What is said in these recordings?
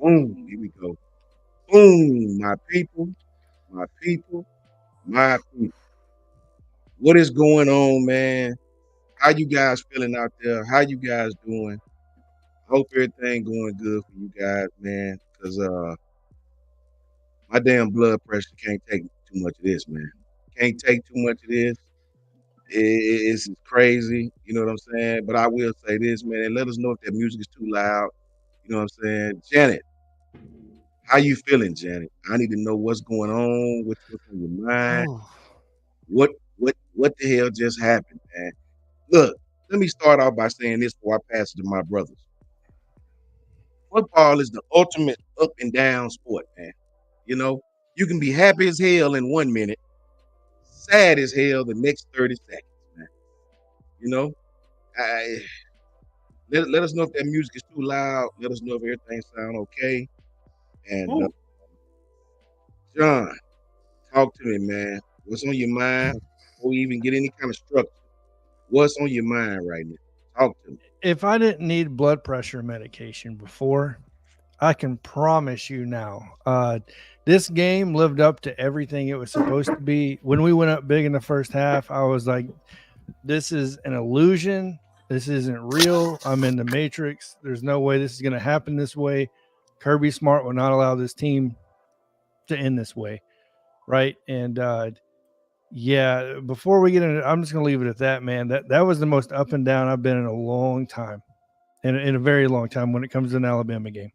Boom. Here we go. Boom. My people, my people, my people. What is going on, man? How you guys feeling out there? How you guys doing? Hope everything going good for you guys, man. Cause my damn blood pressure can't take too much of this, man. Can't take too much of this. It's crazy, you know what I'm saying? But I will say this, man. Let us know if that music is too loud. You know what I'm saying? Janet, how you feeling, Janet? I need to know what's going on, what's on your mind. Oh, What the hell just happened, man? Look, let me start off by saying this before I pass it to my brothers. Football is the ultimate up and down sport, man. You know, you can be happy as hell in 1 minute, sad as hell the next 30 seconds, man. You know, I, let us know if that music is too loud. Let us know if everything sound okay. And Ooh, John, talk to me, man. What's on your mind before we even get any kind of structure? What's on your mind right now? Talk to me. if I didn't need blood pressure medication before, I can promise you now, this game lived up to everything it was supposed to be. When we went up big in the first half, I was like, this is an illusion. This isn't real. I'm in the matrix. There's no way this is going to happen this way. Kirby Smart will not allow this team to end this way. Right. And, yeah, before we get into, I'm just going to leave it at that, man. That was the most up and down I've been in a long time, in a very long time when it comes to an Alabama game.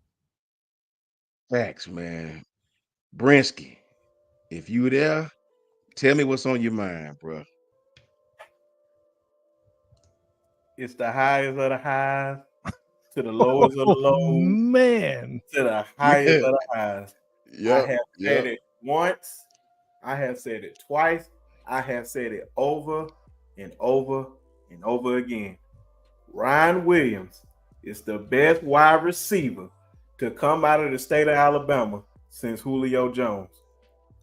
Facts, man. Brinsky, if you there, tell me what's on your mind, bro. it's the highest of the highs to the lowest of the Oh lows man. to the highest Yeah. of the highs. I Yep. have said Yep. it once. I have said it twice. I have said it over and over and over again. Ryan Williams is the best wide receiver to come out of the state of Alabama since Julio Jones.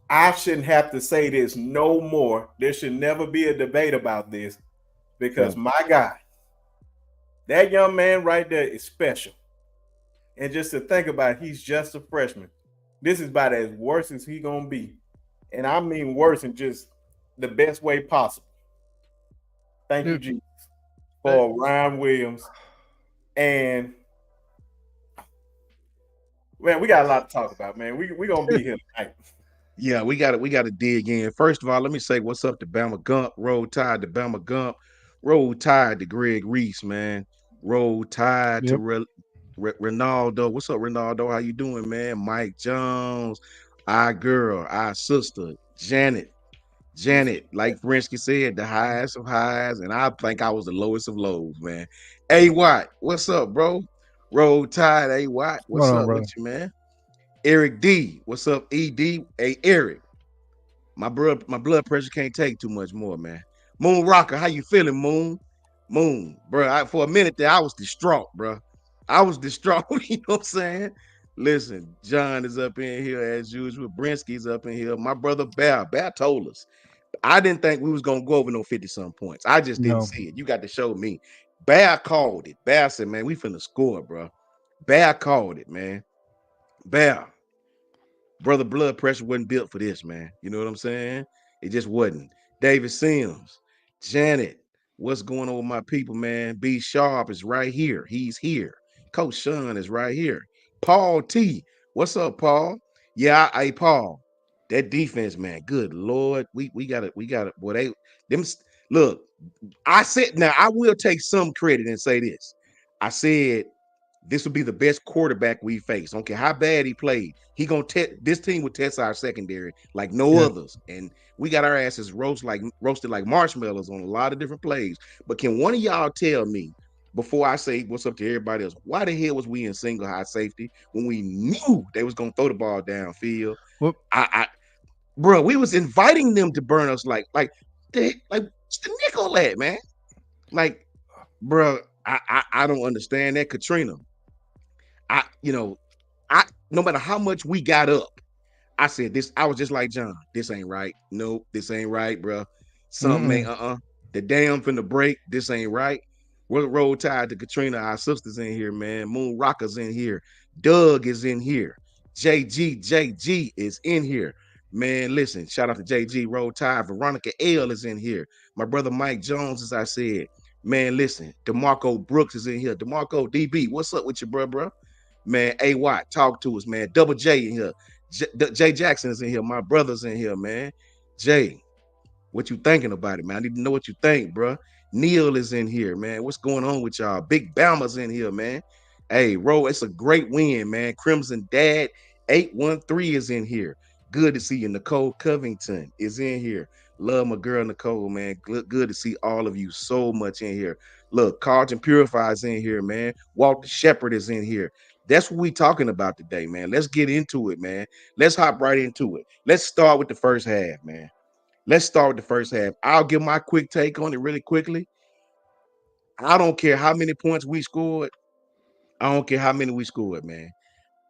I shouldn't have to say this no more. There should never be a debate about this because my God, that young man right there is special. And just to think about it, he's just a freshman. This is about as worse as he gonna be. And I mean worse in just the best way possible. Thank you, Dude, Jesus, for Ryan Williams. And man, we got a lot to talk about, man. We gonna be here tonight. Yeah, we gotta dig in. First of all, let me say what's up to Bama Gump. Roll Tide to Bama Gump. Roll Tide to Greg Reese, man. Roll Tide to yep. Ronaldo. What's up, Ronaldo? How you doing, man? Mike Jones, our girl, our sister, Janet. Yes, Janet, like Brinsky said, the highest of highs, and I think I was the lowest of lows, man. Hey Watt, what's up, bro? Roll Tide, hey Watt, Hold what's on, up with brother. you, man? Eric D, what's up, ED? Hey Eric, my blood pressure can't take too much more, man. Moon Rocker, how you feeling, Moon? Moon, bro. For a minute there, I was distraught, bro. I was distraught. You know what I'm saying? Listen, John is up in here as usual. Brinsky's up in here. My brother Bear told us. I didn't think we was gonna go over no 50 some points. I just didn't No. see it. You got to show me. Bear called it. Bear said, man, we finna score, bro. Bear called it, man. Bear, brother, blood pressure wasn't built for this, man. You know what I'm saying? It just wasn't. David Sims, Janet, what's going on with my people, man? B Sharp is right here. He's here. Coach Sean is right here. Paul T, what's up, Paul? Yeah, hey Paul, that defense, man. Good Lord, we got it. Boy, them look. I said now I will take some credit and say this. I said this would be the best quarterback we face. Don't care how bad he played. He gonna test this team would test our secondary like no Yeah. others. And we got our asses roasted like marshmallows on a lot of different plays. But can one of y'all tell me before I say what's up to everybody else, why the hell was we in single high safety when we knew they was gonna throw the ball downfield? Whoop. I bro, we was inviting them to burn us like what's the nickel at, man? Like, bro, I don't understand that. Katrina, I, you know, I no matter how much we got up, I said this. I was just like John. This ain't right. Nope, this ain't right, bro. Something ain't. Mm-mm. The dam finna break. This ain't right. We're Roll Tide to Katrina, our sisters in here, man. Moon Rockers in here. Doug is in here. JG is in here. Man, listen, shout out to JG, Roll Tide. Veronica L is in here. My brother Mike Jones, as I said. Man, listen, DeMarco Brooks is in here. DeMarco DB, what's up with you, bro? Man, A Watt, talk to us, man. Double J in here. Jay Jackson is in here. My brother's in here, man. Jay, what you thinking about it, man? I need to know what you think, bro. Neil is in here, man. What's going on with y'all? Big Bama's in here, man. Hey, Ro, it's a great win, man. Crimson Dad 813 is in here. Good to see you. Nicole Covington is in here. Love my girl Nicole, man. Good to see all of you so much in here. Look, Carlton Purify is in here, man. Walter Shepherd is in here. That's what we talking about today, man. Let's get into it, man. Let's hop right into it. Let's start with the first half, man. Let's start with the first half. I'll give my quick take on it really quickly. I don't care how many points we scored. I don't care how many we scored, man.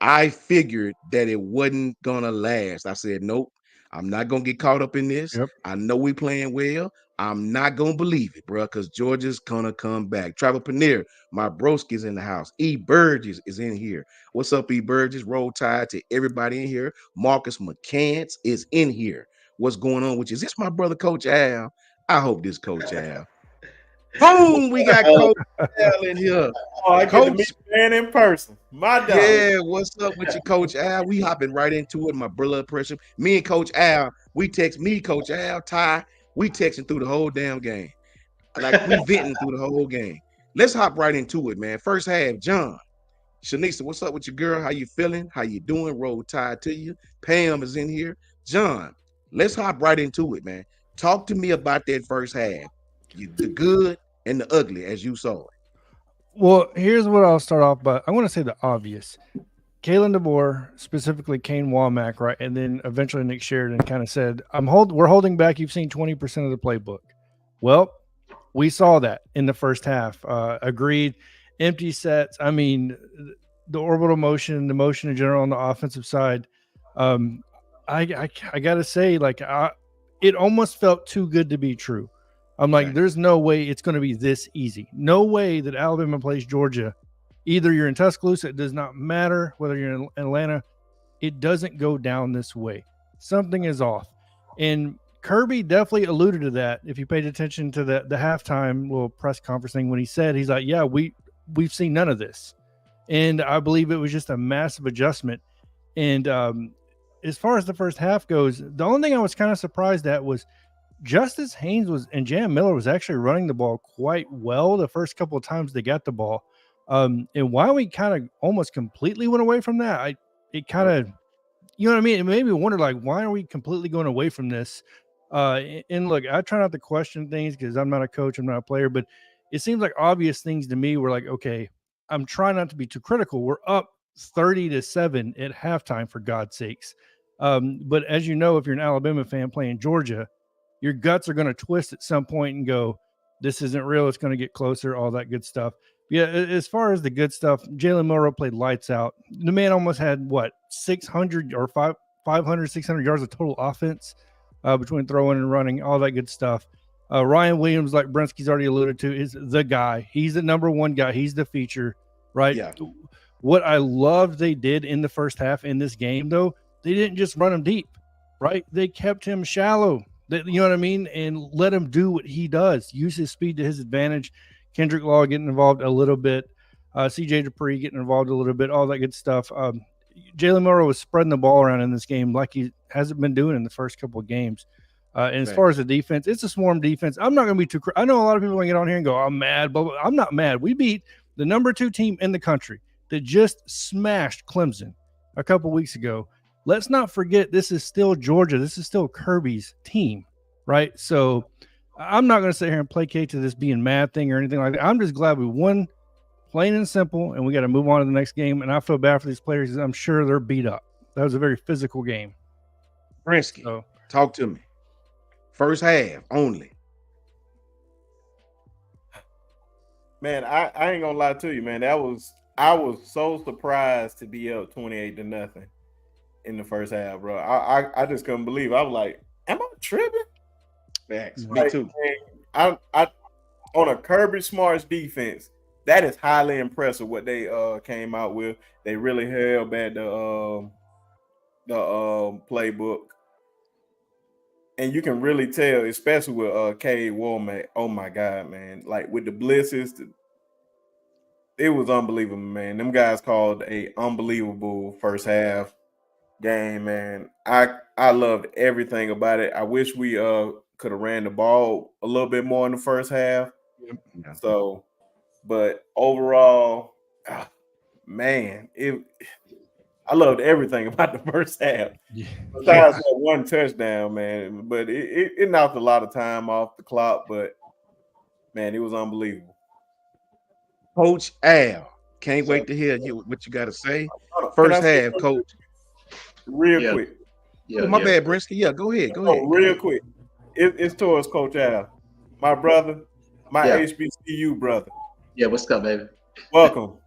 I figured that it wasn't gonna last. I said, nope, I'm not gonna get caught up in this. Yep. I know we playing well. I'm not gonna believe it, bro, because Georgia's gonna come back. Travel Paneer, my broski's in the house. E. Burgess is in here. What's up, E. Burgess? Roll Tide to everybody in here. Marcus McCants is in here. What's going on with you? Is this my brother, Coach Al? I hope this Coach Al. Boom, we got Coach Al in here. Oh, I get to meet the man in person. My dog. Yeah, what's up with you, Coach Al? We hopping right into it. My blood pressure. Me and Coach Al, we text me, Coach Al, Ty. We texting through the whole damn game. Like we venting through the whole game. Let's hop right into it, man. First half, John. Shanisa, what's up with your girl? How you feeling? How you doing? Roll Tide to you. Pam is in here. John, let's hop right into it, man. Talk to me about that first half. The good and the ugly as you saw it. Well, here's what I'll start off by. I want to say the obvious. Kalen DeBoer, specifically Kane Womack, right? And then eventually Nick Sheridan kind of said, we're holding back. You've seen 20% of the playbook. Well, we saw that in the first half. Agreed. Empty sets. I mean, the orbital motion, the motion in general on the offensive side. I got to say, like, it almost felt too good to be true. I'm like, there's no way it's going to be this easy. No way that Alabama plays Georgia. Either you're in Tuscaloosa, it does not matter whether you're in Atlanta. It doesn't go down this way. Something is off. And Kirby definitely alluded to that. If you paid attention to the halftime little press conference thing when he said, he's like, yeah, we've seen none of this. And I believe it was just a massive adjustment. And as far as the first half goes, the only thing I was kind of surprised at was Justice Haynes and Jam Miller was actually running the ball quite well the first couple of times they got the ball. And why we kind of almost completely went away from that, it kind of, you know what I mean? It made me wonder, like, why are we completely going away from this? And look, I try not to question things because I'm not a coach, I'm not a player, but it seems like obvious things to me were like, okay, I'm trying not to be too critical. We're up 30-7 at halftime, for God's sakes. But as you know, if you're an Alabama fan playing Georgia, your guts are going to twist at some point and go, this isn't real. It's going to get closer, all that good stuff. Yeah, as far as the good stuff, Jalen Morrow played lights out. The man almost had, 600 or 500, 600 yards of total offense between throwing and running, all that good stuff. Ryan Williams, like Brensky's already alluded to, is the guy. He's the number one guy. He's the feature, right? Yeah. What I loved they did in the first half in this game, though, they didn't just run him deep, right? They kept him shallow. You know what I mean? And let him do what he does. Use his speed to his advantage. Kendrick Law getting involved a little bit. CJ Dupree getting involved a little bit. All that good stuff. Jalen Morrow was spreading the ball around in this game like he hasn't been doing in the first couple of games. And as far as the defense, it's a swarm defense. I'm not going to be too – I know a lot of people are going to get on here and go, I'm mad. But I'm not mad. We beat the number 2 team in the country that just smashed Clemson a couple weeks ago. Let's not forget this is still Georgia. This is still Kirby's team, right? So I'm not going to sit here and placate to this being mad thing or anything like that. I'm just glad we won, plain and simple, and we got to move on to the next game. And I feel bad for these players because I'm sure they're beat up. That was a very physical game. Brensky, talk to me. First half only. Man, I ain't gonna lie to you, man. I was so surprised to be up 28-0 in the first half, bro. I just couldn't believe it. I was like, am I tripping? Facts. Like, Me too. Man, on a Kirby Smart's defense, that is highly impressive what they came out with. They really held back the playbook. And you can really tell, especially with Cade Womack. Oh my God, man! Like with the blitzes, it was unbelievable, man. Them guys called a unbelievable first half game, man. I loved everything about it. I wish we could have ran the ball a little bit more in the first half. Yeah. So, but overall, man, I loved everything about the first half. Yeah. Besides that one touchdown, man. But it knocked a lot of time off the clock. But man, it was unbelievable. Coach Al, can't wait to hear what you got to say. Hold on, First can I say half, something Coach. real Yeah. quick? Yeah, Oh, my yeah. bad, Brinsky. Yeah, go ahead. Go Oh, ahead. real quick. It's towards Coach Al, my brother, my Yeah. HBCU brother. Yeah, what's up, baby? Welcome.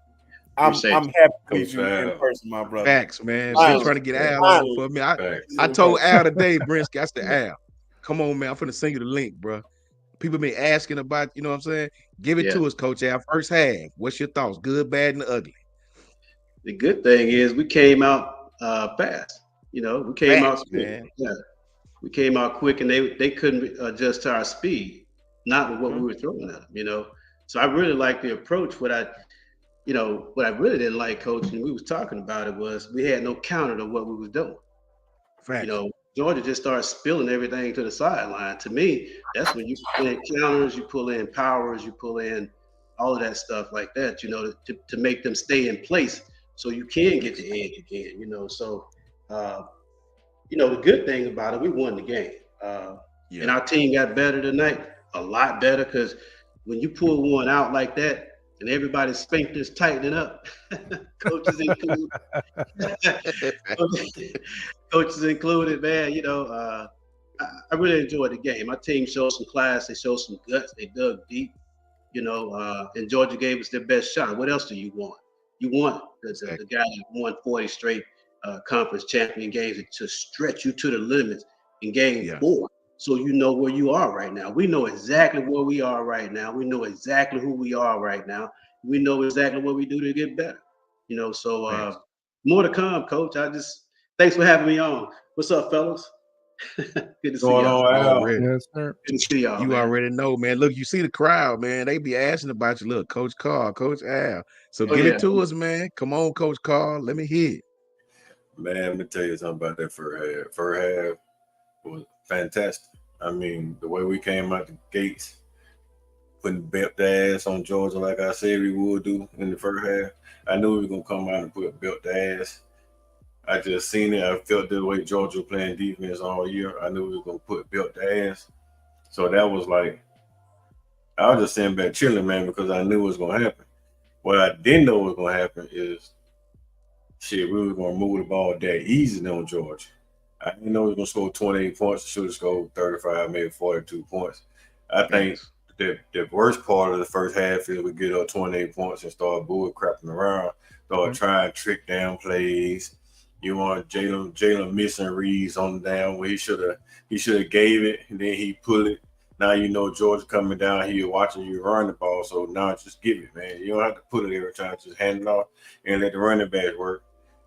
I'm Appreciate happy to meet Coach you in Al. person, my brother. Facts, man. Finally. Been trying to get Al Finally. on for me. Facts. I told Al today, Brinsky, I said, Al, come on, man. I'm finna send you the link, bro. People been asking about, you know what I'm saying? Give it Yeah. to us, Coach Al. First half. What's your thoughts? Good, bad, and ugly. The good thing is we came out fast. You know, we came out Facts, quick. man. Yeah, we came out quick, and they couldn't adjust to our speed, not with what we were throwing at them. You know, so I really like the approach. What I really didn't like, Coach, and we was talking about it, was we had no counter to what we was doing. Facts. You know, Georgia just started spilling everything to the sideline. To me, that's when you pull in counters, you pull in powers, you pull in all of that stuff like that, you know, to make them stay in place so you can get the edge again, you know. So, the good thing about it, we won the game. And our team got better tonight, a lot better, because when you pull one out like that and everybody's sphincters tightening up, coaches included, man, you know, I really enjoyed the game. My team showed some class, they showed some guts, they dug deep, you know, and Georgia gave us their best shot. What else do you want? You want the guy that won 40 straight conference champion games to stretch you to the limits in game 4. So you know where you are right now. We know exactly where we are right now. We know exactly who we are right now. We know exactly what we do to get better. You know, so more to come, Coach. Thanks for having me on. What's up, fellas? Good to see y'all. Already. Yes, sir. Good to see y'all. You man. already know, man. Look, you see the crowd, man. They be asking about you. Look, Coach Carl, Coach Al. So give it to us, man. Come on, Coach Carl. Let me hear it. Man, let me tell you something about that first half. First half was fantastic. I mean, the way we came out the gates, putting belt the ass on Georgia like I said we would do in the first half. I knew we were going to come out and put belt the ass. I just seen it. I felt the way Georgia was playing defense all year. I knew we were going to put belt the ass. So that was like, I was just sitting back chilling, man, because I knew it was going to happen. What I didn't know was going to happen is, we were going to move the ball that easy on Georgia. I didn't know we were going to score 28 points. Should have scored 35, maybe 42 points. I think the worst part of the first half is we get up 28 points and start bull crapping around, start trying to trick down plays. You want Jalen missing reads on the down where he should have gave it, and then he pull it. Now you know Georgia coming down here watching you run the ball, so now just give it, man. You don't have to put it every time. Just hand it off and let the running back work.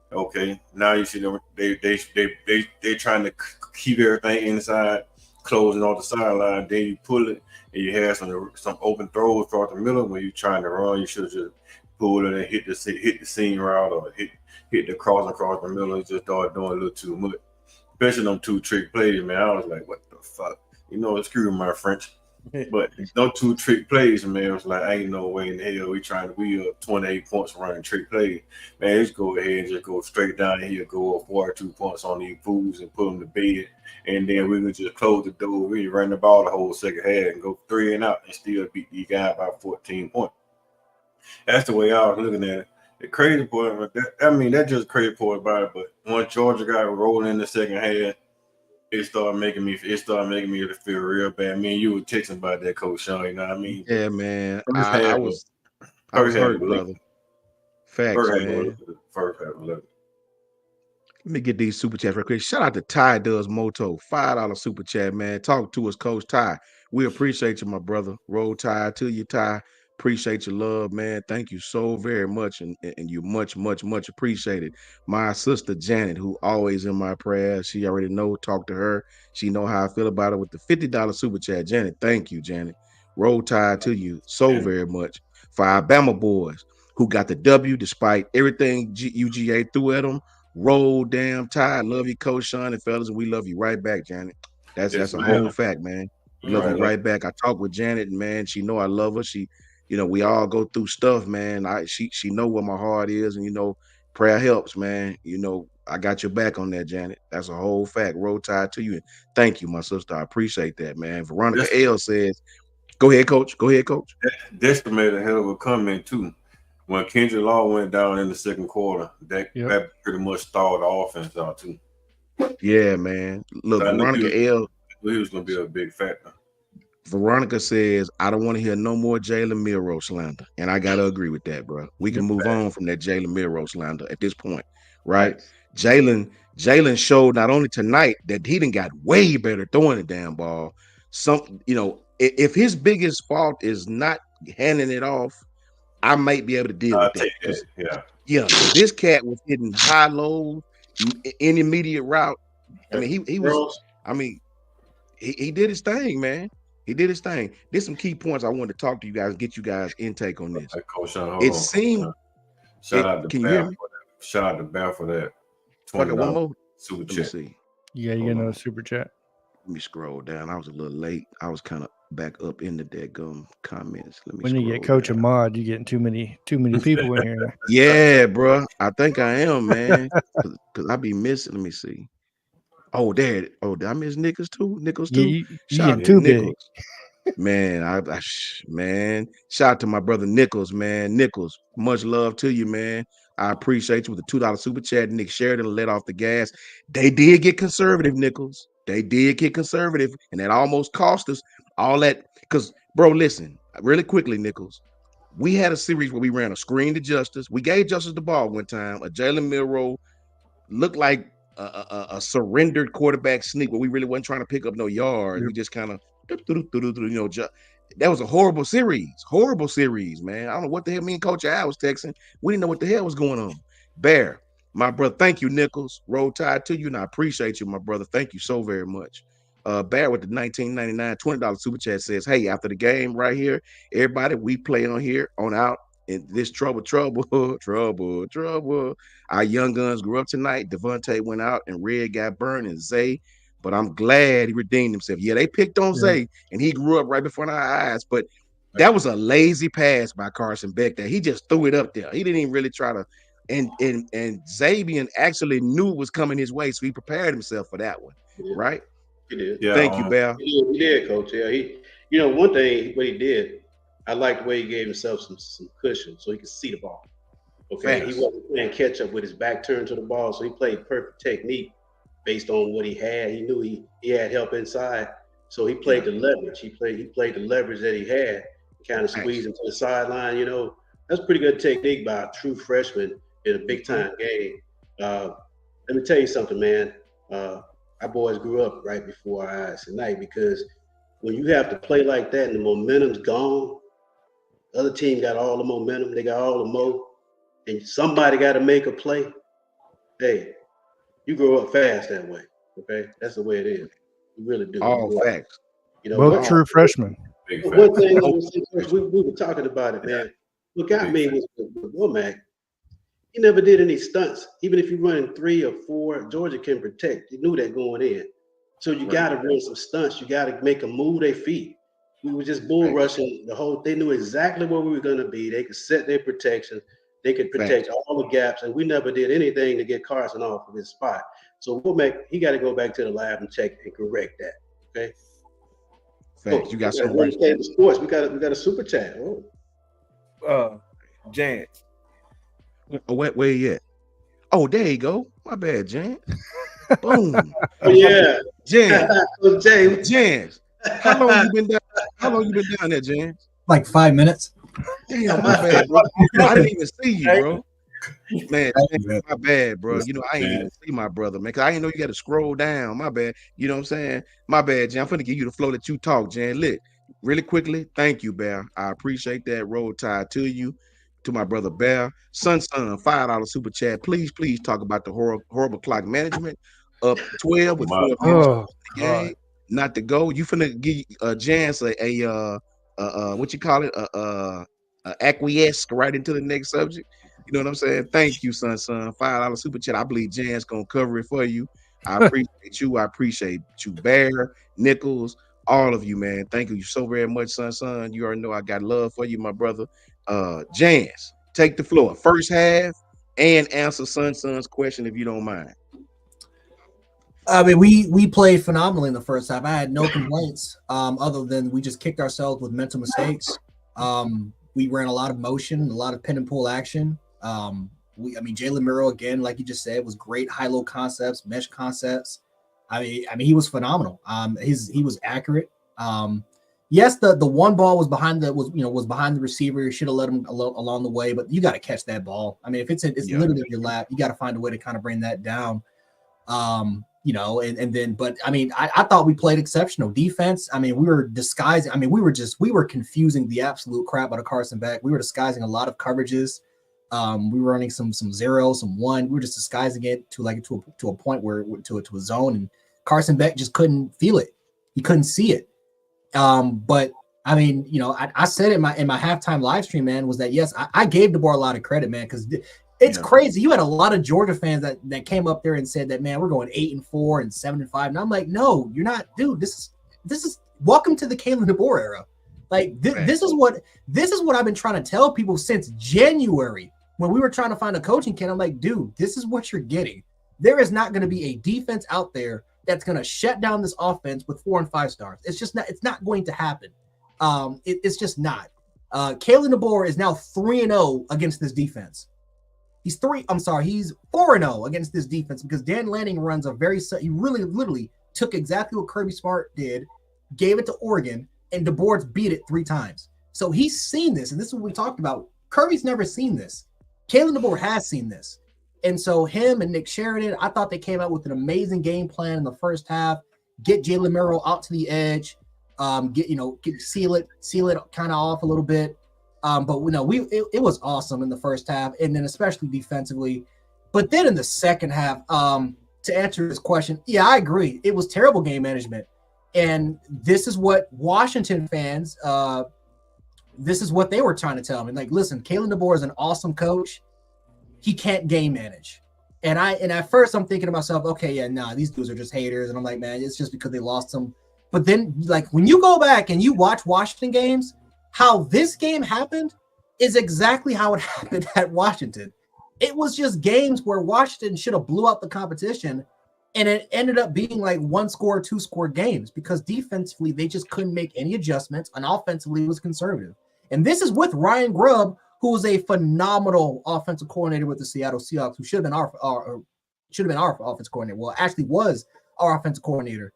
Okay, now you see them. They trying to keep everything inside, closing off the sideline. Then you pull it, and you have some open throws across the middle. When you're trying to run, you should have just pulled it and hit the seam route or hit the cross across the middle. And just started doing a little too much, especially them 2 trick plays. Man, I was like, what the fuck? You know, excuse my French, but those 2 trick plays, man, it was like, ain't no way in hell we up 28 points running trick plays. Man, just go ahead and just go straight down here, go up 42 points on these fools and put them to bed. And then we could just close the door. We run the ball the whole second half and go 3 and out and still beat these guys by 14 points. That's the way I was looking at it. The crazy part, that's just crazy part about it. But once Georgia got rolling in the second half, it started making me feel real bad. Me and you were texting about that, Coach Sean. You know what I mean? Yeah, man. First I half was first half hurt, was brother. Facts, First half man. was first half was Let me get these super chats real quick. Shout out to Ty Does Moto, $5 super chat, man. Talk to us, Coach Ty. We appreciate you, my brother. Roll Tide to you, Ty. Appreciate your love, man. Thank you so very much, and you much appreciated. My sister Janet, who always in my prayers. She already know. Talk to her. She know how I feel about it with the $50 super chat. Janet, thank you, Janet. Roll Tide to you so very much. For our Bama boys who got the W despite everything UGA threw at them. Roll damn Tide. Love you, Coach Sean and fellas, and we love you right back, Janet. That's a whole fact, man. We love you right back. I talk with Janet, and man, she know I love her. She, we all go through stuff, man. She know where my heart is, and prayer helps, man. I got your back on that, Janet. That's a whole fact. Roll Tide to you, and thank you, my sister. I appreciate that, man. Veronica L says, "Go ahead, Coach. Go ahead, Coach." Dexter made a hell of a comment too. When Kendrick Law went down in the second quarter, that pretty much stalled the offense out too. Yeah, man. Look, Veronica L. He was going to be a big factor. Veronica says, I don't want to hear no more Jalen Milroe slander. And I got to agree with that, bro. We can move on from that Jalen Milroe slander at this point, right? Jalen showed not only tonight that he done got way better throwing the damn ball. If his biggest fault is not handing it off, I might be able to deal with that. Yeah. This cat was hitting high lows, intermediate route. I mean, he was. I mean, he did his thing, man. He did his thing. There's some key points I wanted to talk to you guys, get you guys intake on this. Coach Sean, hold on. Shout out to Bear for that. Shout out to Bear for that. I got one more super chat. Let me see. Yeah, you get another super chat. Let me scroll down. I was a little late. I was kind of back up in the deadgum comments. Let me. When you get Coach and Mod, you're getting too many people in here. Yeah, bro. I think I am, man. Because I be missing. Let me see. Oh, did I miss Nichols too? Shout out to Nichols. Man, man, shout out to my brother Nichols, man. Nichols, much love to you, man. I appreciate you with the $2 super chat. Nick Sheridan let off the gas. They did get conservative, Nichols. They did get conservative, and that almost cost us all that. Because, bro, listen, really quickly, Nichols. We had a series where we ran a screen to Justice. We gave Justice the ball one time. A Jalen Milroe looked like a surrendered quarterback sneak where we really wasn't trying to pick up no yards. We just kind of, that was a horrible series, man. I don't know what the hell me and Coach Al was texting. We didn't know what the hell was going on. Bear, my brother, thank you, Nichols. Roll Tide to you, and I appreciate you, my brother. Thank you so very much. Bear with the $19.99 $20 super chat says, hey, after the game right here, everybody, we play on here on out. In this trouble. Our young guns grew up tonight. Devontae went out and Red got burned and Zay, but I'm glad he redeemed himself. Yeah, they picked on Zay and he grew up right before our eyes, but that was a lazy pass by Carson Beck that he just threw it up there. He didn't even really try to, and Zabian actually knew it was coming his way, so he prepared himself for that one, right? He did. Yeah, thank you, Bell. He did, Coach. Yeah, one thing what he did, I liked the way he gave himself some cushion so he could see the ball. Okay, he wasn't playing catch up with his back turned to the ball, so he played perfect technique based on what he had. He knew he had help inside, so he played the leverage. He played the leverage that he had, kind of squeezed him to the sideline. That's pretty good technique by a true freshman in a big time game. Let me tell you something, man. Our boys grew up right before our eyes tonight, because when you have to play like that and the momentum's gone, the other team got all the momentum, they got all the mo, and somebody got to make a play. Hey, you grow up fast that way, okay? That's the way it is. You really do. All facts. Both true freshmen. One thing we were talking about it, man. What got me was with Womack. He never did any stunts. Even if you're running 3 or 4, Georgia can protect. You knew that going in. So you got to run some stunts. You got to make them move their feet. We were just bull rushing the whole. They knew exactly where we were going to be. They could set their protection. They could protect all the gaps, and we never did anything to get Carson off of his spot. So he got to go back to the lab and check and correct that. Okay. Thanks. You got some right. Sports. We got a super chat. Jan. Oh, where you at? Oh, there you go. My bad, Jan. Boom. Yeah. Jan. Jan. How long you been down there, Jan? Like 5 minutes. Damn, my bad, bro. I didn't even see you, bro. Man, Yeah. my bad, bro. Yes, You know, I ain't even man. see my brother, man, because I didn't know you got to scroll down. My bad. You know what I'm saying? My bad, Jan. I'm finna give you the flow that you talk, Jan. Look, really quickly, thank you, Bear. I appreciate that. Roll Tide to you, to my brother Bear. Son, $5 super chat. Please talk about the horrible clock management. Up 12 with My 4 minutes Oh in the God. game. Not to go. You finna give Jan what you call it? Acquiesce right into the next subject. You know what I'm saying? Thank you, son. $5 super chat. I believe Jan's gonna cover it for you. I appreciate you. I appreciate you, Bear, Nichols, all of you, man. Thank you so very much, son. You already know I got love for you, my brother. Jans, take the floor. First half and answer son's question if you don't mind. I mean, we played phenomenally in the first half. I had no complaints, other than we just kicked ourselves with mental mistakes. We ran a lot of motion, a lot of pin and pull action. Jalen Murrow, again, like you just said, was great. High-low concepts, mesh concepts. I mean, he was phenomenal. He was accurate. Yes, the one ball was behind the receiver. You should have let him along the way, but you got to catch that ball. I mean, if it's literally in your lap, you got to find a way to kind of bring that down. But I mean, I thought we played exceptional defense. I mean, we were disguising. I mean, we were confusing the absolute crap out of Carson Beck. We were disguising a lot of coverages. We were running some 0, some 1. We were just disguising it to a point where to a zone, and Carson Beck just couldn't feel it. He couldn't see it. But I mean, I said in my halftime live stream, man, was that yes, I gave DeBoer a lot of credit, man, because it's crazy. You had a lot of Georgia fans that came up there and said that, man, we're going 8-4 and 7-5, and I'm like, no, you're not, dude. This is welcome to the Kalen DeBoer era. Like this is what I've been trying to tell people since January when we were trying to find a coaching candidate. I'm like, dude, this is what you're getting. There is not going to be a defense out there that's going to shut down this offense with 4 and 5 stars. It's just not. It's not going to happen. It's just not. Kalen DeBoer is now 3-0 against this defense. He's 4-0 against this defense because Dan Lanning runs he really literally took exactly what Kirby Smart did, gave it to Oregon, and DeBoer's beat it 3 times. So he's seen this, and this is what we talked about. Kirby's never seen this. Kalen DeBoer has seen this. And so him and Nick Sheridan, I thought they came out with an amazing game plan in the first half. Get Jalen Murrow out to the edge, seal it kind of off a little bit. But it was awesome in the first half, and then especially defensively. But then in the second half, to answer this question, yeah, I agree. It was terrible game management. And this is what Washington fans, this is what they were trying to tell me. Like, listen, Kalen DeBoer is an awesome coach. He can't game manage. And at first I'm thinking to myself, okay, yeah, nah, these dudes are just haters. And I'm like, man, it's just because they lost some. But then, like, when you go back and you watch Washington games, how this game happened is exactly how it happened at Washington. It was just games where Washington should have blew out the competition, and it ended up being like 1-score, 2-score games because defensively they just couldn't make any adjustments, and offensively it was conservative. And this is with Ryan Grubb, who was a phenomenal offensive coordinator with the Seattle Seahawks, who should have been our offensive coordinator. Well, actually was our offensive coordinator.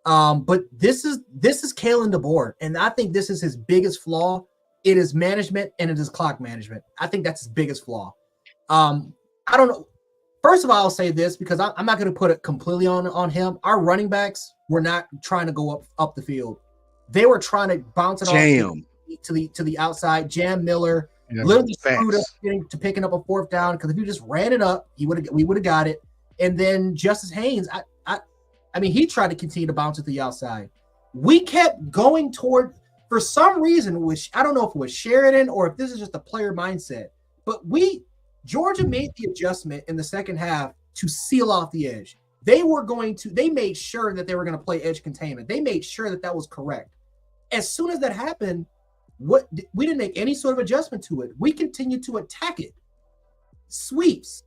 But this is Kalen DeBoer, and I think this is his biggest flaw. It is management, and it is clock management. I think that's his biggest flaw. I don't know. First of all, I'll say this because I'm not going to put it completely on him. Our running backs were not trying to go up the field; they were trying to bounce it off to the outside. Jam Miller literally screwed us to picking up a 4th down because if you just ran it up, we would have got it. And then Justice Haynes, I mean, he tried to continue to bounce it to the outside. We kept going toward, for some reason, which I don't know if it was Sheridan or if this is just a player mindset, but Georgia made the adjustment in the second half to seal off the edge. They made sure that they were going to play edge containment. They made sure that was correct. As soon as that happened, we didn't make any sort of adjustment to it. We continued to attack it. Sweeps,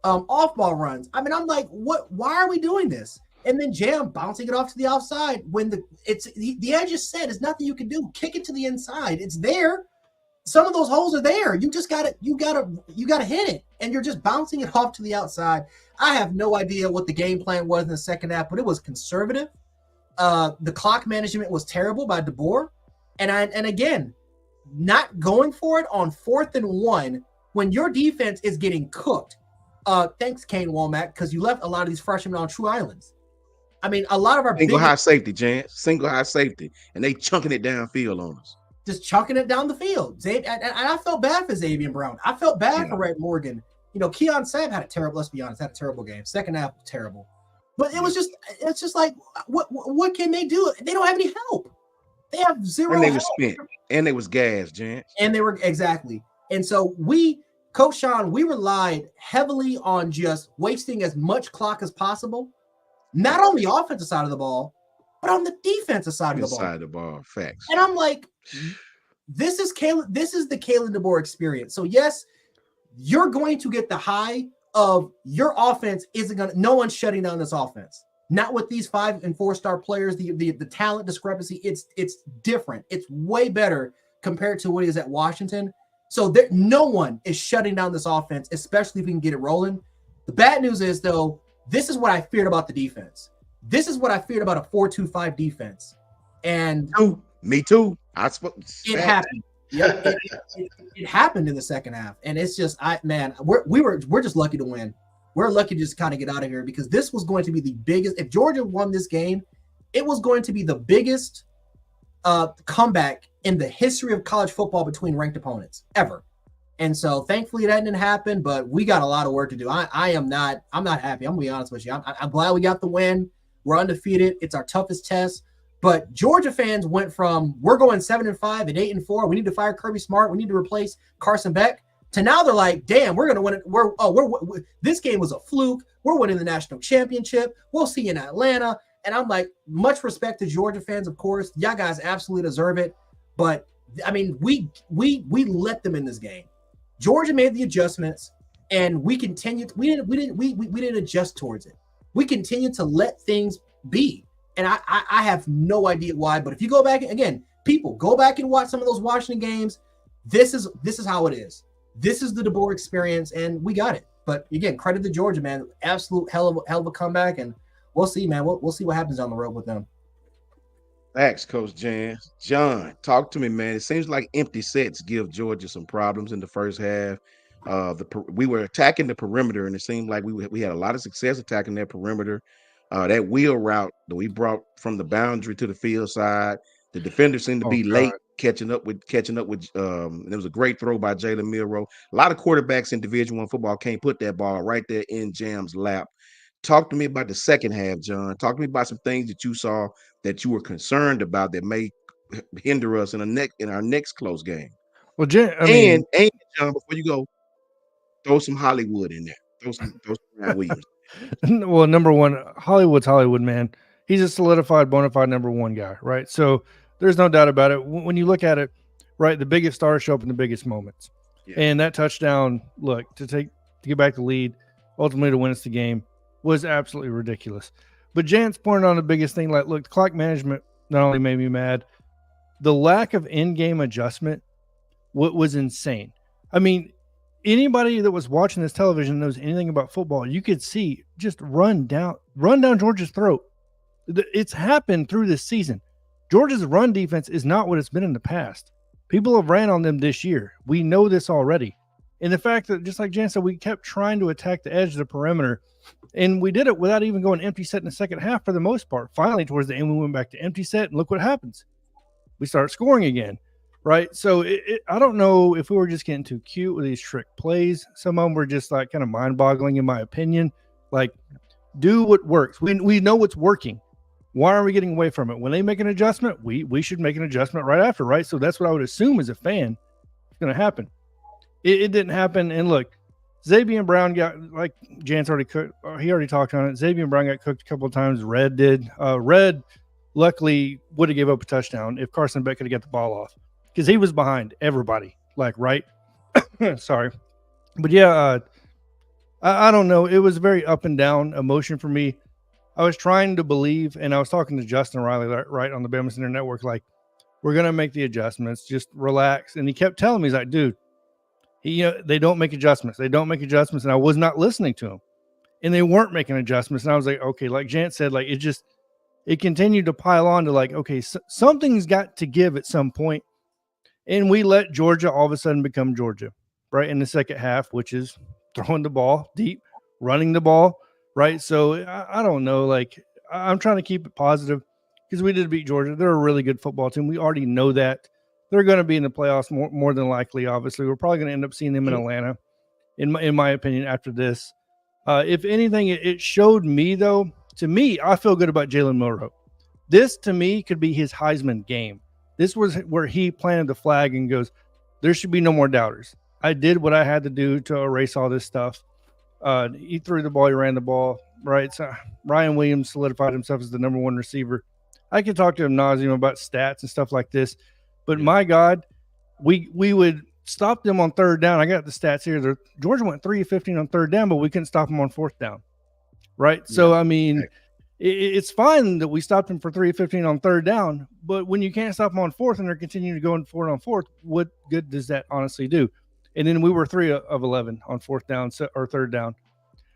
off-ball runs. I mean, I'm like, what? Why are we doing this? And then Jam bouncing it off to the outside when the edge is set. There's nothing you can do. Kick it to the inside. It's there. Some of those holes are there. You just got to hit it, and you're just bouncing it off to the outside. I have no idea what the game plan was in the second half, but it was conservative. The clock management was terrible by DeBoer, and again, not going for it on 4th and 1 when your defense is getting cooked. Thanks, Kane Womack, because you left a lot of these freshmen on true islands. I mean, a lot of our single high safety, Jan. Single high safety. And they chunking it downfield on us. Just chucking it down the field. And I felt bad for Xavier Brown. I felt bad for Red Morgan. You know, Keon Sam had a terrible, let's be honest, had a terrible game. Second half, terrible. But it's just like, what can they do? They don't have any help. They have zero And they help. was spent. And they was gas, Jan. And they were, exactly. And so Coach Sean, we relied heavily on just wasting as much clock as possible, not on the offensive side of the ball, but on the defensive side of the ball. Side of the ball, facts. And I'm like, this is the Kalen DeBoer experience. So yes, you're going to get the high of your offense no one's shutting down this offense. Not with these 5- and 4-star players, the talent discrepancy, it's different. It's way better compared to what is at Washington. So no one is shutting down this offense, especially if we can get it rolling. The bad news is, though, this is what I feared about the defense. This is what I feared about a 4-2-5 defense. And me too. It happened. Yeah, it happened in the second half. And it's just, we're just lucky to win. We're lucky to just kind of get out of here because this was going to be the biggest. If Georgia won this game, it was going to be the biggest comeback in the history of college football between ranked opponents ever. And so thankfully that didn't happen, but we got a lot of work to do. I'm not happy. I'm gonna be honest with you. I'm glad we got the win. We're undefeated. It's our toughest test. But Georgia fans went from we're going 7-5 and 8-4. We need to fire Kirby Smart. We need to replace Carson Beck. To now they're like, damn, we're gonna win it. This game was a fluke. We're winning the national championship. We'll see you in Atlanta. And I'm like, much respect to Georgia fans, of course. Y'all guys absolutely deserve it. But I mean, we let them in this game. Georgia made the adjustments, and we continued. We didn't adjust towards it. We continued to let things be. And I have no idea why. But if you go back again, people go back and watch some of those Washington games. This is how it is. This is the DeBoer experience, and we got it. But again, credit to Georgia, man. Absolute hell of a comeback, and we'll see, man. We'll see what happens on the road with them. Thanks, Coach Jan. John, talk to me, man. It seems like empty sets give Georgia some problems in the first half. We were attacking the perimeter, and it seemed like we had a lot of success attacking that perimeter. That wheel route that we brought from the boundary to the field side, the defenders seemed to be late catching up with. There was a great throw by Jalen Milroe. A lot of quarterbacks in Division I football can't put that ball right there in Jam's lap. Talk to me about the second half, John. Talk to me about some things that you saw that you were concerned about that may hinder us in our next close game. Well, and John, before you go, throw some Hollywood in there. Throw some Ryan Williams. Well, number one, Hollywood's Hollywood, man. He's a solidified, bona fide number one guy, right? So there's no doubt about it. When you look at it, right, the biggest stars show up in the biggest moments. Yeah. And that touchdown, look, to get back the lead, ultimately to win us the game, was absolutely ridiculous. But Jan's pointed on the biggest thing, like, look, the clock management not only made me mad, the lack of in-game adjustment was insane. I mean, anybody that was watching this television knows anything about football, you could see just run down Georgia's throat. It's happened through this season. Georgia's run defense is not what it's been in the past. People have ran on them this year. We know this already. And the fact that, just like Jan said, we kept trying to attack the edge of the perimeter, and we did it without even going empty set in the second half for the most part. Finally, towards the end, we went back to empty set, and look what happens. We start scoring again, right? So I don't know if we were just getting too cute with these trick plays. Some of them were just like kind of mind-boggling, in my opinion. Like, do what works. We know what's working. Why are we getting away from it? When they make an adjustment, we should make an adjustment right after, right? So that's what I would assume as a fan is going to happen. It didn't happen. And look, Xavier Brown got, like Jan's already cooked. He already talked on it. Xavier Brown got cooked a couple of times. Red did. Red luckily would have gave up a touchdown if Carson Beck could have got the ball off because he was behind everybody. Like, right? Sorry. But yeah, I don't know. It was very up and down emotion for me. I was trying to believe, and I was talking to Justin Riley, right, on the Bama Center Network, like, we're going to make the adjustments. Just relax. And he kept telling me, he's like, dude, they don't make adjustments. They don't make adjustments. And I was not listening to him. And they weren't making adjustments. And I was like, okay, like Jant said, like, it continued to pile on to like, okay, something's got to give at some point. And we let Georgia all of a sudden become Georgia, right, in the second half, which is throwing the ball deep, running the ball, right? So I don't know. Like, I'm trying to keep it positive because we did beat Georgia. They're a really good football team. We already know that. They're going to be in the playoffs more than likely, obviously. We're probably going to end up seeing them in Atlanta, in my opinion, after this. If anything, it showed me, though, to me, I feel good about Jalen Milroe. This, to me, could be his Heisman game. This was where he planted the flag and goes, there should be no more doubters. I did what I had to do to erase all this stuff. He threw the ball, he ran the ball, right? So Ryan Williams solidified himself as the number one receiver. I could talk to him nauseum about stats and stuff like this, but my God, we would stop them on third down. I got the stats here. Georgia went 3 of 15 on third down, but we couldn't stop them on fourth down, right? Yeah. So, I mean, it's fine that we stopped him for 3 of 15 on third down, but when you can't stop them on fourth and they're continuing to go for it on fourth, what good does that honestly do? And then we were 3 of 11 on fourth down or third down.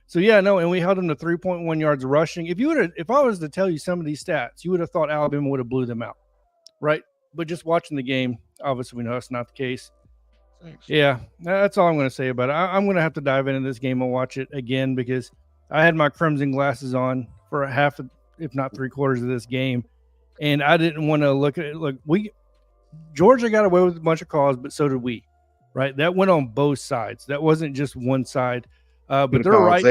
So, yeah, no, and we held them to 3.1 yards rushing. If I was to tell you some of these stats, you would have thought Alabama would have blew them out, right? But just watching the game, obviously we know that's not the case. Thanks. Yeah, that's all I'm going to say about it. I'm going to have to dive into this game and watch it again because I had my crimson glasses on for a half, if not 3/4 of this game, and I didn't want to look at it. Look, Georgia got away with a bunch of calls, but so did we, right? That went on both sides. That wasn't just one side. But they're right.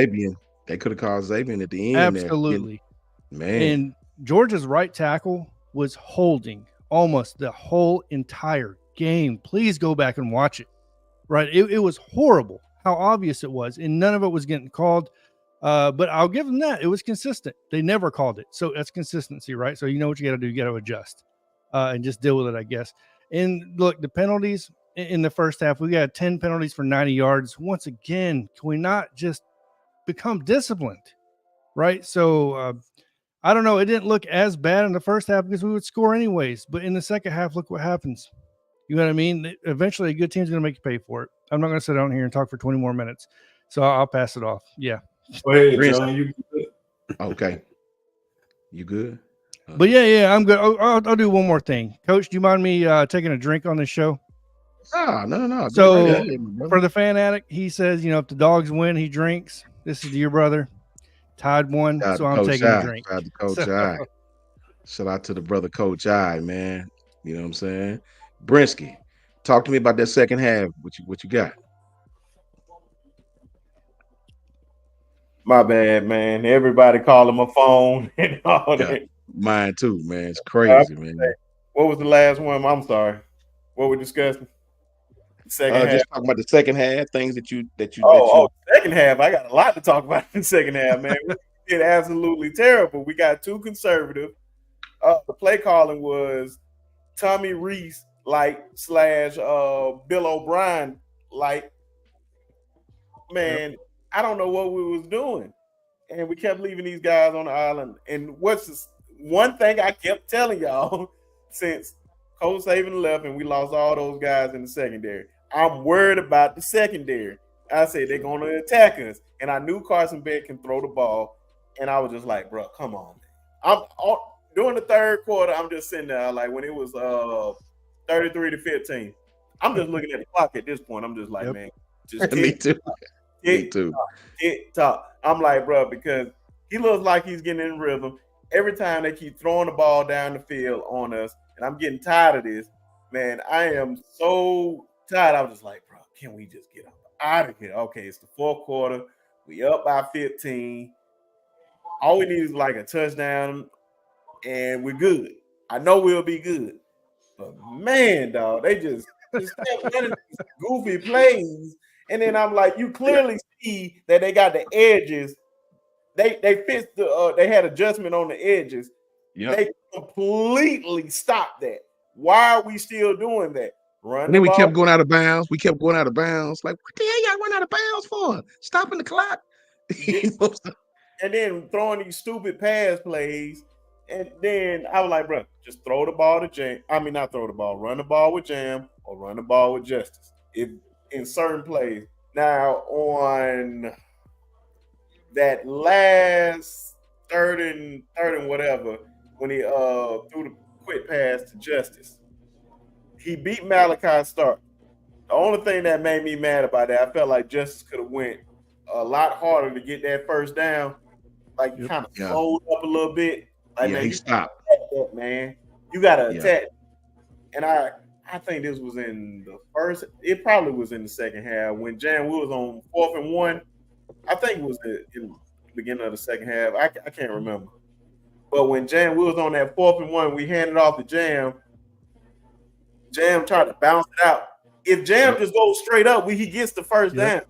They could have called Xavier at the end. Absolutely, man. And Georgia's right tackle was holding almost the whole entire game. Please go back and watch it. Right, it was horrible how obvious it was, and none of it was getting called. But I'll give them that. It was consistent. They never called it. So that's consistency, right? So you know what you got to do. You got to adjust and just deal with it, I guess. And look, the penalties in the first half, we got 10 penalties for 90 yards. Once again, can we not just become disciplined, right? So I don't know. It didn't look as bad in the first half because we would score anyways. But in the second half, look what happens. You know what I mean? Eventually, a good team's going to make you pay for it. I'm not going to sit down here and talk for 20 more minutes. So I'll pass it off. Yeah. Go ahead, John. You good? Okay. You good? But yeah, I'm good. I'll do one more thing. Coach, do you mind me taking a drink on this show? No. So for the fan addict, he says, if the dogs win, he drinks. This is to your brother. Tied one, so I'm taking a drink. Shout out to Coach I. Shout out to the brother Coach I, man. You know what I'm saying? Brinsky, talk to me about that second half. What you got? My bad, man. Everybody calling my phone and all that. Mine too, man. It's crazy, man. What was the last one? I'm sorry. What we discussing? Second half. Just talking about the second half, things that you. Second half. I got a lot to talk about in the second half, man. We did absolutely terrible. We got too conservative. The play calling was Tommy Reese / Bill O'Brien man. I don't know what we was doing, and we kept leaving these guys on the island. And what's this one thing I kept telling y'all since Coach Saban left and we lost all those guys in the secondary? I'm worried about the secondary. I said they're going to attack us, and I knew Carson Beck can throw the ball, and I was just like, bro, come on. During the third quarter, I'm just sitting there like when it was 33-15. I'm just looking at the clock at this point. I'm just like, man, just me too. Me too. I'm like, bro, because he looks like he's getting in rhythm. Every time they keep throwing the ball down the field on us, and I'm getting tired of this, man. I am so tired. I was just like, bro, can we just get out of here? Okay, it's the fourth quarter. We up by 15. All we need is like a touchdown, and we're good. I know we'll be good. But man, dog, they just kept running these goofy plays. And then I'm like, you clearly see that they got the edges. They fixed they had adjustment on the edges. Yep. They completely stopped that. Why are we still doing that? And then we kept going out of bounds. Like, what the hell y'all run out of bounds for? Stopping the clock. And then throwing these stupid pass plays. And then I was like, bro, just throw the ball to Jam. I mean, not throw the ball. Run the ball with Jam or run the ball with Justice. In certain plays. Now, on that last third and whatever, when he threw the quick pass to Justice, he beat Malachi Stark. The only thing that made me mad about that, I felt like Justice could have went a lot harder to get that first down. Like kind of slowed up a little bit. Like man, he you stopped. That, man. You gotta Yeah. attack. And I think this was in the first. It probably was in the second half when Jan Wood was on 4th and 1. I think it was in the beginning of the second half. I can't remember. But when Jan Wood was on that 4th and 1, we handed off to Jam. Jam tried to bounce it out. If Jam just goes straight up, he gets the first down.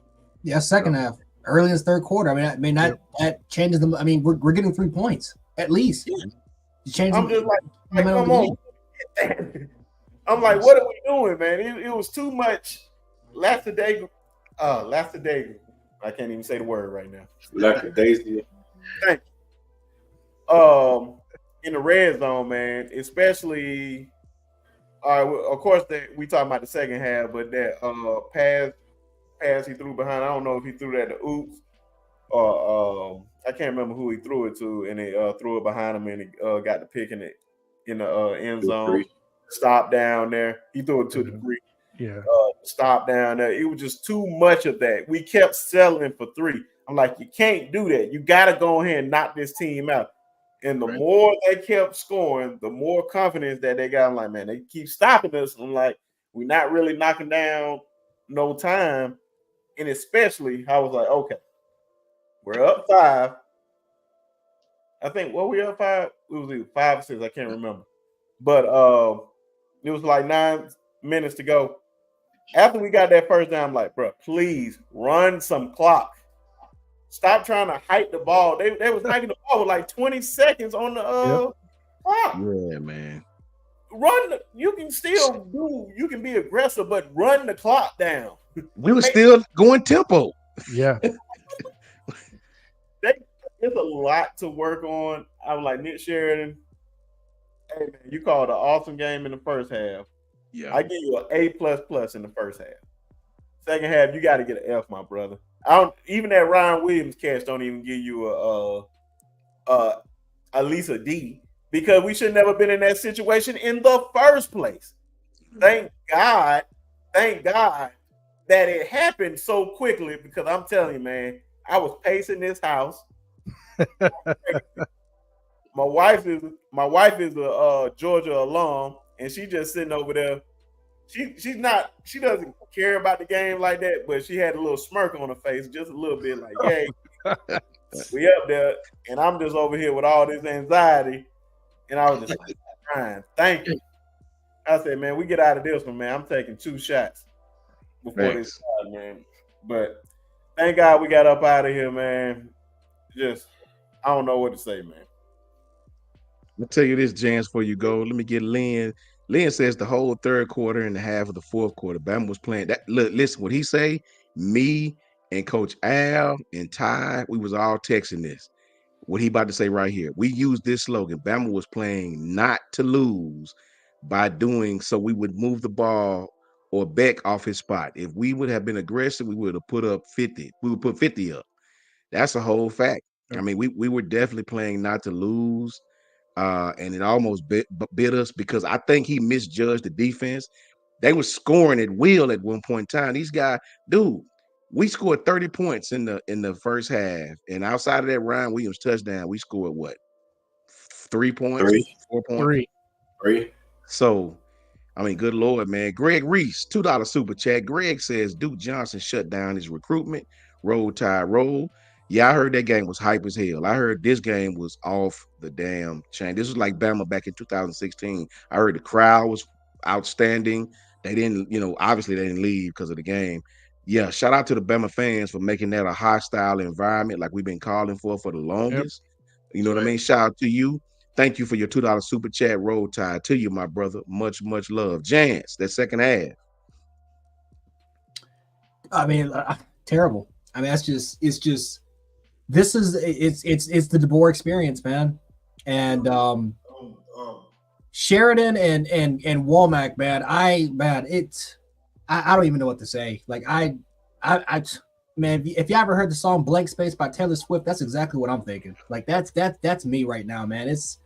Yeah, second half, early as third quarter. I mean that changes them. I mean, we're getting 3 points at least. Yeah. I'm just like come on. I'm like, what are we doing, man? It was too much. Lackadaisical. I can't even say the word right now. Lackadaisical. Thank you. In the red zone, man, especially. Of course, we talking about the second half, but that pass he threw behind. I don't know if he threw that to Oops or I can't remember who he threw it to, and he threw it behind him, and he got the pick in the end zone. Stop down there. He threw it to the three. Yeah. Stop down there. It was just too much of that. We kept settling for 3. I'm like, you can't do that. You got to go ahead and knock this team out. And the more they kept scoring, the more confidence that they got. I'm like, man, they keep stopping us. I'm like, we're not really knocking down no time. And especially, I was like, okay, we're up 5. I think, what we up 5? It was either 5 or 6. I can't remember. But it was like 9 minutes to go. After we got that first down, I'm like, bro, please run some clock. Stop trying to hike the ball. They was hiking the ball with like 20 seconds on the clock. Yeah, man. You can be aggressive, but run the clock down. We were still going tempo. Yeah. There's a lot to work on. I was like, Nick Sheridan, hey man, you called an awesome game in the first half. Yeah. I give you an A++ in the first half. Second half, you got to get an F, my brother. Even that Ryan Williams catch don't even give you at least a D, because we should never been in that situation in the first place. Thank God that it happened so quickly, because I'm telling you, man, I was pacing this house. My wife is a Georgia alum, and she just sitting over there. She doesn't care about the game like that, but she had a little smirk on her face, just a little bit, like, "Yay, we up there," and I'm just over here with all this anxiety, and I was just like, "Ryan, thank you." I said, "Man, we get out of this one, man. I'm taking 2 shots before this started, man." But thank God we got up out of here, man. Just, I don't know what to say, man. I'll tell you this, Jans, before you go. Let me get Lynn. Lynn says the whole third quarter and the half of the fourth quarter, Bama was playing that. Look, listen, what he say, me and Coach Al and Ty, we was all texting this. What he about to say right here. We used this slogan. Bama was playing not to lose by doing so we would move the ball or Beck off his spot. If we would have been aggressive, we would have put up 50. We would put 50 up. That's a whole fact. I mean, we were definitely playing not to lose. And it almost bit us, because I think he misjudged the defense. They were scoring at will at one point in time. These guys, dude, we scored 30 points in the first half, and outside of that Ryan Williams touchdown, we scored what? 3 points, 4 points, 3. So, I mean, good Lord, man. Greg Reese, $2 super chat. Greg says Duke Johnson shut down his recruitment. Roll Tide roll. Yeah, I heard that game was hype as hell. I heard this game was off the damn chain. This was like Bama back in 2016. I heard the crowd was outstanding. They didn't, obviously they didn't leave because of the game. Yeah, shout out to the Bama fans for making that a hostile environment like we've been calling for the longest. Yep. You know what I mean? Shout out to you. Thank you for your $2 super chat. Roll Tide to you, my brother. Much, much love. Jans, that second half. I mean, terrible. I mean, it's just this is it's the DeBoer experience, man. And Sheridan and Womack, man. I don't even know what to say. Like I man, if you ever heard the song Blank Space by Taylor Swift, that's exactly what I'm thinking. Like that's me right now, man. It's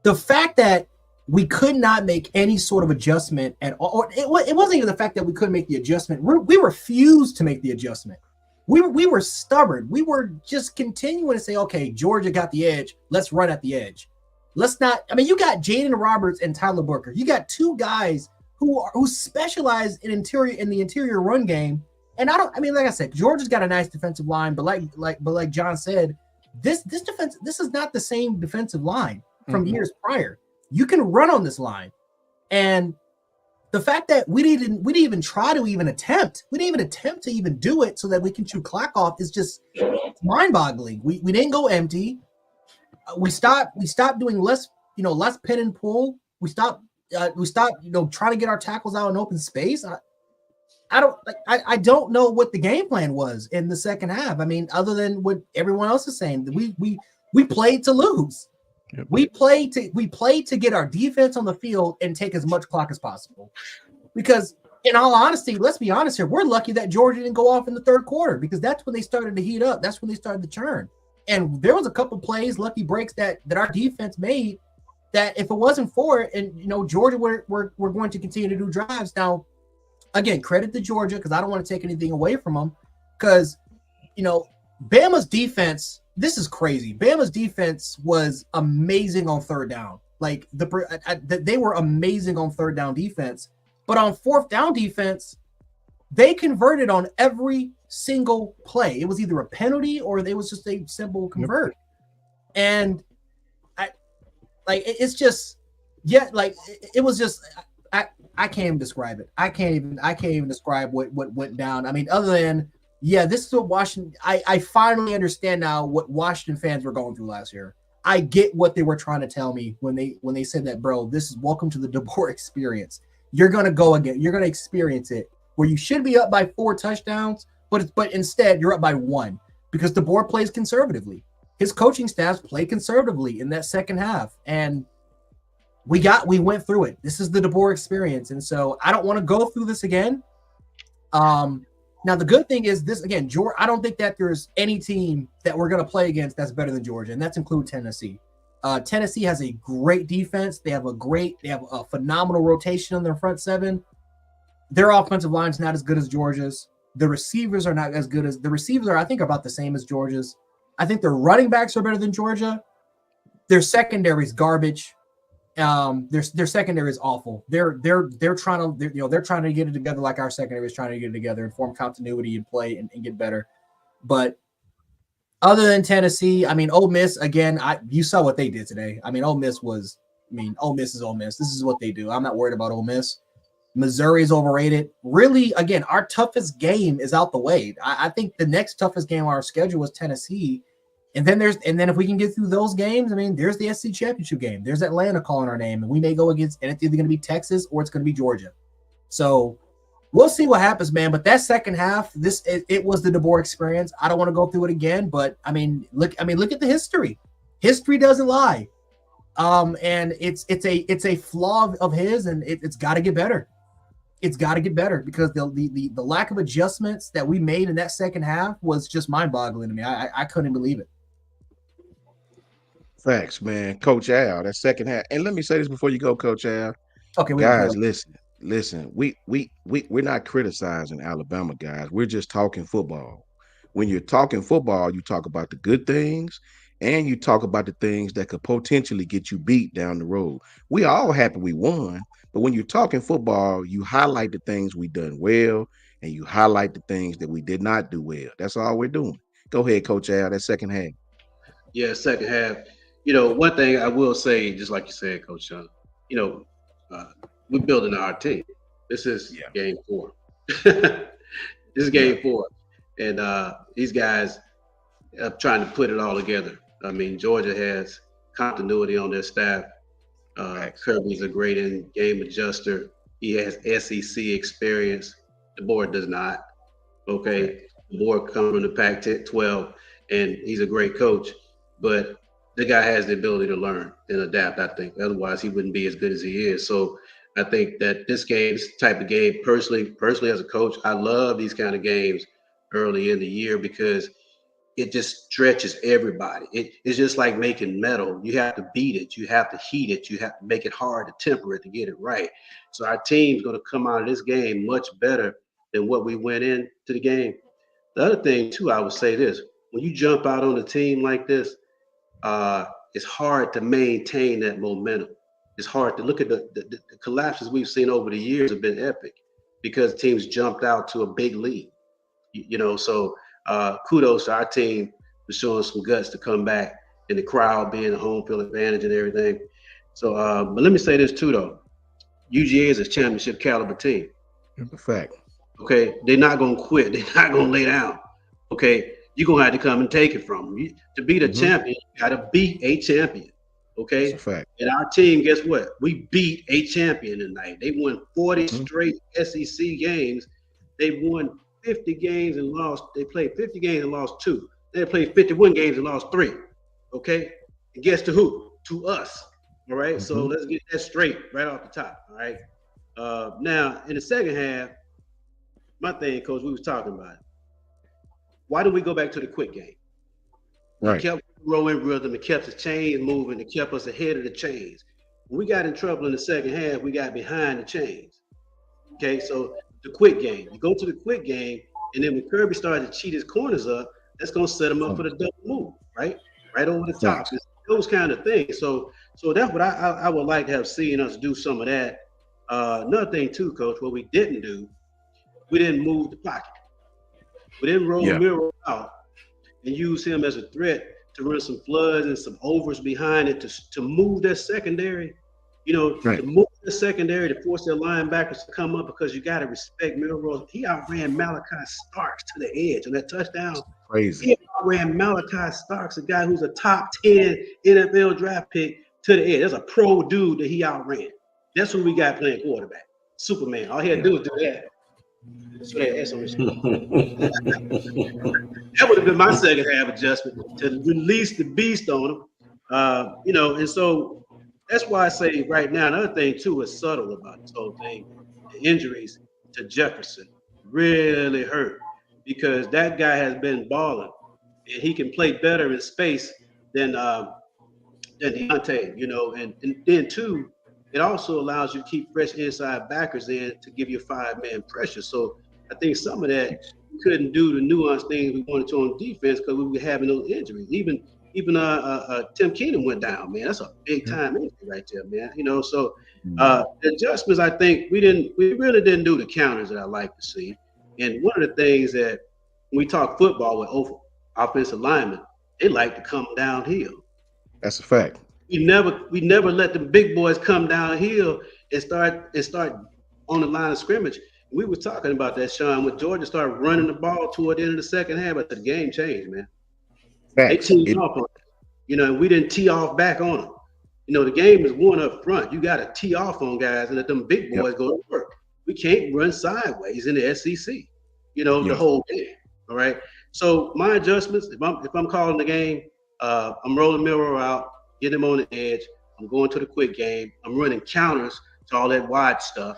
the fact that we could not make any sort of adjustment at all, or it wasn't even the fact that we couldn't make the adjustment. We refused to make the adjustment. We were stubborn. We were just continuing to say, okay, Georgia got the edge. Let's run at the edge. Let's not. I mean, you got Jaden Roberts and Tyler Booker. You got two guys who specialize in the interior run game. And like I said, Georgia's got a nice defensive line, but like John said, this is not the same defensive line from years prior. You can run on this line, and the fact that we didn't even try to even attempt, we didn't even attempt to even do it so that we can chew clock off is just mind-boggling. We didn't go empty. We stopped doing less pin and pull. We stopped trying to get our tackles out in open space. I don't know what the game plan was in the second half. I mean, other than what everyone else is saying, we played to lose. Yep. We played to get our defense on the field and take as much clock as possible. Because in all honesty, let's be honest here, we're lucky that Georgia didn't go off in the third quarter, because that's when they started to heat up. That's when they started to churn. And there was a couple plays, lucky breaks that our defense made, that if it wasn't for it, and Georgia we're going to continue to do drives. Now, again, credit to Georgia, because I don't want to take anything away from them, because Bama's defense, this is crazy. Bama's defense was amazing on third down. Like they were amazing on third down defense, but on fourth down defense, they converted on every single play. It was either a penalty or it was just a simple convert. And it was just I can't even describe it. I can't even describe what went down. I mean, other than this is what Washington. I finally understand now what Washington fans were going through last year. I get what they were trying to tell me when they said that, bro. This is welcome to the DeBoer experience. You're gonna go again. You're gonna experience it where you should be up by 4 touchdowns, but instead you're up by 1 because DeBoer plays conservatively. His coaching staffs play conservatively in that second half, and we went through it. This is the DeBoer experience, and so I don't want to go through this again. Now the good thing is this again, Georgia. I don't think that there's any team that we're going to play against that's better than Georgia, and that's include Tennessee. Tennessee has a great defense. They have a phenomenal rotation on their front seven. Their offensive line's not as good as Georgia's. The receivers are not as good as the receivers are. I think about the same as Georgia's. I think their running backs are better than Georgia. Their secondary is garbage. Their secondary is awful. They're trying to get it together like our secondary is trying to get it together and form continuity and play and get better. But other than Tennessee, I mean, Ole Miss again. You saw what they did today. I mean, Ole Miss is Ole Miss. This is what they do. I'm not worried about Ole Miss. Missouri is overrated. Really, again, our toughest game is out the way. I think the next toughest game on our schedule was Tennessee. And then if we can get through those games, I mean, there's the SC championship game. There's Atlanta calling our name, and we may go against, and it's either going to be Texas or it's going to be Georgia. So we'll see what happens, man. But that second half, it was the DeBoer experience. I don't want to go through it again, but look at the history. History doesn't lie, and it's a flaw of his, and it's got to get better. It's got to get better because the lack of adjustments that we made in that second half was just mind-boggling to me. I couldn't believe it. Facts, man. Coach Al, that second half. And let me say this before you go, Coach Al. Okay, guys, listen. We're not criticizing Alabama, guys. We're just talking football. When you're talking football, you talk about the good things and you talk about the things that could potentially get you beat down the road. We all happy we won, but when you're talking football, you highlight the things we done well and you highlight the things that we did not do well. That's all we're doing. Go ahead, Coach Al, that second half. Yeah, second half. One thing I will say, just like you said, Coach Sean, we're building our team. This is game 4. This is game 4. And these guys are trying to put it all together. I mean, Georgia has continuity on their staff. Kirby's a great in-game adjuster. He has SEC experience. The board does not. Okay. The board comes from the Pac-12, and he's a great coach. But the guy has the ability to learn and adapt, I think. Otherwise, he wouldn't be as good as he is. So I think that this type of game, personally as a coach, I love these kind of games early in the year because it just stretches everybody. It's just like making metal. You have to beat it. You have to heat it. You have to make it hard to temper it to get it right. So our team's going to come out of this game much better than what we went into the game. The other thing, too, I would say this. When you jump out on a team like this, it's hard to maintain that momentum. It's hard to look at the collapses we've seen over the years have been epic because teams jumped out to a big lead. So kudos to our team for showing some guts to come back and the crowd being a home field advantage and everything. So, but let me say this too, though. UGA is a championship caliber team. In fact. Okay, they're not going to quit. They're not going to lay down. Okay, you're going to have to come and take it from them. To be the champion, you got to beat a champion. Okay, that's a fact. And our team, guess what? We beat a champion tonight. They won 40 straight SEC games. They won 50 games and lost. They played 50 games and lost 2. They played 51 games and lost 3. Okay, and guess to who? To us. All right. So let's get that straight right off the top. All right. Now in the second half, my thing, Coach, we was talking about it. Why don't we go back to the quick game? Right. It kept rolling rhythm. It kept the chains moving. It kept us ahead of the chains. When we got in trouble in the second half, we got behind the chains. Okay, so the quick game. You go to the quick game, and then when Kirby started to cheat his corners up, that's going to set him up for the double move, right? Right over the top. It's those kind of things. So that's what I would like to have seen us do some of that. Another thing too, Coach, what we didn't do, we didn't move the pocket. We didn't roll Miro out and use him as a threat to run some floods and some overs behind it to move that secondary, to move the secondary to force their linebackers to come up because you got to respect Milroe. He outran Malachi Starks to the edge on that touchdown. Crazy. He outran Malachi Starks, a guy who's a top 10 NFL draft pick, to the edge. That's a pro dude that he outran. That's who we got playing quarterback. Superman. All he had to do was do that. So that would have been my second half adjustment to release the beast on him. And so that's why I say right now, another thing too is subtle about this whole thing. The injuries to Jefferson really hurt because that guy has been balling and he can play better in space than Deontay, and then too, it also allows you to keep fresh inside backers in to give you a 5-man pressure. So I think some of that we couldn't do the nuanced things we wanted to on defense because we were having those injuries. Even Tim Keenum went down, man. That's a big time injury right there, man. So the adjustments, I think we really didn't do the counters that I like to see. And one of the things that when we talk football with offensive linemen, they like to come downhill. That's a fact. We never let the big boys come downhill and start on the line of scrimmage. We were talking about that, Sean, when Georgia started running the ball toward the end of the second half, but the game changed, man. Facts. They teed off on it, and we didn't tee off back on them. The game is one up front. You got to tee off on guys and let them big boys go to work. We can't run sideways in the SEC, the whole game. All right. So my adjustments, if I'm calling the game, I'm rolling Miro out, getting him on the edge. I'm going to the quick game. I'm running counters to all that wide stuff.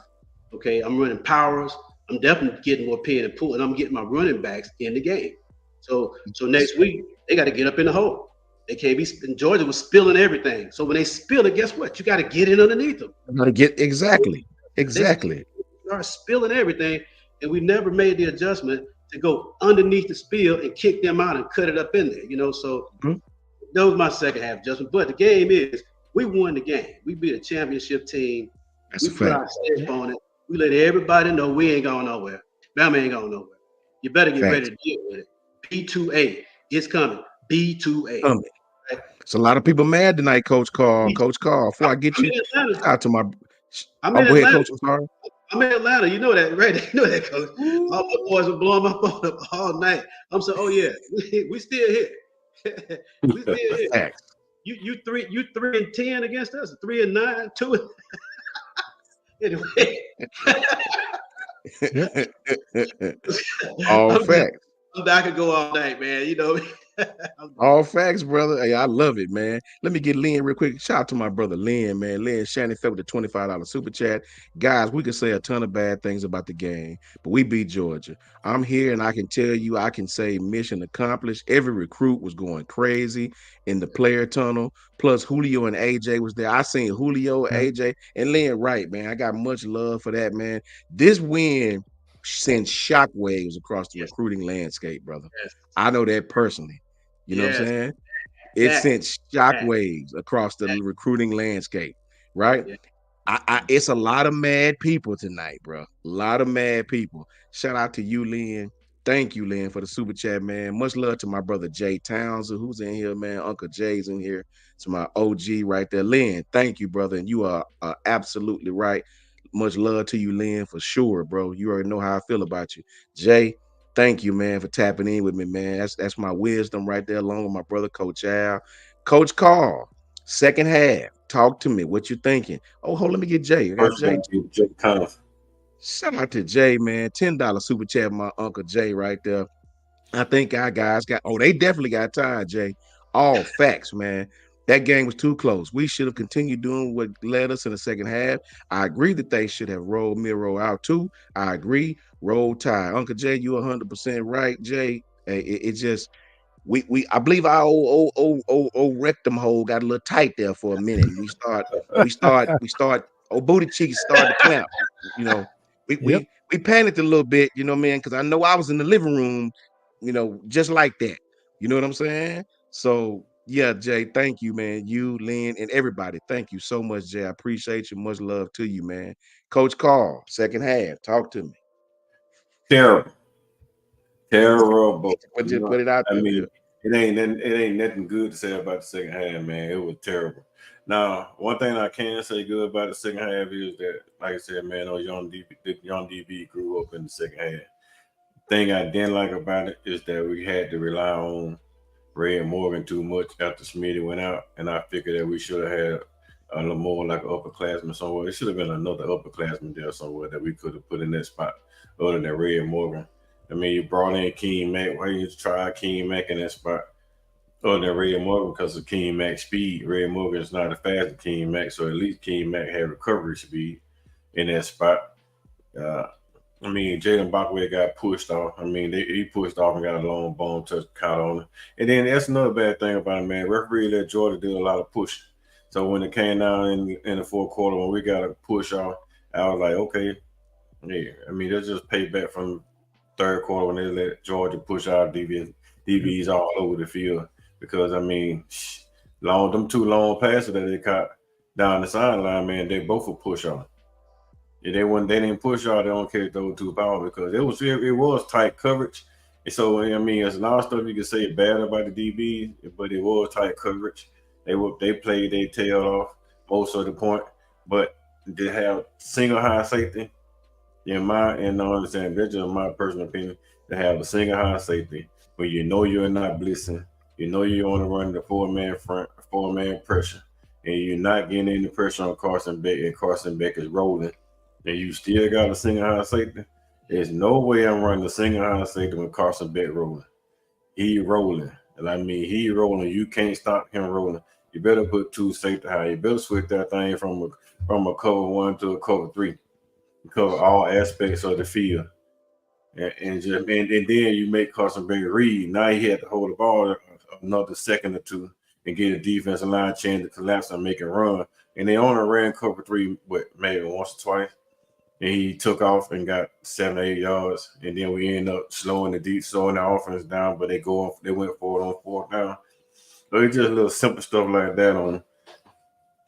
Okay, I'm running powers. I'm definitely getting more pin and pull, and I'm getting my running backs in the game. So next week they got to get up in the hole. They can't be. And Georgia was spilling everything. So when they spill it, guess what? You got to get in underneath them. You got to get exactly. They start spilling everything, and we never made the adjustment to go underneath the spill and kick them out and cut it up in there. So that was my second half adjustment. But the game is we won the game. We beat a championship team. That's we put our stamp on it. We let everybody know we ain't going nowhere. Bama ain't going nowhere. You better get ready to deal with it. B2A. It's coming. B2A. Coming. Right? So a lot of people mad tonight, Coach Carl. Coach Carl, before I get you out to my I'm in go Atlanta. ahead, Coach. I'm sorry. I'm in Atlanta. You know that, right? You know that, Coach. All the boys were blowing my phone up all night. I'm saying, oh yeah, we still here. We still here. Facts. You 3-10 against us, 3-9, 2. Anyway. All facts. I could go all night, man. All facts, brother. Hey, I love it, man. Let me get Lynn real quick. Shout out to my brother Lynn, man. Lynn Shannon fell with the $25 super chat. Guys, we could say a ton of bad things about the game, but we beat Georgia. I'm here and I can tell you, I can say mission accomplished. Every recruit was going crazy in the player tunnel. Plus, Julio and AJ was there. I seen Julio, AJ, and Lynn right, man. I got much love for that, man. This win sends shockwaves across the Yes, recruiting landscape, brother. yes, I know that personally. You know what I'm yes. saying? It Fact, sent fact, shockwaves across the fact. recruiting landscape, right? Yeah. It's a lot of mad people tonight, bro. A lot of mad people. Shout out to you, Lynn. Thank you, Lynn, for the super chat, man. Much love to my brother Jay Townsend, who's in here, man. Uncle Jay's in here. To my OG right there, Lynn. Thank you, brother, and you are absolutely right. Much love to you, Lynn, for sure, bro. You already know how I feel about you, Jay. Thank you, man, for tapping in with me, man. That's my wisdom right there, along with my brother, Coach Al. Coach Carl, second half. Talk to me. What you thinking? Oh, hold, let me get Jay. I got First Jay. one, Jay Conf. Shout out to Jay, man. $10 super chat, my Uncle Jay right there. I think our guys got, oh, they definitely got tired, Jay. All facts, man. That game was too close. We should have continued doing what led us in the second half. I agree that they should have rolled Miro out too. I agree. Roll Tide. Uncle Jay, you 100% right, Jay. Hey, it just we I believe our old rectum hole got a little tight there for a minute. And we start old booty cheeks started to clamp. You know, we Yep. we we panicked a little bit, you know, man, because I know I was in the living room, just like that. You know what I'm saying? So yeah, Jay, thank you, man. You, Lynn, and everybody. Thank you so much, Jay. I appreciate you. Much love to you, man. Coach Carl, second half. Talk to me. Terrible. Terrible. Put You it, know, put it out I there. mean, it ain't nothing good to say about the second half, man. It was terrible. Now, one thing I can say good about the second half is that, like I said, man, the young DB grew up in the second half. Thing I didn't like about it is that we had to rely on Ray and Morgan too much after Smitty went out, and I figured that we should have had a little more like an upperclassman somewhere. It should have been another upperclassman there somewhere that we could have put in that spot other than Ray and Morgan. I mean, you brought in King Mack. Why you try King Mack in that spot other than Ray and Morgan because of King Mack's speed? Ray and Morgan is not as fast as King Mack, so at least King Mack had recovery speed in that spot. Uh, I mean, Jalen Bachway got pushed off. I mean, he pushed off and got a long bone touch caught on him. And then that's another bad thing about it, man. Referee let Georgia do a lot of pushing. So when it came down in the fourth quarter, when we got a push off, I was like, okay, yeah. I mean, that's just payback from third quarter when they let Georgia push out DBs all over the field. Because, I mean, them two long passes that they caught down the sideline, man, they both were push off. Yeah, they didn't push out. They don't catch those two power because it was tight coverage. And so I mean, there's a lot of stuff you can say bad about the DB, but it was tight coverage. They played their tail off most of the point, but they have single high safety. Understand that's just my personal opinion. To have a single high safety when you know you're not blitzing, you know you want to run the 4-man front, 4-man pressure, and you're not getting any pressure on Carson Beck, and Carson Beck is rolling. And you still got a single high safety, there's no way I'm running a single high safety with Carson Beck rolling. He rolling. And I mean, he rolling. You can't stop him rolling. You better put two safety high. You better switch that thing from a cover 1 to a cover 3. Cover all aspects of the field. And then you make Carson Beck read. Now he had to hold the ball another second or two and get a defensive line chance to collapse and make it run. And they only ran cover 3, maybe once or twice. And he took off and got 7 or 8 yards. And then we end up slowing the offense down, but they went forward on fourth down. So it's just little simple stuff like that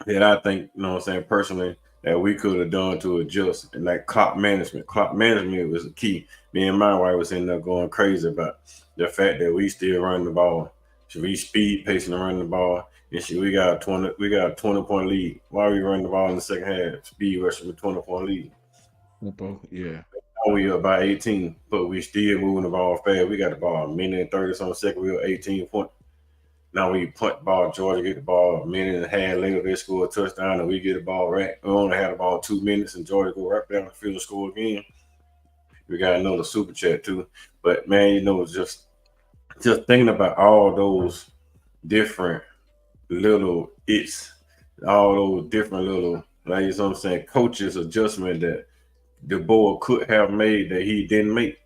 that I think, you know what I'm saying, personally, that we could have done to adjust. And like clock management. Clock management was the key. Me and my wife was in there going crazy about the fact that we still run the ball. Should we speed pacing and run the ball? And we got a 20-point lead. Why are we running the ball in the second half? Speed rushing with 20-point lead. Yeah. Now we up by 18, but we still moving the ball fast. We got the ball a minute and 30 something second. We were 18 point. Now we punt the ball. Georgia get the ball a minute and a half later. They score a touchdown and we get the ball right. We only had the ball 2 minutes and Georgia go right down the field and score again. We got another super chat too. But man, it's just just thinking about all those different little all those different little, like you know what I'm saying, coaches adjustment that the boy could have made that he didn't make.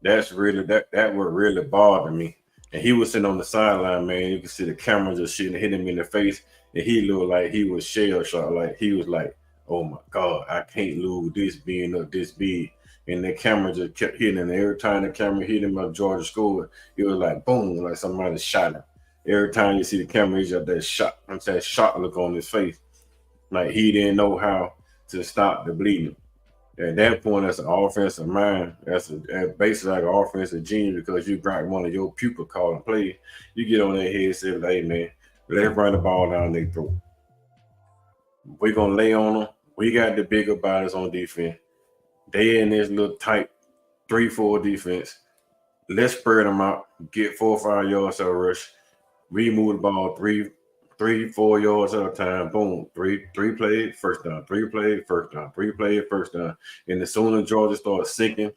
That's really that would really bother me. And he was sitting on the sideline, man. You can see the camera just shooting, hit him in the face, and he looked like he was shell shocked. Like he was like, "Oh my God, I can't lose this being up this big." And the camera just kept hitting him. Every time the camera hit him, Georgia scored, it was like boom, like somebody shot him. Every time you see the camera, he's got that shot. I'm saying shock look on his face, like he didn't know how to stop the bleeding. At that point, that's an offensive mind. That's basically like an offensive genius because you got one of your pupil calling play. You get on their head and say, "Hey man, let's run the ball down their throat. We're gonna lay on them. We got the bigger bodies on defense. They in this little tight 3-4 defense. Let's spread them out. Get 4 or 5 yards of rush. We move the ball 3-4 yards at a time. Boom. Three plays, first down. 3 plays, first down. 3 plays, first down. And as soon as Georgia starts sinking,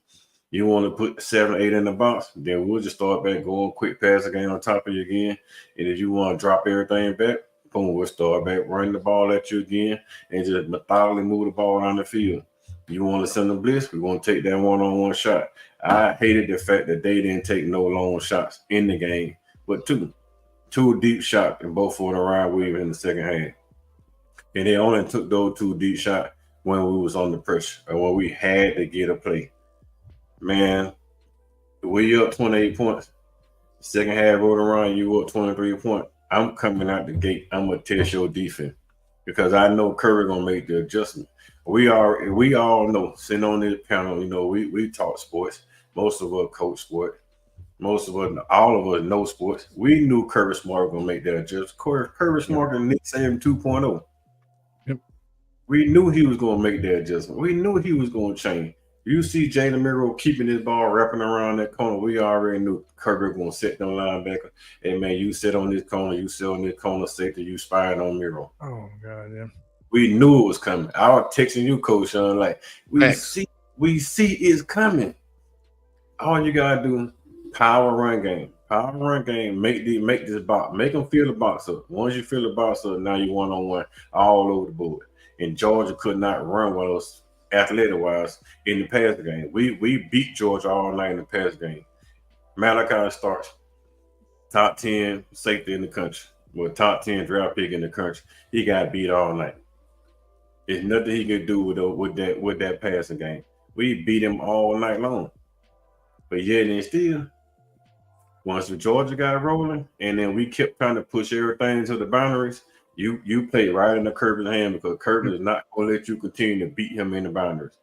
you want to put 7, 8 in the box, then we'll just start back going quick pass again on top of you again. And if you want to drop everything back, boom, we'll start back running the ball at you again and just methodically move the ball around the field. You want to send a blitz, we want to take that one-on-one shot. I hated the fact that they didn't take no long shots in the game, but two deep shots, and both for the Ryan Williams in the second half. And they only took those 2 deep shots when we was on the pressure or when we had to get a play. Man, we up 28 points. Second half rolled around, you up 23 points. I'm coming out the gate. I'm gonna test your defense because I know Curry gonna make the adjustment. We all know, sitting on this panel, you know, we talk sports. Most of us coach sport. Most of us, all of us know sports. We knew Curry Smart was gonna make that adjustment. Curry Smart and Nick Saban 2.0. Yep. We knew he was gonna make that adjustment. We knew he was gonna change. You see Jalen Miro keeping his ball wrapping around that corner. We already knew Curry was gonna sit them linebacker. Hey man, you sit on this corner, you sit on this corner safety, you spying on Miro. Oh God, yeah. We knew it was coming. I was texting you, Coach Sean, like we see it's coming. All you gotta do, power run game. Power run game. Make this box. Make them feel the box up. Once you feel the box up, now you 1-on-1 all over the board. And Georgia could not run with us athletic-wise in the pass game. We beat Georgia all night in the pass game. Malachi starts top 10 safety in the country. Well, top 10 draft pick in the country. He got beat all night. There's nothing he could do with that passing game. We beat him all night long. But yet and still, once the Georgia got rolling, and then we kept trying to push everything to the boundaries, you play right in the Kirby's hand because Kirby is not going to let you continue to beat him in the boundaries.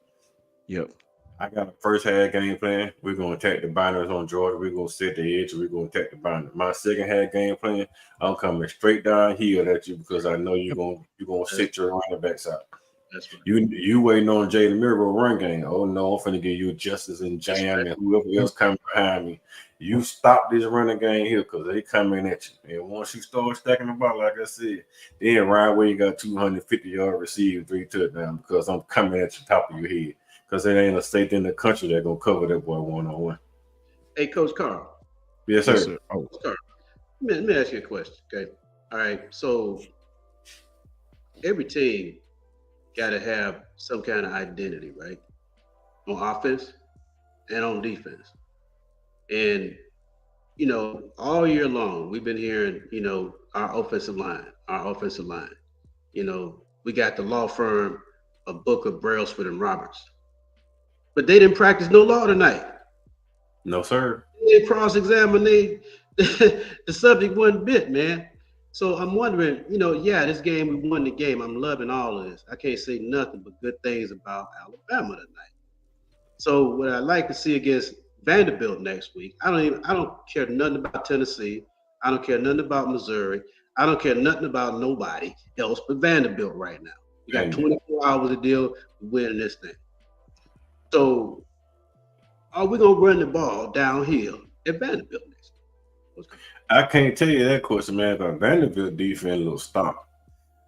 Yep. I got a first half game plan. We're going to attack the boundaries on Georgia. We're going to set the edge. We're going to attack the boundaries. My second half game plan, I'm coming straight downhill at you because I know you're going to set your running backs out. That's right. You waiting on Jalen Miro run game. Oh no, I'm finna give you Justice and Jam and whoever else coming behind me. You stop this running game here because they coming at you. And once you start stacking the ball, like I said, then right where you got 250-yard receiving 3 touchdowns because I'm coming at the top of your head. Because there ain't a safety in the country that gonna cover that boy 1-on-1. Hey, Coach Carl. Yes, sir. Yes, sir. Oh. Coach Carl, let me ask you a question. Okay. All right. So every team got to have some kind of identity, right? On offense and on defense. And, you know, all year long, we've been hearing, you know, our offensive line. You know, we got the law firm of Booker, Brailsford, and Roberts. But they didn't practice no law tonight. No, sir. They cross-examine the subject one bit, man. So I'm wondering, you know, yeah, this game, we won the game. I'm loving all of this. I can't say nothing but good things about Alabama tonight. So what I'd like to see against Vanderbilt next week, I don't care nothing about Tennessee. I don't care nothing about Missouri. I don't care nothing about nobody else but Vanderbilt right now. We got 24 hours to deal with winning this thing. So are we going to run the ball downhill at Vanderbilt next week? I can't tell you that question, man. But Vanderbilt defense little stop.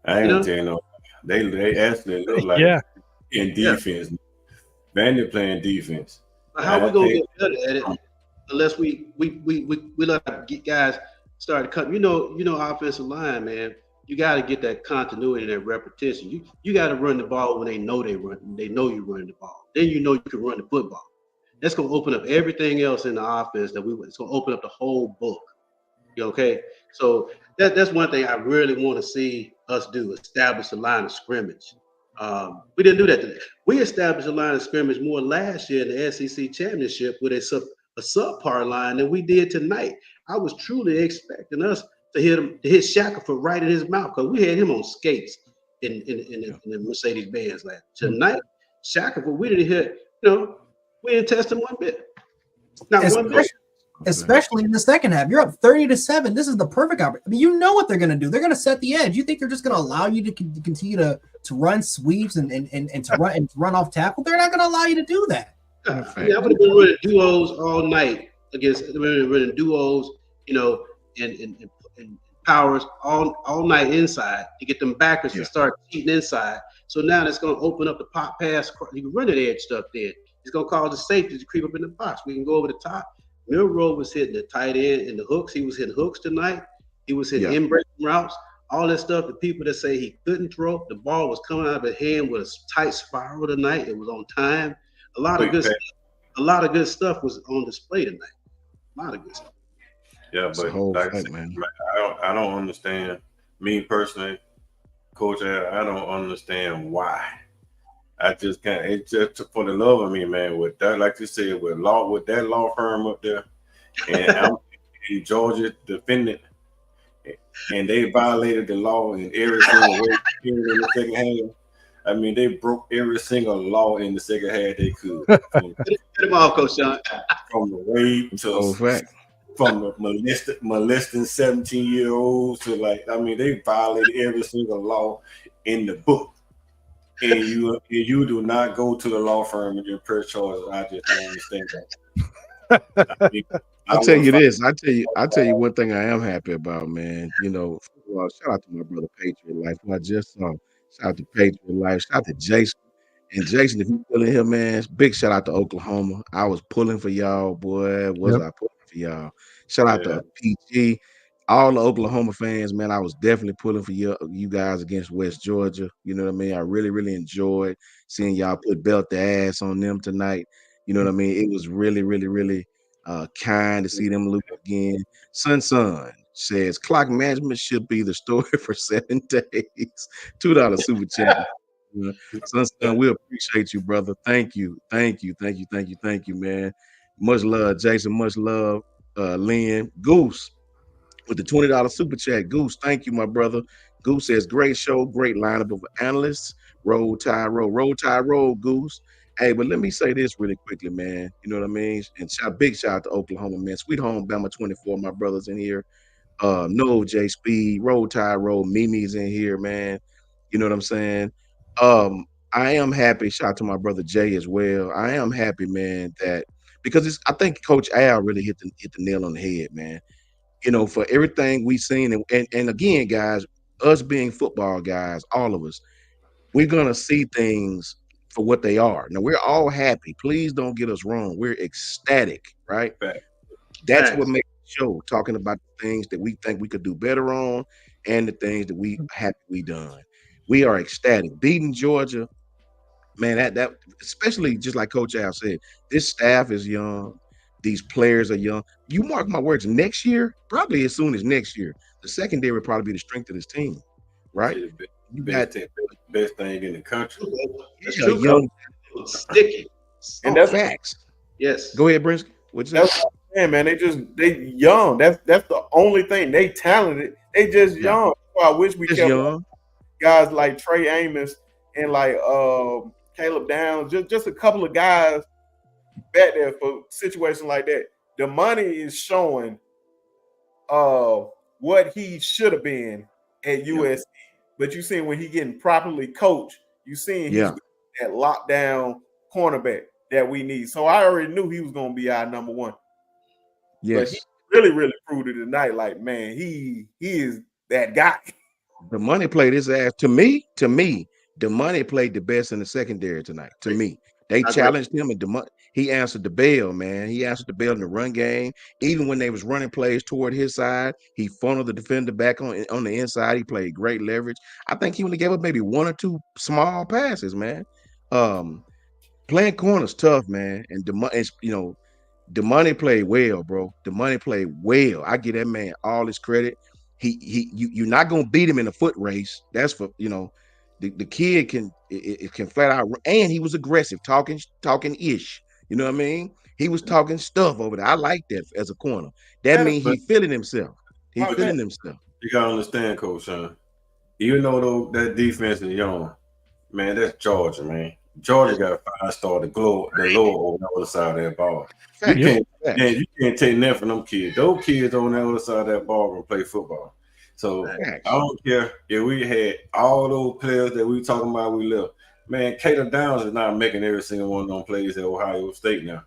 I ain't gonna tell you no. They actually look like in defense. Vanderbilt playing defense. But how we gonna get better at it? unless we let get guys start to cut. You know, offensive line, man. You got to get that continuity and that repetition. You got to run the ball when they know they know you're running the ball. Then you know you can run the football. That's going to open up everything else in the offense it's going to open up the whole book. Okay, so that's one thing I really want to see us do: establish a line of scrimmage. We didn't do that today. We established a line of scrimmage more last year in the SEC championship with a subpar line than we did tonight. I was truly expecting us to hit Shackelford right in his mouth because we had him on skates in the Mercedes Benz last tonight. Shackelford, we didn't hit. We didn't test him one bit. Not one bit. Especially in the second half. You're up 30-7. This is the perfect opportunity. I mean, you know what they're going to do. They're going to set the edge. You think they're just going to allow you to continue to run sweeps and to run off tackle? They're not going to allow you to do that. I would have been running duos all night against running duos, and powers all night inside to get them backers to start cheating inside. So now that's going to open up the pop pass. You can run that edge stuff then. It's going to cause the safety to creep up in the box. We can go over the top. Milroe was hitting the tight end and the hooks. He was hitting hooks tonight. He was hitting in-breaking routes. All that stuff. The people that say he couldn't throw, the ball was coming out of his hand with a tight spiral tonight. It was on time. A lot of good stuff was on display tonight. A lot of good stuff. Yeah, but like I said, man, I don't understand. Me personally, Coach, I don't understand why. I just can't. It's just for the love of me, man. With that, like you said, with that law firm up there, and I'm in Georgia defendant, and they violated the law in every single way in the second half. I mean, they broke every single law in the second half they could. Get them off, Coach Sean. From the rape to from the molesting 17-year-olds to they violated every single law in the book. And you do not go to the law firm and you press charges. I just don't understand that. I'll tell you this. I'll tell you one thing I am happy about, man. Shout out to my brother Patriot Life, who I just saw. Shout out to Patriot Life. Shout out to Jason. And Jason, if you still in here, man, big shout out to Oklahoma. I was pulling for y'all, boy. I pulling for y'all? Shout out to PG. All the Oklahoma fans, man, I was definitely pulling for you guys against West Georgia. You know what I mean? I really, really enjoyed seeing y'all put belt the ass on them tonight. You know what I mean? It was really, really, really kind to see them lose again. Sun says clock management should be the story for 7 days. $2 super chat. Sun, we appreciate you, brother. Thank you, man. Much love, Jason. Much love, Lynn. Goose with the $20 super chat. Goose, thank you, my brother. Goose says, great show, great lineup of analysts. Roll Tide, roll, Goose. Hey, but let me say this really quickly, man. You know what I mean? And big shout out to Oklahoma, man. Sweet home, Bama 24, my brothers in here. No J Speed, Roll Tide, Mimi's in here, man. You know what I'm saying? I am happy. Shout out to my brother Jay as well. I am happy, man, that because I think Coach Al really hit the nail on the head, man. For everything we've seen, and again, guys, us being football guys, all of us, we're gonna see things for what they are. Now we're all happy. Please don't get us wrong. We're ecstatic, right? That's what makes the show, talking about the things that we think we could do better on, and the things that we happy we done. We are ecstatic. Beating Georgia, man, that especially just like Coach Al said, this staff is young. These players are young. You mark my words, next year, probably as soon as next year, the secondary will probably be the strength of this team, right? You got the best thing in the country. That's true. Young, sticky. And that's facts. Yes. Go ahead, Brinsky. What's that? Man, they young. That's the only thing. They talented. They just young. So I wish we kept guys like Trey Amos and like Caleb Downs, just a couple of guys back there for situations like that. The money is showing what he should have been at USC. But you see when he getting properly coached, you seeing he's that lockdown cornerback that we need. So I already knew he was going to be our number one. Yes. But he really, really proved it tonight. Like, man, he is that guy. The money played his ass. To me, the money played the best in the secondary tonight. To me, they challenged him, and he answered the bell, man. He answered the bell in the run game. Even when they was running plays toward his side, he funneled the defender back on the inside. He played great leverage. I think he only gave up maybe one or two small passes, man. Playing corner's tough, man. And the money played well, bro. The money played well. I give that man all his credit. You're not gonna beat him in a foot race. That's for the kid it can flat out, and he was aggressive, talking ish. You know what I mean? He was talking stuff over there. I like that as a corner. That means he feeling himself. He feeling himself. You gotta understand, Coach Sean. Even though that defense is young, man, that's Georgia, man. Georgia got a 5-star, the lower on the other side of that ball. You can't take nothing from them kids. Those kids on the other side of that ball gonna play football. So I don't care if we had all those players that we talking about, we left. Man, Cater Downs is not making every single one of them plays at Ohio State now.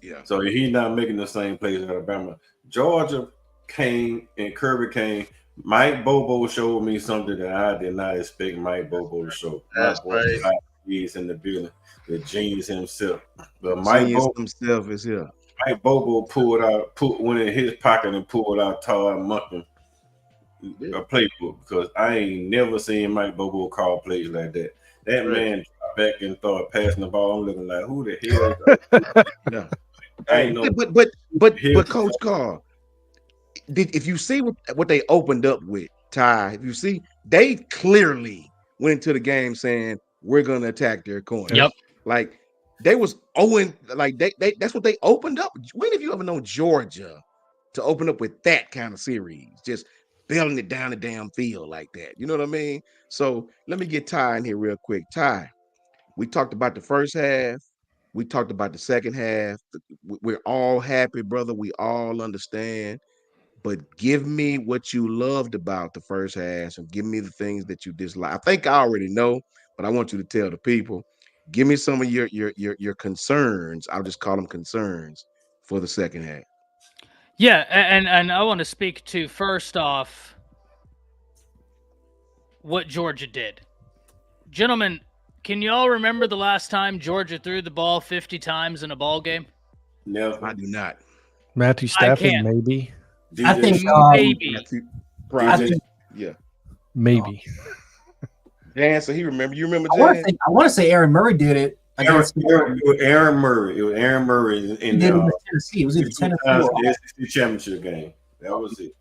Yeah. So he's not making the same plays at Alabama. Georgia came and Kirby came. Mike Bobo showed me something that I did not expect Mike Bobo to show. That's right. He's in the building. The genius himself. But Mike Bobo himself is here. Mike Bobo went in his pocket and pulled out Todd Monken a playbook, because I ain't never seen Mike Bobo call plays like that. That man dropped back and started passing the ball. I'm looking like, who the hell is that? Yeah. I ain't know. But Coach Carr, if you see what they opened up with, Ty, if you see, they clearly went into the game saying we're gonna attack their corner. Yep. Like they was owing, like they that's what they opened up. When have you ever known Georgia to open up with that kind of series? Just bailing it down the damn field like that. You know what I mean? So let me get Ty in here real quick. Ty, we talked about the first half. We talked about the second half. We're all happy, brother. We all understand. But give me what you loved about the first half and give me the things that you dislike. I think I already know, but I want you to tell the people. Give me some of your concerns. I'll just call them concerns for the second half. Yeah, and I want to speak to, first off, what Georgia did. Gentlemen, can you all remember the last time Georgia threw the ball 50 times in a ball game? No, I do not. Matthew Stafford, maybe. I think maybe. Yeah. Maybe. Jan, so he remember. You remember I Jan? want to say Aaron Murray did it. It was Aaron Murray. It was Aaron Murray in Tennessee. It was either Tennessee or the SEC championship game. That was it.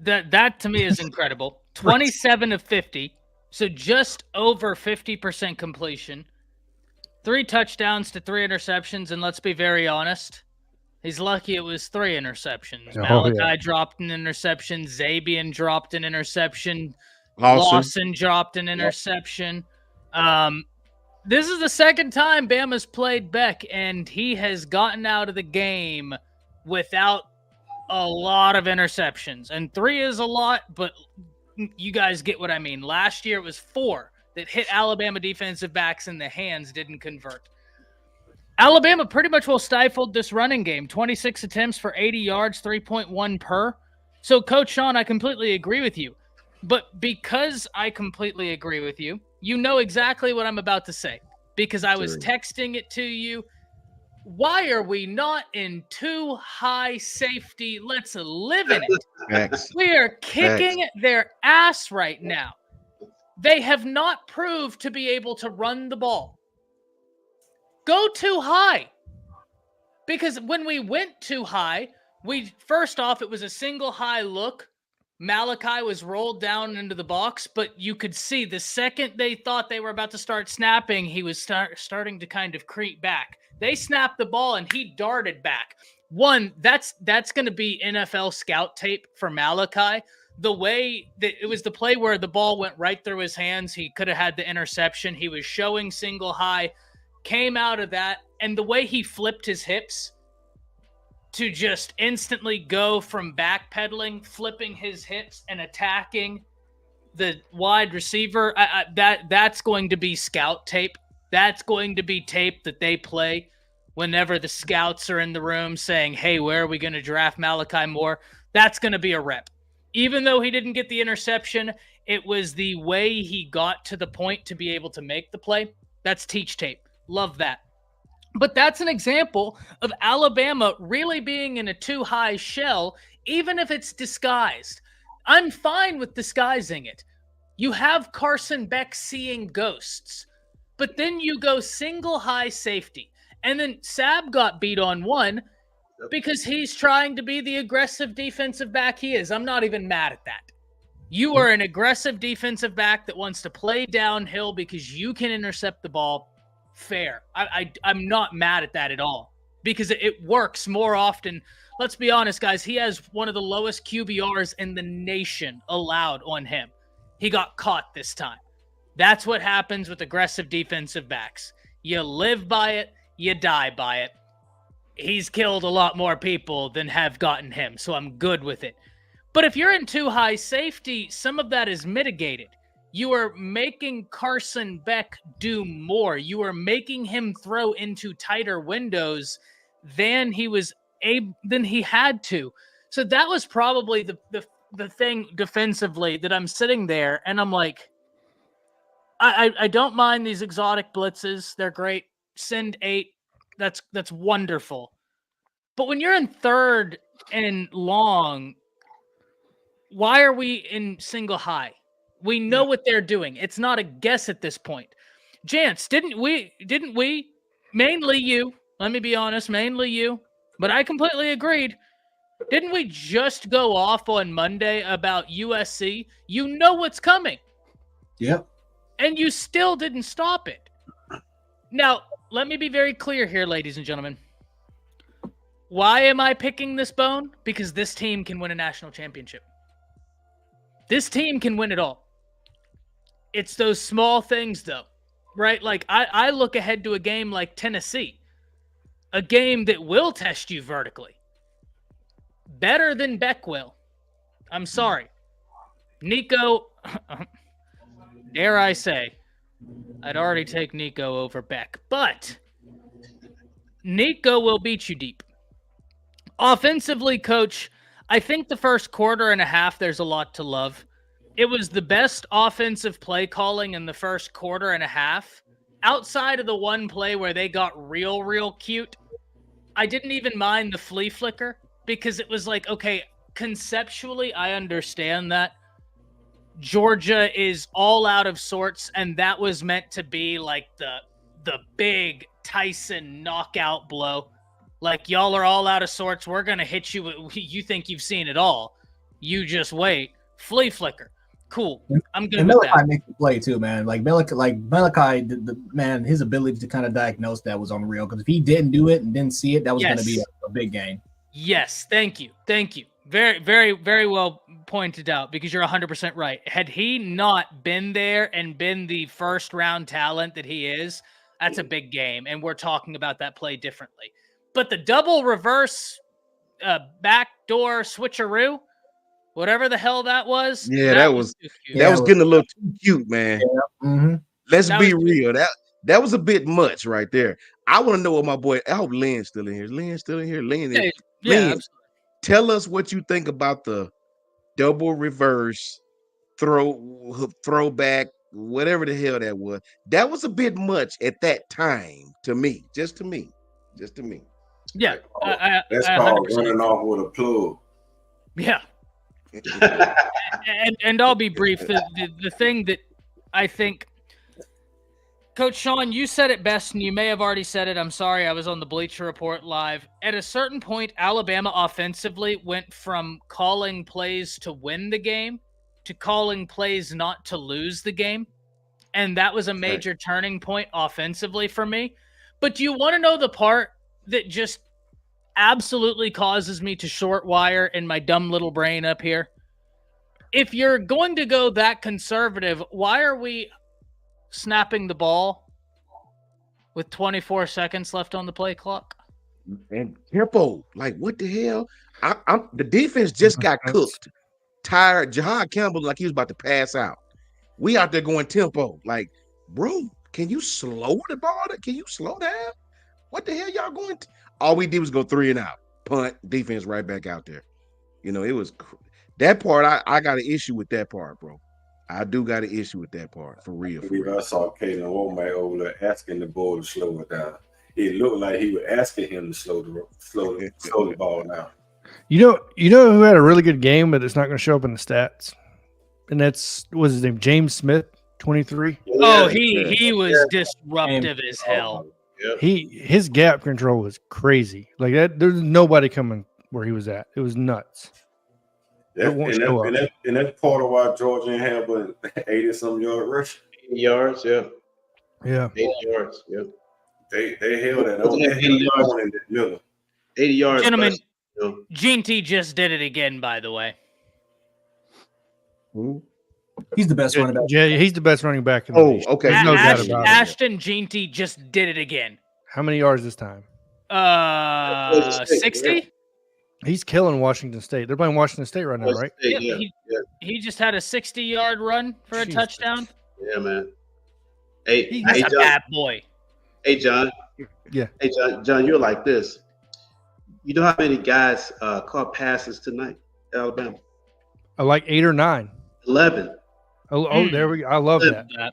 That to me is incredible. 27 of 50, so just over 50% completion. 3 touchdowns to 3 interceptions, and let's be very honest, he's lucky it was 3 interceptions. Malachi dropped an interception. Zabian dropped an interception. Lawson dropped an interception. This is the second time Bama's played Beck, and he has gotten out of the game without a lot of interceptions. And 3 is a lot, but you guys get what I mean. Last year it was 4 that hit Alabama defensive backs in the hands, didn't convert. Alabama pretty much will stifled this running game. 26 attempts for 80 yards, 3.1 per. So, Coach Sean, I completely agree with you. But because I completely agree with you, you know exactly what I'm about to say. Because I was texting it to you. Why are we not in 2 high safety? Let's live in it. Facts. We are kicking their ass right now. They have not proved to be able to run the ball. Go too high. Because when we went too high, first off, it was a single high look. Malachi was rolled down into the box, but you could see the second they thought they were about to start snapping, he was starting to kind of creep back. They snapped the ball and he darted back. One, that's going to be NFL scout tape for Malachi. The way that it was the play where the ball went right through his hands, he could have had the interception. He was showing single high, came out of that, and the way he flipped his hips to just instantly go from backpedaling, flipping his hips, and attacking the wide receiver, that's going to be scout tape. That's going to be tape that they play whenever the scouts are in the room saying, hey, where are we going to draft Malachi Moore? That's going to be a rep. Even though he didn't get the interception, it was the way he got to the point to be able to make the play. That's teach tape. Love that. But that's an example of Alabama really being in a too high shell, even if it's disguised. I'm fine with disguising it. You have Carson Beck seeing ghosts, but then you go single high safety. And then Sab got beat on one because he's trying to be the aggressive defensive back he is. I'm not even mad at that. You are an aggressive defensive back that wants to play downhill because you can intercept the ball. Fair. I'm not mad at that at all because it works more often. Let's be honest, guys. He has one of the lowest QBRs in the nation allowed on him. He got caught this time. That's what happens with aggressive defensive backs. You live by it, you die by it. He's killed a lot more people than have gotten him, so I'm good with it. But if you're in too high safety, some of that is mitigated. You are making Carson Beck do more. You are making him throw into tighter windows than he had to. So that was probably the thing defensively that I'm sitting there and I'm like, I don't mind these exotic blitzes. They're great. Send 8. That's wonderful. But when you're in 3rd and long, why are we in single high? We know what they're doing. It's not a guess at this point. Jance, didn't we, mainly you, let me be honest, mainly you, but I completely agreed. Didn't we just go off on Monday about USC? You know what's coming. Yep. And you still didn't stop it. Now, let me be very clear here, ladies and gentlemen. Why am I picking this bone? Because this team can win a national championship. This team can win it all. It's those small things, though, right? Like, I look ahead to a game like Tennessee, a game that will test you vertically. Better than Beck will. I'm sorry. Nico, dare I say, I'd already take Nico over Beck, but Nico will beat you deep. Offensively, coach, I think the first quarter and a half, there's a lot to love. It was the best offensive play calling in the first quarter and a half. Outside of the one play where they got real cute, I didn't even mind the flea flicker because it was like, okay, conceptually, I understand that. Georgia is all out of sorts, and that was meant to be like the big Tyson knockout blow. Like, y'all are all out of sorts. We're going to hit you. You think you've seen it all. You just wait. Flea flicker. Cool. I'm good with that. Malachi makes the play too, man. Like Malachi, man, his ability to kind of diagnose that was unreal. Because if he didn't do it and didn't see it, that was going to be a big game. Yes. Thank you. Very, very, very well pointed out because you're 100% right. Had he not been there and been the first round talent that he is, that's a big game. And we're talking about that play differently. But the double reverse backdoor switcheroo, whatever the hell that was. Yeah, that was getting a little too cute, man. Yeah. Mm-hmm. Let's be real. That was a bit much right there. I want to know what my boy. I hope Lynn's still in here. Lynn's still in here. Lynn, tell us what you think about the double reverse throwback, whatever the hell that was. That was a bit much at that time to me. Just to me. Yeah, that's called running off with a plug. Yeah. and I'll be brief. The thing that I think, Coach Sean, you said it best, and you may have already said it. I'm sorry, I was on the Bleacher Report live. At a certain point, Alabama offensively went from calling plays to win the game to calling plays not to lose the game, and that was a major turning point offensively for me. But do you want to know the part that just absolutely causes me to short wire in my dumb little brain up here? If you're going to go that conservative, why are we snapping the ball with 24 seconds left on the play clock? And tempo, like what the hell? The defense just got cooked. Tired. Jahad Campbell, like he was about to pass out. We out there going tempo. Like, bro, can you slow the ball? Can you slow down? What the hell y'all going to? All we did was go 3 and out. Punt, defense right back out there. You know, it was that part. I got an issue with that part, bro. I do got an issue with that part for real. I For real. saw Kalen Womack over there asking the boy to slow it down. It looked like he was asking him to slow the ball down. You know who had a really good game, but it's not going to show up in the stats, and that's what's his name, James Smith, 23. Oh, he was disruptive as hell. His gap control was crazy. Like that, there's nobody coming where he was at. It was nuts. And that's part of why Georgia ain't have a 80-some yard rush. 80 yards, yeah. Yeah. 80 yards, yeah. They held that on. They held that on in the middle. 80 yards. Gentlemen, you know. Gene T just did it again, by the way. Who? He's the best running back. Yeah, he's the best running back in the Oh, nation. okay. There's no doubt about it. Ashton Gene T just did it again. How many yards this time? 60? He's killing Washington State. They're playing Washington State right now, right? Yeah. He just had a 60-yard run for a Jesus. touchdown. Yeah, man. Hey, That's a John. bad boy. Hey, John. Yeah. Hey, John, you're like this. You know how many guys caught passes tonight, Alabama? I like 8 or 9. 11. Oh, there we go. I love that.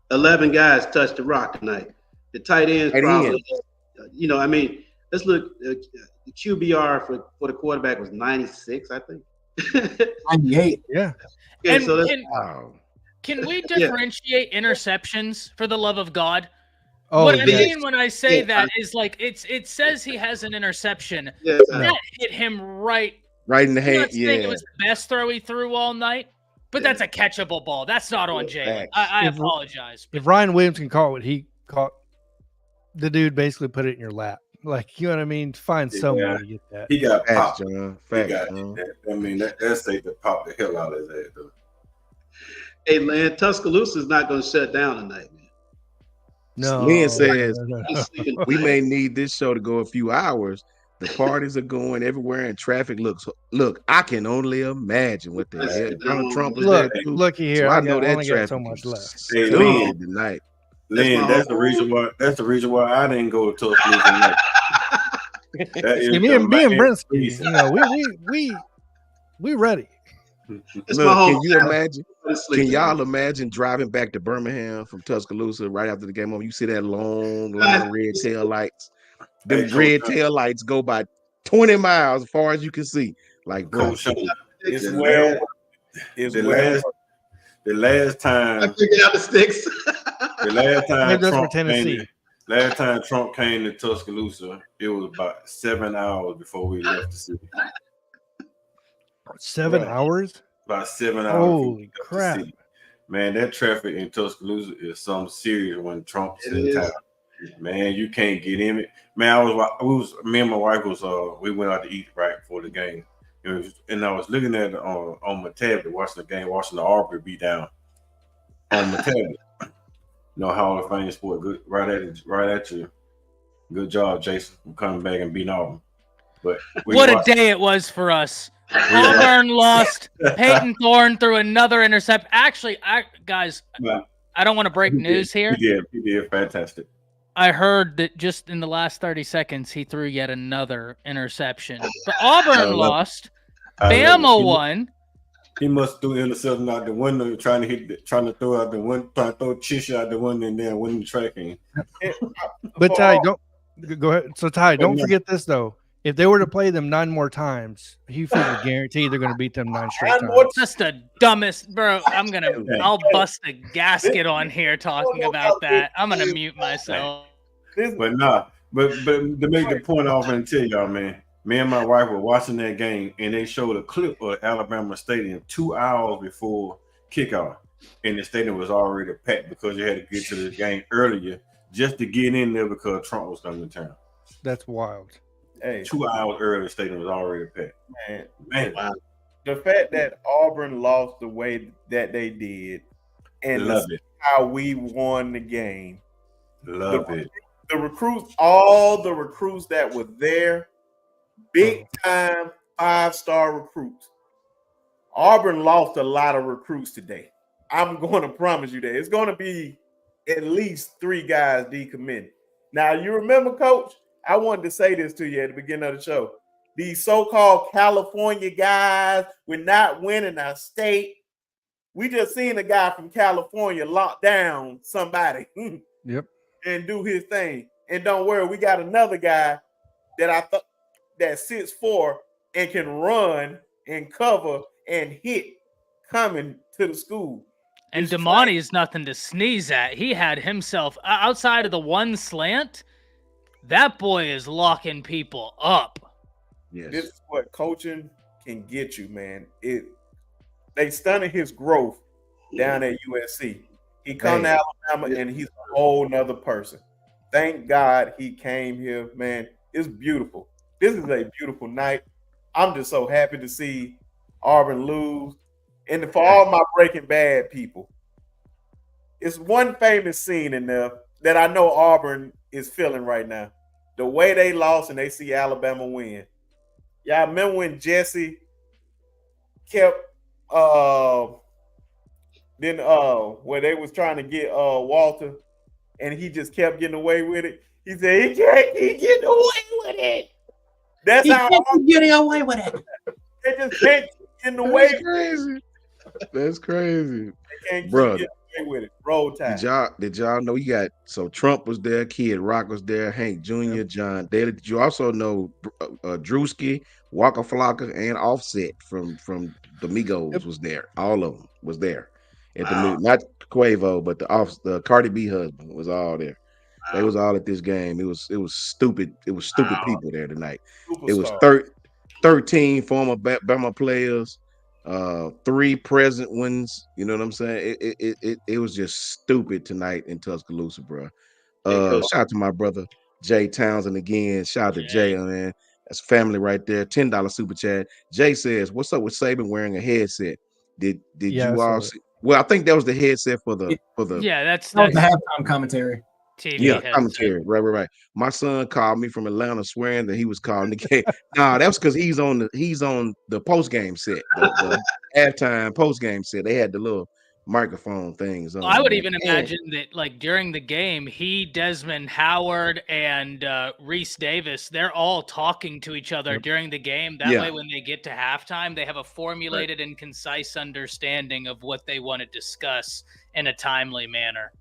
11 guys touched the rock tonight. The tight ends Tight probably, I mean, let's look. The QBR for the quarterback was 96, I think. 98. Yeah. Okay, And so that's, Wow. Can we differentiate interceptions for the love of God? Oh, what I yeah. mean when I say that is like it says he has an interception. yeah, That hit him right. Right in the I'm head. not saying Yeah. it was the best throw he threw all night, but that's a catchable ball. That's not on Jalen. I If- apologize. If Ryan Williams can call what he caught, the dude basically put it in your lap. Like, you know what I mean? Find some way to get that. He got Facts, popped. John. He Facts, got, John. I mean, that state that popped the hell out of his head, though. hey, man, Tuscaloosa is not going to shut down tonight, man. No. Lynn says no. Just sleeping we tonight. may need this show to go a few hours. The parties are going everywhere and traffic looks. Look, I can only imagine what the hell. Donald Trump was Look, there too. looky here. So I I know that only got traffic so much is left. Hey, stupid Lynn. tonight. Lynn, that's the reason why. That's the reason why I didn't go to Tuscaloosa tonight. That is See, me the and main Brinsky, reason. you know, we ready. It's Look, my can home. you imagine? Can Sleeping. y'all imagine driving back to Birmingham from Tuscaloosa right after the game over? You see that long line of red tail lights. Them Hey, red Coach, tail lights go by 20 miles as far as you can see. Like, bro, Coach, it's It's the well last, It's the well last, the last I time, figured out the sticks. the last time Maybe that's for Trump Tennessee. last time Trump came to Tuscaloosa, it was about 7 hours before we left the city. 7 Right. hours? About 7 hours. before we Holy left the crap. city. Man, that traffic in Tuscaloosa is something serious when Trump's It in is. town. Man, you can't get in it. Man, me and my wife we went out to eat right before the game. And I was looking at it on my tablet, watching the game, watching the Auburn beat down on my tablet. Hall of Fame sport, good, right at you. Good job, Jason. I'm coming back and beating Auburn. But What a day it was for us. Auburn lost. Peyton Thorne threw another intercept. Actually, guys, I don't want to break news here. He did fantastic. I heard that just in the last 30 seconds, he threw yet another interception. But Auburn lost. Bama won. He must throw interception out the window, trying to throw out the window, trying to throw Chish out the window, and then win the tracking. But Ty, don't go ahead. So Ty, don't forget this though. If they were to play them 9 more times, he figures guarantee they're going to beat them 9 straight times. Just the dumbest, bro. I'll bust the gasket on here talking about that. I'm gonna mute myself. But to make the point off and tell y'all, man, me and my wife were watching that game, and they showed a clip of Alabama Stadium 2 hours before kickoff, and the stadium was already packed because you had to get to the game earlier just to get in there because Trump was coming to town. That's wild. Hey, 2 hours earlier, the stadium was already packed. Man, Wow. the fact that Auburn lost the way that they did, and love it, how we won the game, love it. the recruits, all the recruits that were there, big time 5-star recruits. Auburn lost a lot of recruits today. I'm going to promise you that it's going to be at least 3 guys decommitted. Now, you remember, Coach, I wanted to say this to you at the beginning of the show. These so-called California guys, we're not winning our state. We just seen a guy from California lock down somebody Yep. and do his thing. And don't worry, we got another guy that I thought that 6'4" and can run and cover and hit coming to the school. And It's Damani is nothing to sneeze at. He had himself outside of the one slant. That boy is locking people up. Yes. This is what coaching can get you, man. They stunted his growth down at USC. He come to Alabama and he's a whole nother person. Thank God he came here, man. It's beautiful. This is a beautiful night. I'm just so happy to see Auburn lose. And for all my Breaking Bad people, it's one famous scene in there that I know Auburn is feeling right now. The way they lost and they see Alabama win. Y'all remember when Jesse kept where they was trying to get Walter and he just kept getting away with it. He said he can't keep getting away with it. That's how keep getting away with it. they just can't keep getting away with it. Crazy. That's crazy. They can't keep Brother. getting away with it. Roll Tide. Did y'all know you got Trump was there, Kid Rock was there, Hank Jr., John Daly. Did you also know Drewski, Waka Flocka, and Offset from the Migos was there? All of them was there. At the not Quavo, but the Cardi B husband was all there. They was all at this game. It was stupid. It was stupid people there tonight. Superstar. It was 13 former Bama players, 3 present ones. You know what I'm saying? It was just stupid tonight in Tuscaloosa, bro. Shout out to my brother Jay Townsend again. Shout out to Jay, man. That's family right there. $10 super chat. Jay says, "What's up with Saban wearing a headset? Did you all see?" Well, I think that was the headset for the that's the halftime commentary. TV commentary. Right. My son called me from Atlanta swearing that he was calling the game. Nah, that was because he's on the post game set, the halftime post game set. They had the little microphone things on. I would even imagine that, like, during the game, Desmond Howard and Reese Davis, they're all talking to each other during the game. That way, when they get to halftime, they have a formulated and concise understanding of what they want to discuss in a timely manner.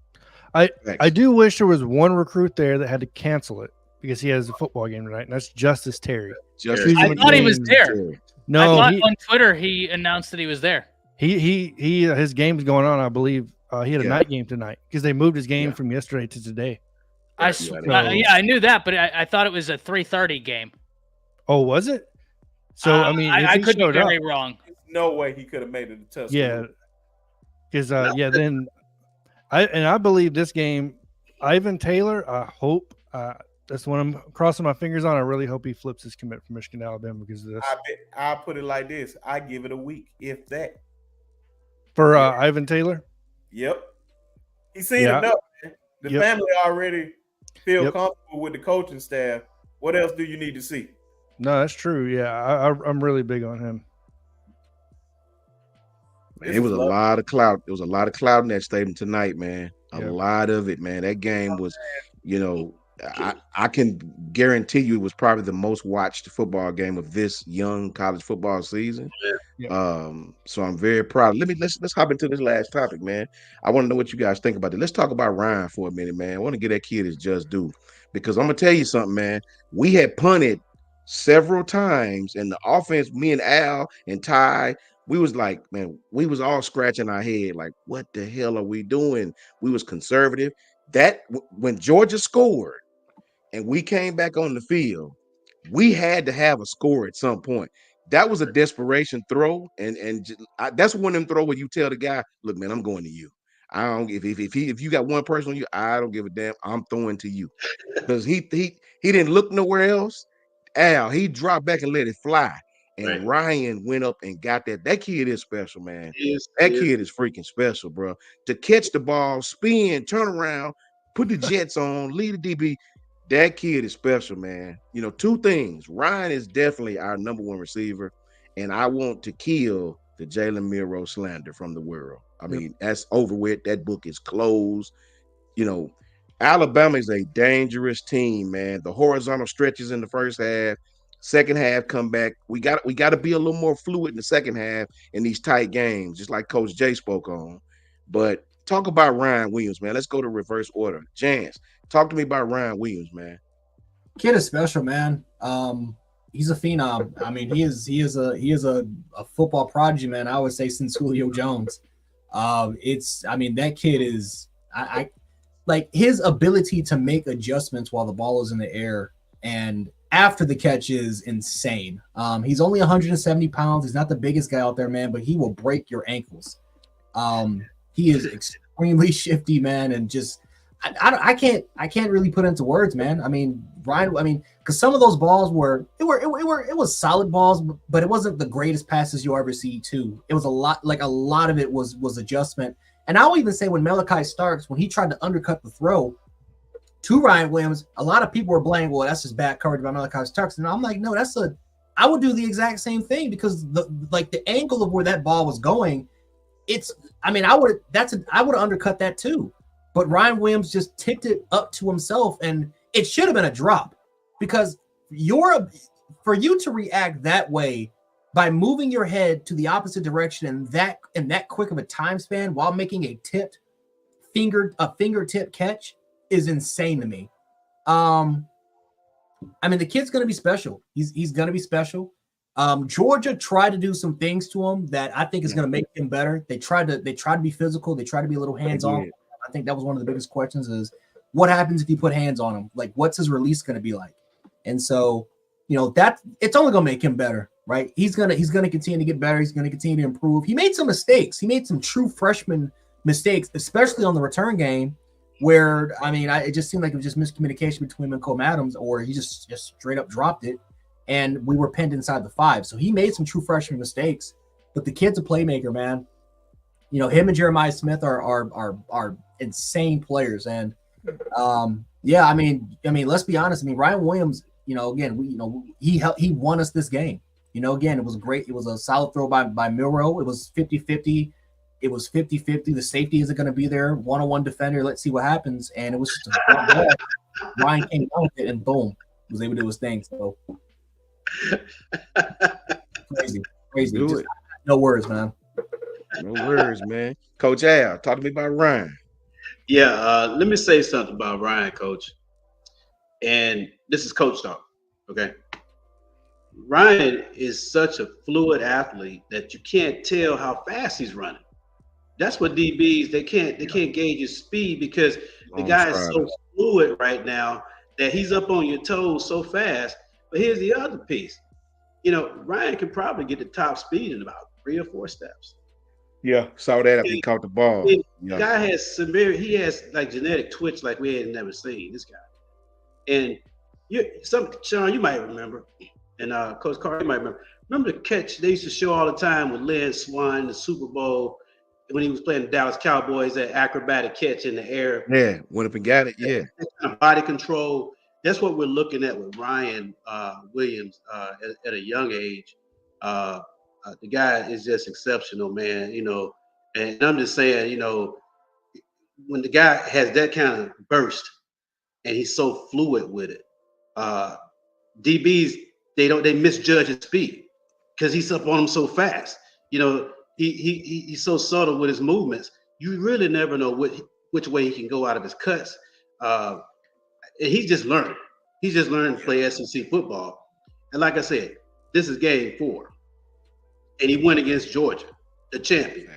I do wish there was one recruit there that had to cancel it because he has a football game tonight, and that's Justice Terry. I thought he was there. No, on Twitter he announced that he was there. He his game's going on. I believe he had a night game tonight because they moved his game from yesterday to today. I knew that, but I thought it was a 3:30 game. Oh, was it? So I mean, I could be very wrong. There's no way he could have made it to Tuscaloosa. Yeah, because then I believe this game, Ivan Taylor. I hope that's what I'm crossing my fingers on. I really hope he flips his commit from Michigan to Alabama because of this. I'll put it like this: I give it a week, if that. For Ivan Taylor? Yep. He's seen enough, man. The family already feel comfortable with the coaching staff. What else do you need to see? No, that's true. Yeah, I'm really big on him. Man, it was a lot of clout. There was a lot of clout in that stadium tonight, man. A lot of it, man. That game was, I can guarantee you it was probably the most watched football game of this young college football season. So I'm very proud. Let's hop into this last topic, man. I want to know what you guys think about it. Let's talk about Ryan for a minute, man. I want to get that kid his just due because I'm gonna tell you something, man. We had punted several times, and the offense, me and Al and Ty, we was like, man, we was all scratching our head, like, what the hell are we doing? We was conservative. When Georgia scored and we came back on the field, we had to have a score at some point. That was a desperation throw, and that's one of them throw where you tell the guy, look, man, I'm going to you. I don't if you got one person on you, I don't give a damn. I'm throwing to you because he didn't look nowhere else. Al, he dropped back and let it fly. And Ryan went up and got that. That kid is special, man. That kid is freaking special, bro. To catch the ball, spin, turn around, put the jets on, lead the DB. That kid is special, man. 2 things. Ryan is definitely our number 1 receiver, and I want to kill the Jalen Milroe slander from the world. I mean, that's over with. That book is closed. Alabama is a dangerous team, man. The horizontal stretches in the first half, Second half come back. We got to be a little more fluid in the second half in these tight games, just like Coach Jay spoke on. But talk about Ryan Williams, man. Let's go to reverse order. Jans, talk to me about Ryan Williams, man. Kid is special, man. He's a phenom. I mean, he is a football prodigy, man. I would say since Julio Jones. That kid is I like his ability to make adjustments while the ball is in the air and after the catch is insane. He's only 170 pounds. He's not the biggest guy out there, man, but he will break your ankles. He is extremely shifty, man, and just I can't really put into words, man. I mean, Ryan. I mean, because some of those balls it was solid balls, but it wasn't the greatest passes you'll ever see. Too, it was a lot of it was adjustment. And I'll even say when Malachi Starks, when he tried to undercut the throw to Ryan Williams, a lot of people were blaming, well, that's just bad coverage by Malachi Starks, and I'm like, no, I would do the exact same thing because the angle of where that ball was going, I would have undercut that too. But Ryan Williams just tipped it up to himself, and it should have been a drop because for you to react that way by moving your head to the opposite direction in that quick of a time span while making a fingertip catch is insane to me. The kid's gonna be special. He's gonna be special. Georgia tried to do some things to him that I think is gonna make him better. They tried to be physical. They tried to be a little hands-on. I think that was one of the biggest questions is what happens if you put hands on him? Like, what's his release going to be like? And so, that it's only going to make him better, right? He's going to continue to get better. He's going to continue to improve. He made some mistakes. He made some true freshman mistakes, especially on the return game where, it just seemed like it was just miscommunication between him and Cole Adams, or he just straight up dropped it and we were pinned inside the 5. So he made some true freshman mistakes, but the kid's a playmaker, man. Him and Jeremiah Smith are insane players, and let's be honest. Ryan Williams, he won us this game. Again, it was great. It was a solid throw by Milroe. It was 50-50. It was 50-50. The safety isn't going to be there. One-on-one defender. Let's see what happens. And it was just a ball. Ryan came down with it, and boom, was able to do his thing. So crazy. Just, no words, man. No words, man. Coach Al, talk to me about Ryan. Yeah, let me say something about Ryan, Coach. And this is Coach talk, okay? Ryan is such a fluid athlete that you can't tell how fast he's running. That's what DBs, they can't gauge his speed because the guy is so fluid right now that he's up on your toes so fast. But here's the other piece. Ryan can probably get the top speed in about 3 or 4 steps. Yeah, saw that after he caught the ball. The guy has he has like genetic twitch like we had never seen, this guy. And Sean, you might remember, and Coach Carr, you might remember the catch they used to show all the time with Lynn Swan in the Super Bowl when he was playing the Dallas Cowboys, that acrobatic catch in the air. Yeah, went up and got it, yeah. That kind of body control. That's what we're looking at with Ryan Williams at a young age. The guy is just exceptional, man, and I'm just saying, when the guy has that kind of burst and he's so fluid with it, DBs, they misjudge his speed because he's up on them so fast. He's so subtle with his movements. You really never know which way he can go out of his cuts. And he's just learning. He's just learning to play SEC football. And like I said, this is game 4. And he went against Georgia, the champion.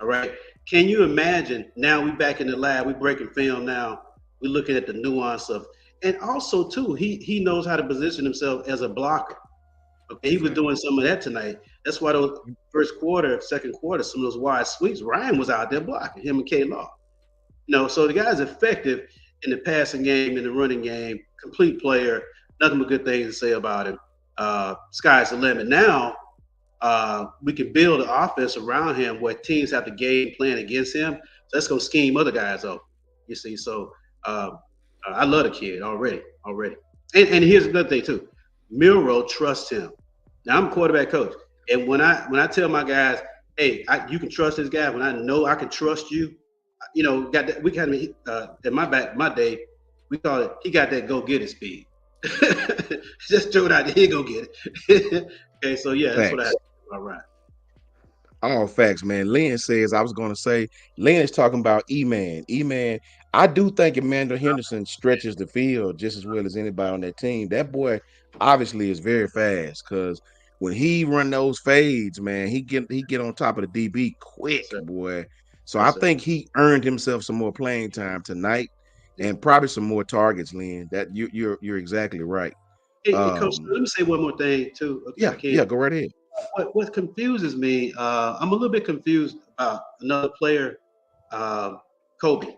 All right. Can you imagine? Now we back in the lab. We're breaking film now. We're looking at the nuance of, and also too, he knows how to position himself as a blocker. Okay, he was doing some of that tonight. That's why those first quarter, second quarter, some of those wide sweeps, Ryan was out there blocking him and K-Law. So the guy's effective in the passing game, in the running game, complete player. Nothing but good things to say about him. Sky's the limit. Now, we can build an offense around him where teams have the game plan against him. So that's going to scheme other guys up, you see. So I love the kid already. And here's another thing too. Milroe trusts him. Now I'm a quarterback coach. And when I tell my guys, hey, you can trust this guy, when I know I can trust you, got that, we kind of, in my day, we call it, he got that go-get-it speed. Just throw it out there. He go get it. Okay, so yeah, that's what I Facts. had to say about Ryan. All facts, man. Lynn says, I was going to say, Lynn is talking about E-Man. E-Man, I do think Emmanuel Henderson stretches the field just as well as anybody on that team. That boy obviously is very fast because when he run those fades, man, he get on top of the DB quick, Yes, sir. boy. So I Yes, sir. think he earned himself some more playing time tonight and probably some more targets, Lynn. That you're exactly right. Hey, Coach, let me say one more thing too, if I can. Yeah, go right ahead. What confuses me, I'm a little bit confused about another player, Kobe.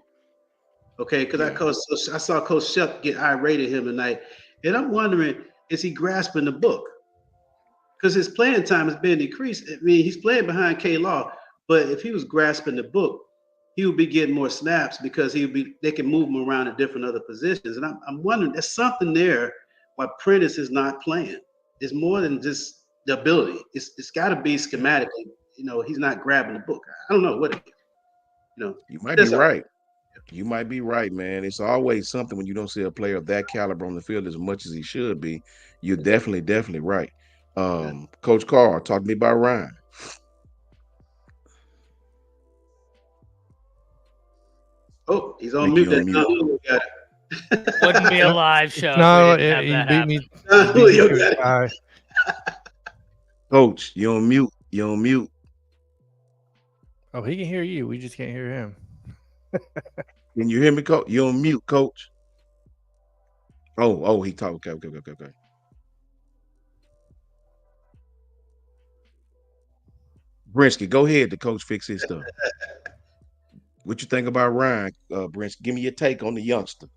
Okay, because Yeah. I saw Coach Shep get irate at him tonight, and I'm wondering, is he grasping the book? Because his playing time has been decreased. I mean, he's playing behind K Law, but if he was grasping the book, he would be getting more snaps because they can move him around in different other positions. And I'm wondering, there's something there why Prentice is not playing. It's more than just the ability. It's got to be schematically. He's not grabbing the book. I don't know what it is. You might be That's all. right. You might be right, man. It's always something when you don't see a player of that caliber on the field as much as he should be. You're definitely right. Yeah. Coach Carr, talk to me about Ryan. Oh, he's on Think mute. you on That mute. Don Julio got it. Wouldn't be a live show. No, if we didn't he have that beat happen. me. Don He beat me Julio to got a it. tie. Coach, you on mute. You on mute. Oh, he can hear you. We just can't hear him. Can you hear me, Coach? You on mute, Coach. Oh, he talk. Okay. Brinsky, go ahead. The coach fix his stuff. What you think about Ryan, Brinsky? Give me your take on the youngster.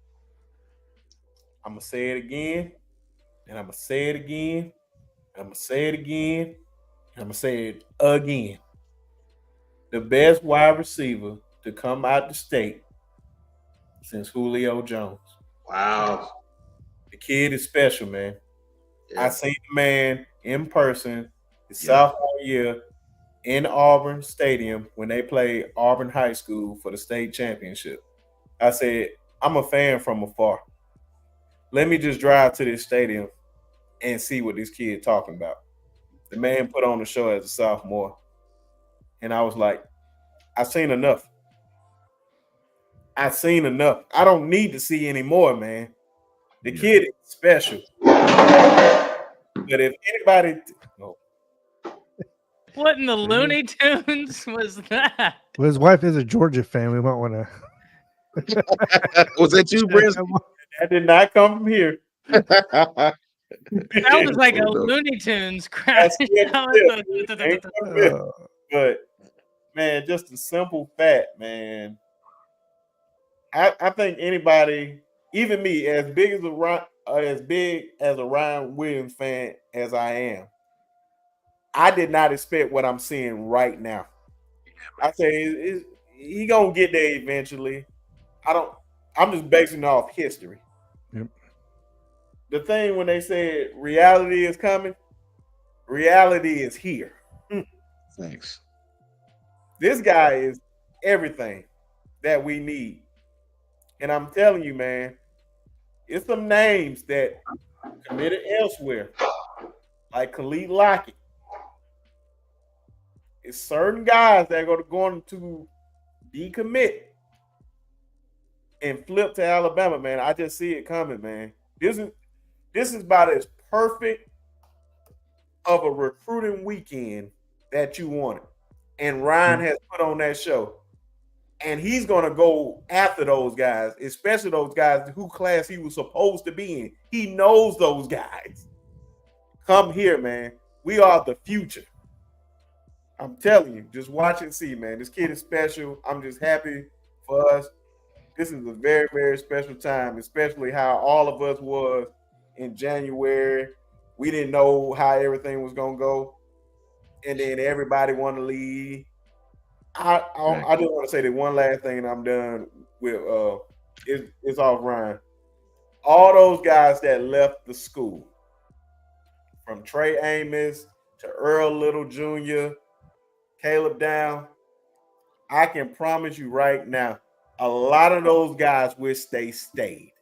I'm gonna say it again, and I'm gonna say it again, and I'm gonna say it again, and I'm gonna say it again. The best wide receiver to come out the state since Julio Jones. Wow. The kid is special, man. Yeah. I seen the man in person his Yeah. sophomore year in Auburn Stadium when they played Auburn High School for the state championship. I said, I'm a fan from afar. Let me just drive to this stadium and see what this kid talking about. The man put on the show as a sophomore. And I was like, I've seen enough. I've seen enough. I don't need to see any more, man. The kid is special. But if anybody What in the Looney Tunes was that? Well, his wife is a Georgia fan. We might want to. Was that you, Brinsky? that did not come from here. That was like a Oh, no. Looney Tunes crash. But man, just a simple fact, man. I think anybody, even me, as big as a Ryan Williams fan as I am, I did not expect what I'm seeing right now. I say he gonna get there eventually. I'm just basing it off history. Yep. The thing when they said reality is coming, reality is here. Thanks. This guy is everything that we need. And I'm telling you, man, it's some names that committed elsewhere, like Khalid Lockett. It's certain guys that are going to decommit and flip to Alabama, man. I just see it coming, man. This is about as perfect of a recruiting weekend that you wanted. And Ryan has put on that show. And he's going to go after those guys, especially those guys who class he was supposed to be in. He knows those guys. Come here, man. We are the future. I'm telling you, just watch and see, man. This kid is special. I'm just happy for us. This is a very, very special time, especially how all of us was in January. We didn't know how everything was going to go. And then everybody wanted to leave. I just want to say that one last thing, and I'm done with it's off Ryan. All those guys that left the school, from Trey Amos to Earl Little Jr., Caleb Down, I can promise you right now, a lot of those guys wish they stayed.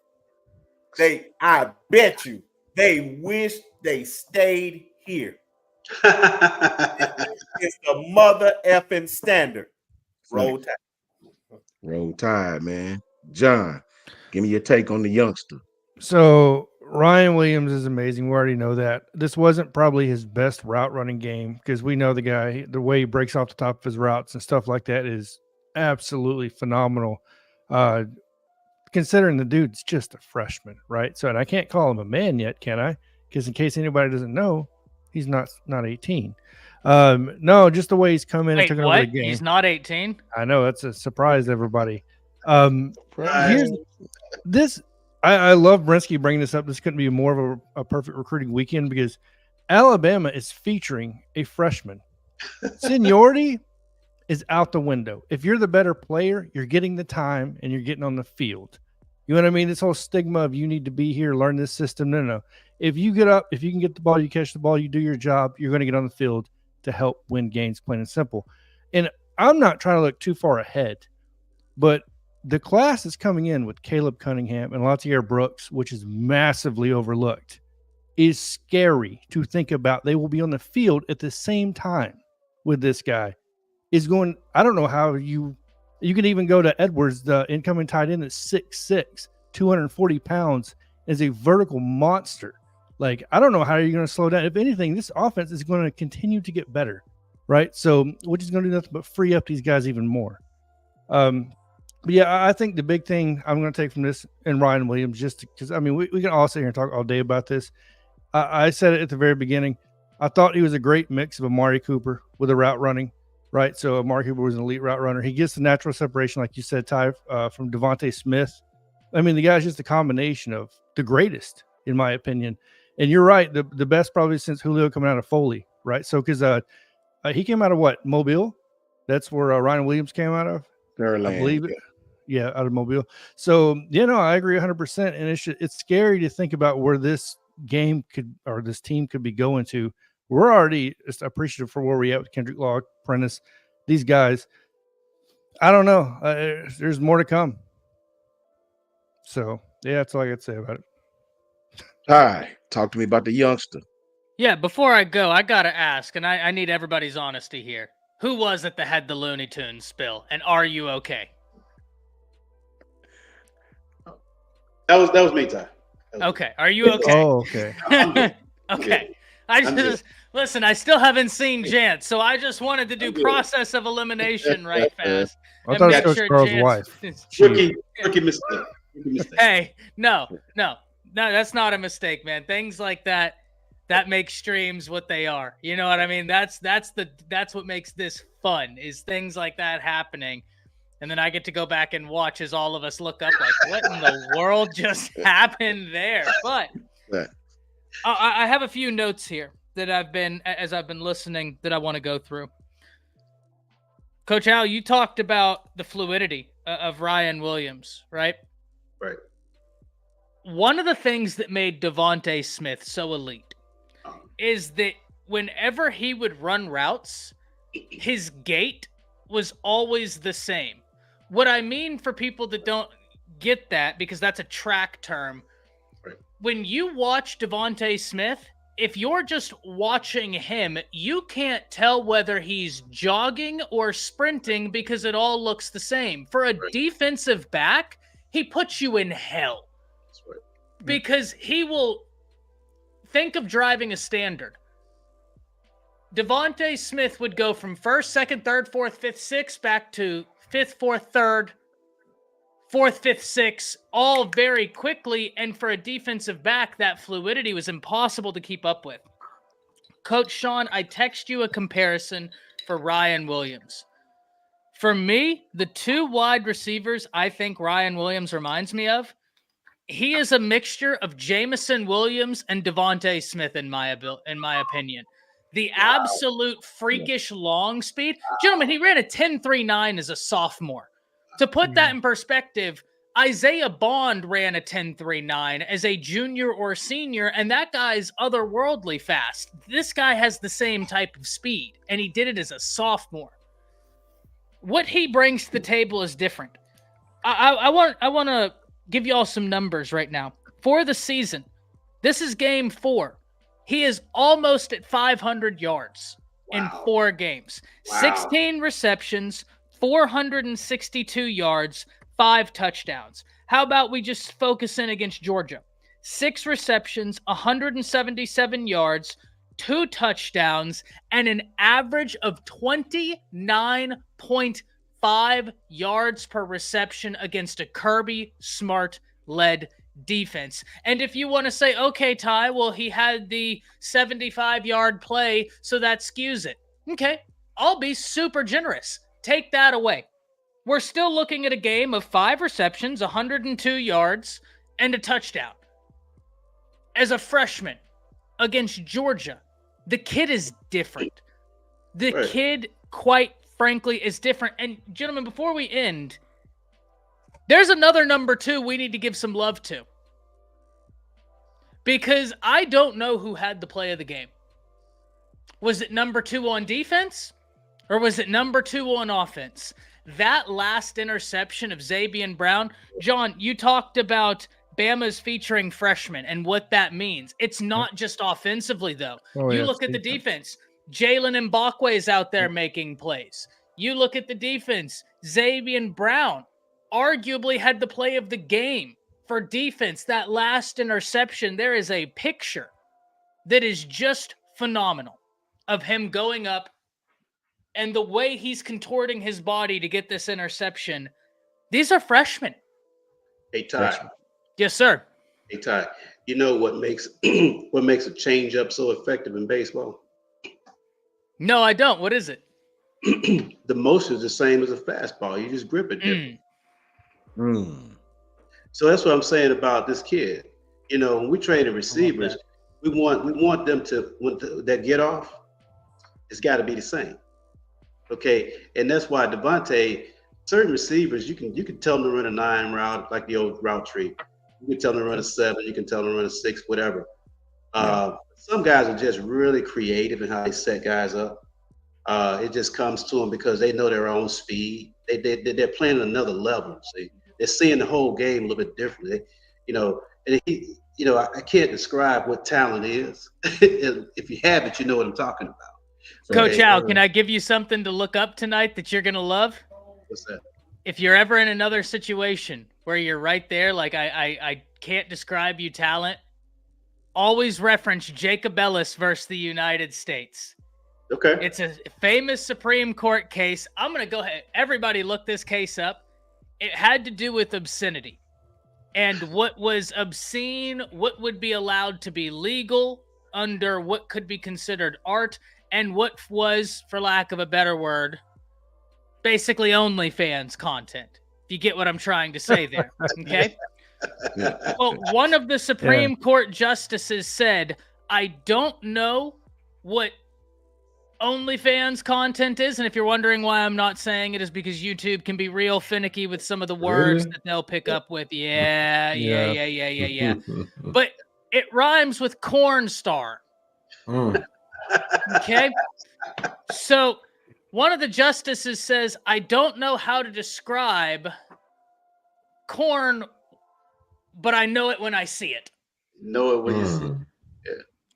I bet you they wish they stayed here. It's the mother effing standard. Roll Tide. Roll Tide, man. John, give me your take on the youngster. So Ryan Williams is amazing. We already know that. This wasn't probably his best route running game because we know the guy, the way he breaks off the top of his routes and stuff like that is absolutely phenomenal. Considering the dude's just a freshman, right? So, and I can't call him a man yet, can I? Because in case anybody doesn't know, he's not 18. No, just the way he's come in and took over the game. He's not 18? I know, that's a surprise to everybody. Here's this. I love Brinsky bringing this up. This couldn't be more of a perfect recruiting weekend because Alabama is featuring a freshman. Seniority is out the window. If you're the better player, you're getting the time and you're getting on the field. You know what I mean? This whole stigma of you need to be here, learn this system. No. If you get up, if you can get the ball, you catch the ball, you do your job, you're going to get on the field to help win games, plain and simple. And I'm not trying to look too far ahead, but the class is coming in with Caleb Cunningham and Latair Brooks, which is massively overlooked, is scary to think about. They will be on the field at the same time with this guy. Is going, I don't know how you can even go to Edwards, the incoming tight end, at 6'6", 240 pounds, is a vertical monster. Like, I don't know how you're going to slow down. If anything, this offense is going to continue to get better, right? So, which is going to do nothing but free up these guys even more. But yeah, I think the big thing I'm going to take from this and Ryan Williams, just because, I mean, we can all sit here and talk all day about this. I said it at the very beginning. I thought he was a great mix of Amari Cooper with a route running. Right, so Amari Cooper was an elite route runner. He gets the natural separation, like you said, Ty, from Devontae Smith. I mean, the guy's just a combination of the greatest, in my opinion. And you're right, the best probably since Julio coming out of Foley, right? So, because he came out of what? Mobile? That's where Ryan Williams came out of? Maryland, I believe it. Yeah, out of Mobile. So, I agree 100%. And it's scary to think about where this game could, or this team could be going to. We're already just appreciative for where we're at with Kendrick Law, Prentice, these guys. I don't know. There's more to come. So, yeah, that's all I got to say about it. Ty, talk to me about the youngster. Yeah, before I go, I got to ask, and I need everybody's honesty here. Who was it that had the Looney Tunes spill, and are you okay? That was me, Ty. Okay, are you okay? Oh, okay. Okay. Listen, I still haven't seen Jance, so I just wanted to do process of elimination right fast. I thought it was Carl's wife. Rookie mistake. Hey, no, that's not a mistake, man. Things like that make streams what they are. You know what I mean? That's what makes this fun, is things like that happening. And then I get to go back and watch as all of us look up like, what in the world just happened there? But I have a few notes here that as I've been listening, that I want to go through. Coach Al, you talked about the fluidity of Ryan Williams, right? Right. One of the things that made Devontae Smith so elite is that whenever he would run routes, his gait was always the same. What I mean, for people that don't get that, because that's a track term, right. When you watch Devontae Smith, if you're just watching him, you can't tell whether he's jogging or sprinting because it all looks the same. For a defensive back, he puts you in hell. That's right. Because he will think of driving a standard. Devontae Smith would go from first, second, third, fourth, fifth, sixth, back to fifth, fourth, third, fourth, fifth, sixth, all very quickly. And for a defensive back, that fluidity was impossible to keep up with. Coach Sean, I text you a comparison for Ryan Williams. For me, the two wide receivers I think Ryan Williams reminds me of, he is a mixture of Jamison Williams and Devontae Smith, in my opinion. The absolute freakish long speed. Gentlemen, he ran a 10.39 as a sophomore. To put that in perspective, Isaiah Bond ran a 10.39 as a junior or senior, and that guy's otherworldly fast. This guy has the same type of speed, and he did it as a sophomore. What he brings to the table is different. I want to give you all some numbers right now. for the season. This is game 4. He is almost at 500 yards in 4 games. Wow. 16 receptions, 462 yards, 5 touchdowns. How about we just focus in against Georgia? 6 receptions, 177 yards, 2 touchdowns, and an average of 29.5 yards per reception against a Kirby Smart-led defense. And if you want to say, okay, Ty, well, he had the 75-yard play, so that skews it. Okay, I'll be super generous. Take that away. We're still looking at a game of 5 receptions, 102 yards, and a touchdown. As a freshman against Georgia, the kid is different. The kid, quite frankly, is different. And gentlemen, before we end, there's another number 2 we need to give some love to. Because I don't know who had the play of the game. Was it number 2 on defense? Or was it number 2 on offense? That last interception of Xavier Brown. John, you talked about Bama's featuring freshmen and what that means. It's not just offensively, though. You look at the defense. Jalen Mbakwe is out there making plays. You look at the defense. Xavier Brown arguably had the play of the game for defense. That last interception, there is a picture that is just phenomenal of him going up and the way he's contorting his body to get this interception. These are freshmen. Hey, Ty. Yes, sir. Hey, Ty. You know what makes a change up so effective in baseball? No, I don't. What is it? The motion is the same as a fastball. You just grip it different. So that's what I'm saying about this kid. You know, when we train the receivers, we want them to, when that get off, it's got to be the same. Okay, and that's why Devontae, certain receivers, you can tell them to run a 9 route, like the old route tree. You can tell them to run a 7. You can tell them to run a 6, whatever. Some guys are just really creative in how they set guys up. It just comes to them because they know their own speed. They're playing at another level. See, they're seeing the whole game a little bit differently. I can't describe what talent is. If you have it, you know what I'm talking about. Coach Al, can I give you something to look up tonight that you're going to love? What's that? If you're ever in another situation where you're right there, like I can't describe you talent, always reference Jacob Ellis versus the United States. Okay. It's a famous Supreme Court case. I'm going to go ahead. Everybody look this case up. It had to do with obscenity and what was obscene, what would be allowed to be legal under what could be considered art, and what was, for lack of a better word, basically OnlyFans content. If you get what I'm trying to say there, okay? Well, one of the Supreme Court justices said, I don't know what OnlyFans content is, and if you're wondering why I'm not saying it, is because YouTube can be real finicky with some of the words that they'll pick up with. Yeah. But it rhymes with corn star. Okay? So one of the justices says, I don't know how to describe corn, but I know it when I see it. Know it when you see it.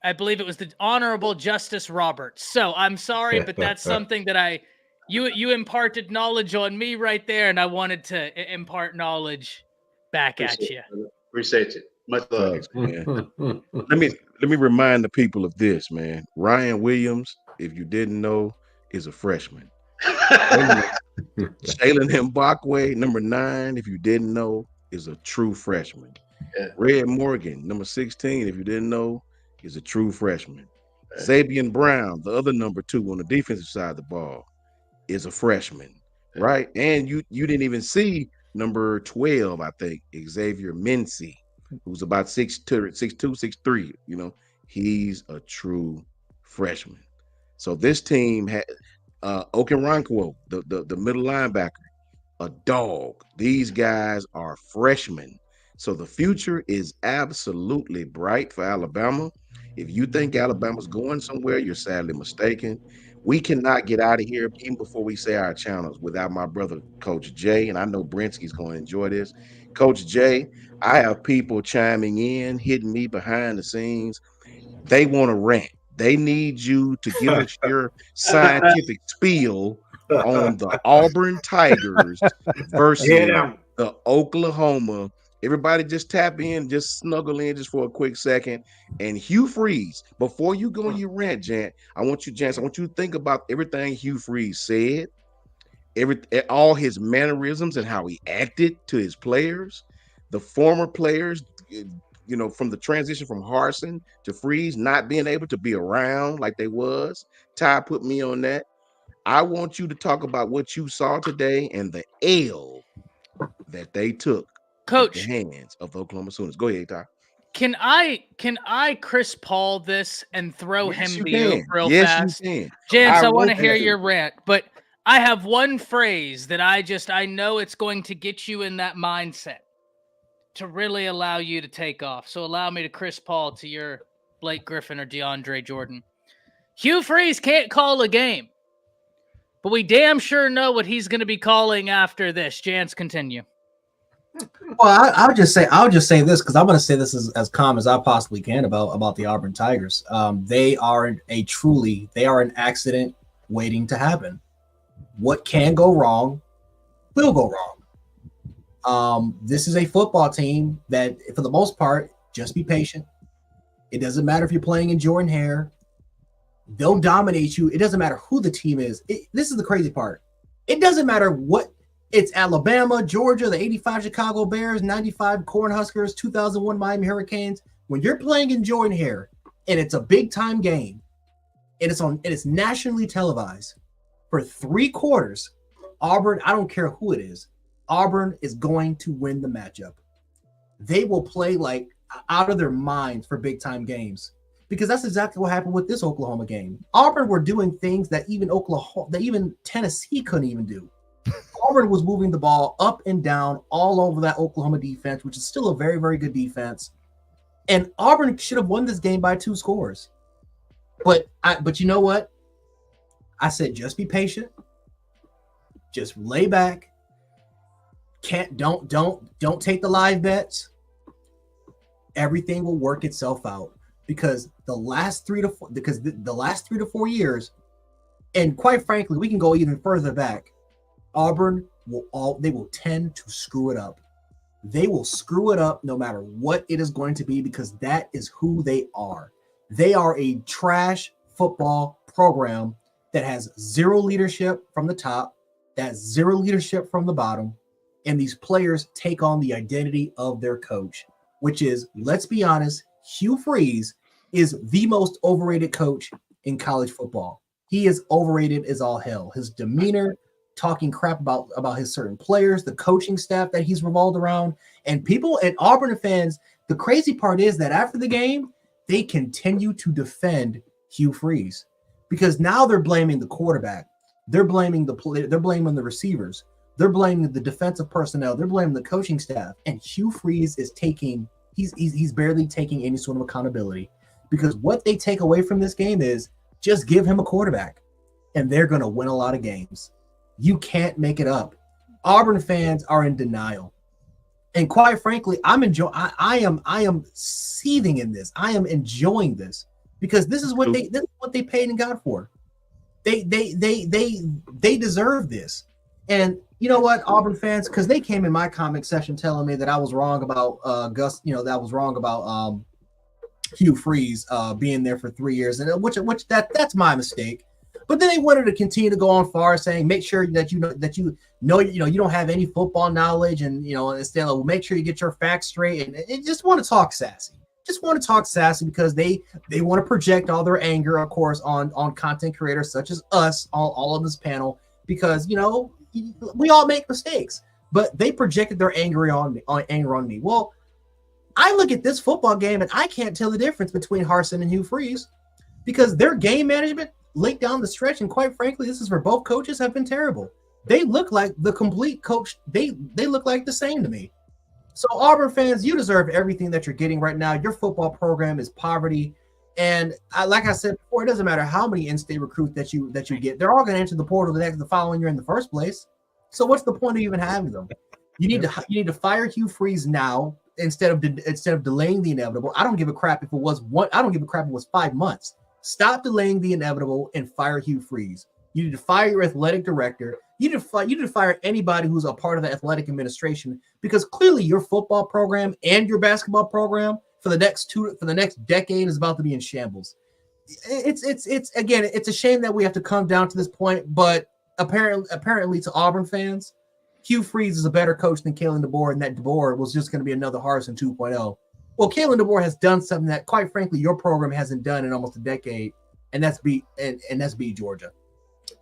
I believe it was the Honorable Justice Roberts. So I'm sorry, but that's something that you imparted knowledge on me right there, and I wanted to impart knowledge back at you. Appreciate it. Much love. Thanks, man. Let me remind the people of this, man. Ryan Williams, if you didn't know, is a freshman. Jalen Mbakwe, number 9, if you didn't know, is a true freshman. Red Morgan, number 16, if you didn't know, is a true freshman. Xavier Brown, the other number 2 on the defensive side of the ball, is a freshman, right? And you didn't even see number 12, I think, Xavier Mincy, who's about 6'2", 6'3", you know, he's a true freshman. So this team had Okoronkwo, the middle linebacker, a dog. These guys are freshmen. So the future is absolutely bright for Alabama. If you think Alabama's going somewhere, you're sadly mistaken. We cannot get out of here, even before we say our channels, without my brother, Coach Jay, and I know Brinsky's going to enjoy this. Coach Jay, I have people chiming in, hitting me behind the scenes. They want to rant. They need you to give us your scientific spiel on the Auburn Tigers Get versus him. the Oklahoma. Everybody just tap in, just snuggle in just for a quick second. And Hugh Freeze, before you go on your rant, Jant, I want you to think about everything Hugh Freeze said, all his mannerisms and how he acted to his players, the former players, from the transition from Harsin to Freeze, not being able to be around like they was. Ty put me on that. I want you to talk about what you saw today and the L that they took at the Coach, hands of the Oklahoma Sooners. Go ahead, Ty. can I Chris Paul this and throw Yes, him you to you can. real Yes, you fast? can. Jance, I want to want hear you to. your rant, but I have one phrase that I know it's going to get you in that mindset to really allow you to take off. So allow me to Chris Paul to your Blake Griffin or DeAndre Jordan. Hugh Freeze can't call a game, but we damn sure know what he's going to be calling after this. Jance, continue. Well, I'll just say this because I'm going to say this as calm as I possibly can about the Auburn Tigers. They are an accident waiting to happen. What can go wrong will go wrong. This is a football team that, for the most part, just be patient. It doesn't matter if you're playing in Jordan Hare. They'll dominate you. It doesn't matter who the team is. This is the crazy part. It doesn't matter what. It's Alabama, Georgia, the 85 Chicago Bears, 95 Cornhuskers, 2001 Miami Hurricanes. When you're playing in Jordan Hare and it's a big-time game and it's nationally televised for 3 quarters, Auburn, I don't care who it is, Auburn is going to win the matchup. They will play like out of their minds for big-time games because that's exactly what happened with this Oklahoma game. Auburn were doing things that even Tennessee couldn't even do. Auburn was moving the ball up and down all over that Oklahoma defense, which is still a very, very good defense. And Auburn should have won this game by 2 scores. But you know what? I said just be patient. Just lay back. Don't take the live bets. Everything will work itself out because the last 3 to 4 years, and quite frankly, we can go even further back. Auburn will tend to screw it up. They will screw it up no matter what it is going to be because that is who they are. They are a trash football program that has 0 leadership from the top, that's 0 leadership from the bottom, and these players take on the identity of their coach, which is, let's be honest, Hugh Freeze is the most overrated coach in college football. He is overrated as all hell. His demeanor, talking crap about his certain players, the coaching staff that he's revolved around, and people and Auburn fans. The crazy part is that after the game, they continue to defend Hugh Freeze because now they're blaming the quarterback, they're blaming they're blaming the receivers, they're blaming the defensive personnel, they're blaming the coaching staff, and Hugh Freeze is he's barely taking any sort of accountability because what they take away from this game is just give him a quarterback, and they're going to win a lot of games. You can't make it up. Auburn fans are in denial. And quite frankly, I am seething in this. I am enjoying this because this is what they paid and got for. They deserve this. And you know what, Auburn fans, because they came in my comment section telling me that I was wrong about that I was wrong about Hugh Freeze being there for 3 years, and which that's my mistake. But then they wanted to continue to go on far, saying make sure that you don't have any football knowledge, and instead of make sure you get your facts straight, and just want to talk sassy. Just want to talk sassy because they want to project all their anger, of course, on content creators such as us, all on this panel, because we all make mistakes. But they projected their anger on me. Well, I look at this football game and I can't tell the difference between Harsin and Hugh Freeze because their game management late down the stretch, and quite frankly, this is for both coaches, have been terrible. They look like the complete coach. They look like the same to me. So Auburn fans, you deserve everything that you're getting right now. Your football program is poverty. And like I said before, it doesn't matter how many in-state recruits that you get. They're all going to enter the portal the following year in the first place. So what's the point of even having them? You need to fire Hugh Freeze now instead of delaying the inevitable. I don't give a crap if it was 5 months. Stop delaying the inevitable and fire Hugh Freeze. You need to fire your athletic director. You need to fire anybody who's a part of the athletic administration, because clearly your football program and your basketball program for the next decade is about to be in shambles. It's a shame that we have to come down to this point, but apparently to Auburn fans, Hugh Freeze is a better coach than Kalen DeBoer, and that DeBoer was just going to be another Harsin 2.0. Well, Kalen DeBoer has done something that, quite frankly, your program hasn't done in almost a decade, and that's beat Georgia.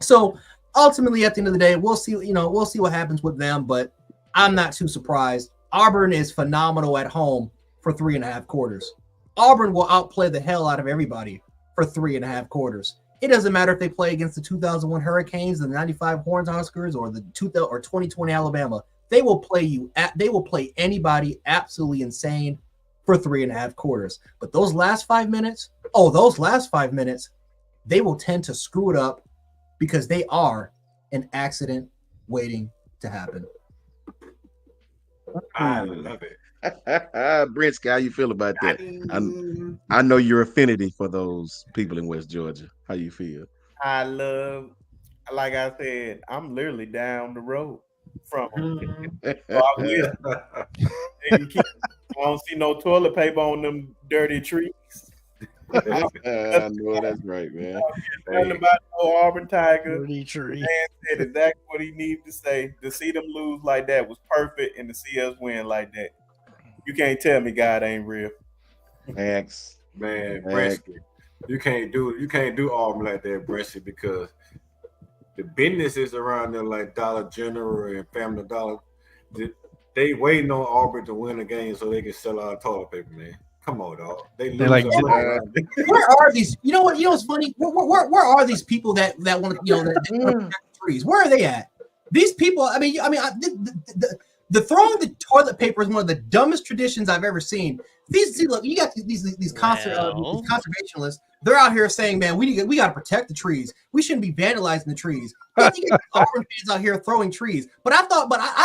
So ultimately, at the end of the day, we'll see what happens with them, but I'm not too surprised. Auburn is phenomenal at home for 3.5 quarters. Auburn will outplay the hell out of everybody for 3.5 quarters. It doesn't matter if they play against the 2001 Hurricanes, the 95 Cornhuskers, or the 2020 Alabama. They will play anybody absolutely insane for 3.5 quarters. But those last 5 minutes, they will tend to screw it up because they are an accident waiting to happen. I love it. Brinsky, how you feel about that? I know your affinity for those people in West Georgia. How you feel? Like I said, I'm literally down the road from them. So I will. I don't see no toilet paper on them dirty trees. I know that's right, man. Nothing about no Auburn Tiger. Dirty tree. Man said exactly what he needed to say. To see them lose like that was perfect, and to see us win like that, you can't tell me God ain't real. Max, Man, Bresky, you can't do Auburn like that, Bresky, because the businesses around there like Dollar General and Family Dollar, they waiting on Auburn to win a game so they can sell out toilet paper, man. Come on, dog. They like, where are these? You know what's funny? Where are these people that want to that protect the trees? Where are they at? These people. The throwing the toilet paper is one of the dumbest traditions I've ever seen. Look, you got these conservationists. They're out here saying, "Man, we got to protect the trees. We shouldn't be vandalizing the trees." You get Auburn fans out here throwing trees, but I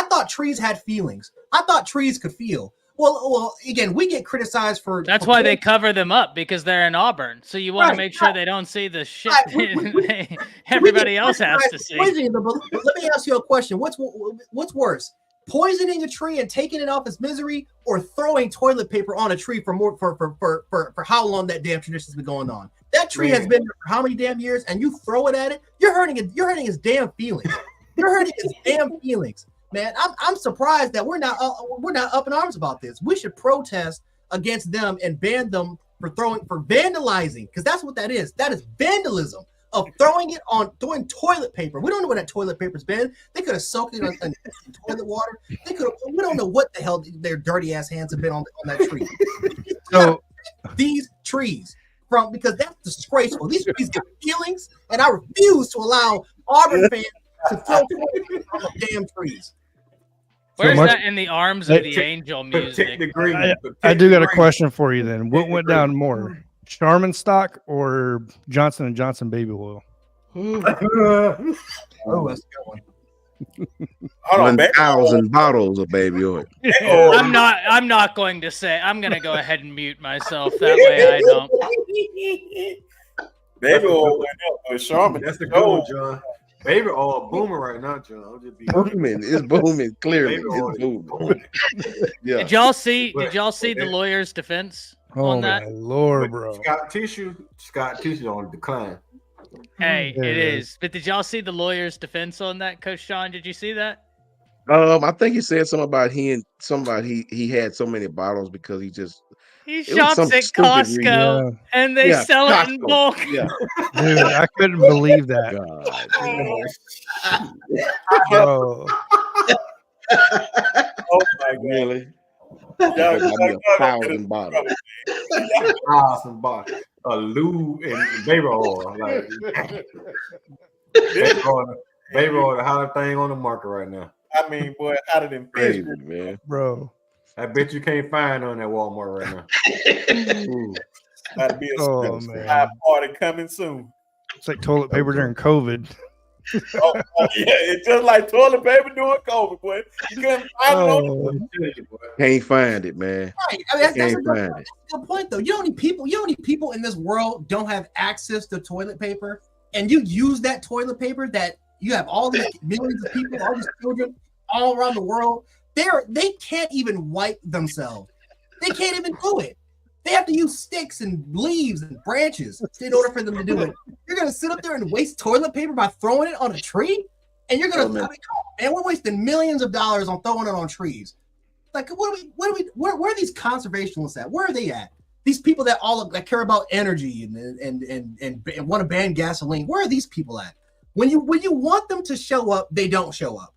thought trees had feelings. I thought trees could feel. Well, again, we get criticized for. That's why they cover them up, because they're in Auburn. So you want to make sure they don't see the shit everybody else has to see. Let me ask you a question. What's worse? Poisoning a tree and taking it off its misery, or throwing toilet paper on a tree for how long that damn tradition's been going on? That tree has been there for how many damn years, and you throw it at it, you're hurting his damn feelings. You're hurting his damn feelings. Man, I'm surprised that we're not up in arms about this. We should protest against them and ban them for vandalizing, because that's what that is. That is vandalism of throwing toilet paper. We don't know where that toilet paper's been. They could have soaked it in toilet water. We don't know what the hell their dirty ass hands have been on that tree. So these trees because that's disgraceful. These trees get feelings, and I refuse to allow Auburn fans to throw toilet paper on the damn trees. Where's that in the arms of the angel music? I do got a question for you then. What went down more, Charmin stock or Johnson & Johnson baby oil? Oh, that's a good one. 1,000 bottles of baby oil. I'm not going to say. I'm going to go ahead and mute myself. That way I don't. Baby oil went up, but Charmin. That's the goal, John. Baby oil booming right now, John. Booming. It's booming. Clearly, it's booming. Yeah. Did y'all see the lawyer's defense on that? Oh my Lord, bro. Scott Tissue on decline. Hey, it is. But did y'all see the lawyer's defense on that, Coach Sean? Did you see that? I think he said something about he had so many bottles because he shops at Costco and they sell it in bulk. Yeah. Dude, I couldn't believe that. Bro. Oh my God. Really? 1,000 bottles. 1,000 bottles. A lube and baby oil. Like, baby oil, the hottest thing on the market right now. I mean, boy, hotter than fish, man. Bro. I bet you can't find none at Walmart right now. That'd be a party coming soon. It's like toilet paper during COVID. Yeah, it's just like toilet paper doing COVID, boy. You couldn't find it on Can't find it, man. Right. I mean, that's a Can't good, find it. that's a good point, though. You know how many people in this world don't have access to toilet paper, and you use that toilet paper that you have all these millions of people, all these children all around the world. They can't even wipe themselves. They can't even do it. They have to use sticks and leaves and branches in order for them to do it. You're gonna sit up there and waste toilet paper by throwing it on a tree, and you're gonna. I mean, come on, man, we're wasting millions of dollars on throwing it on trees. Like, where are these conservationists at? Where are they at? These people that care about energy and want to ban gasoline. Where are these people at? When you want them to show up, they don't show up.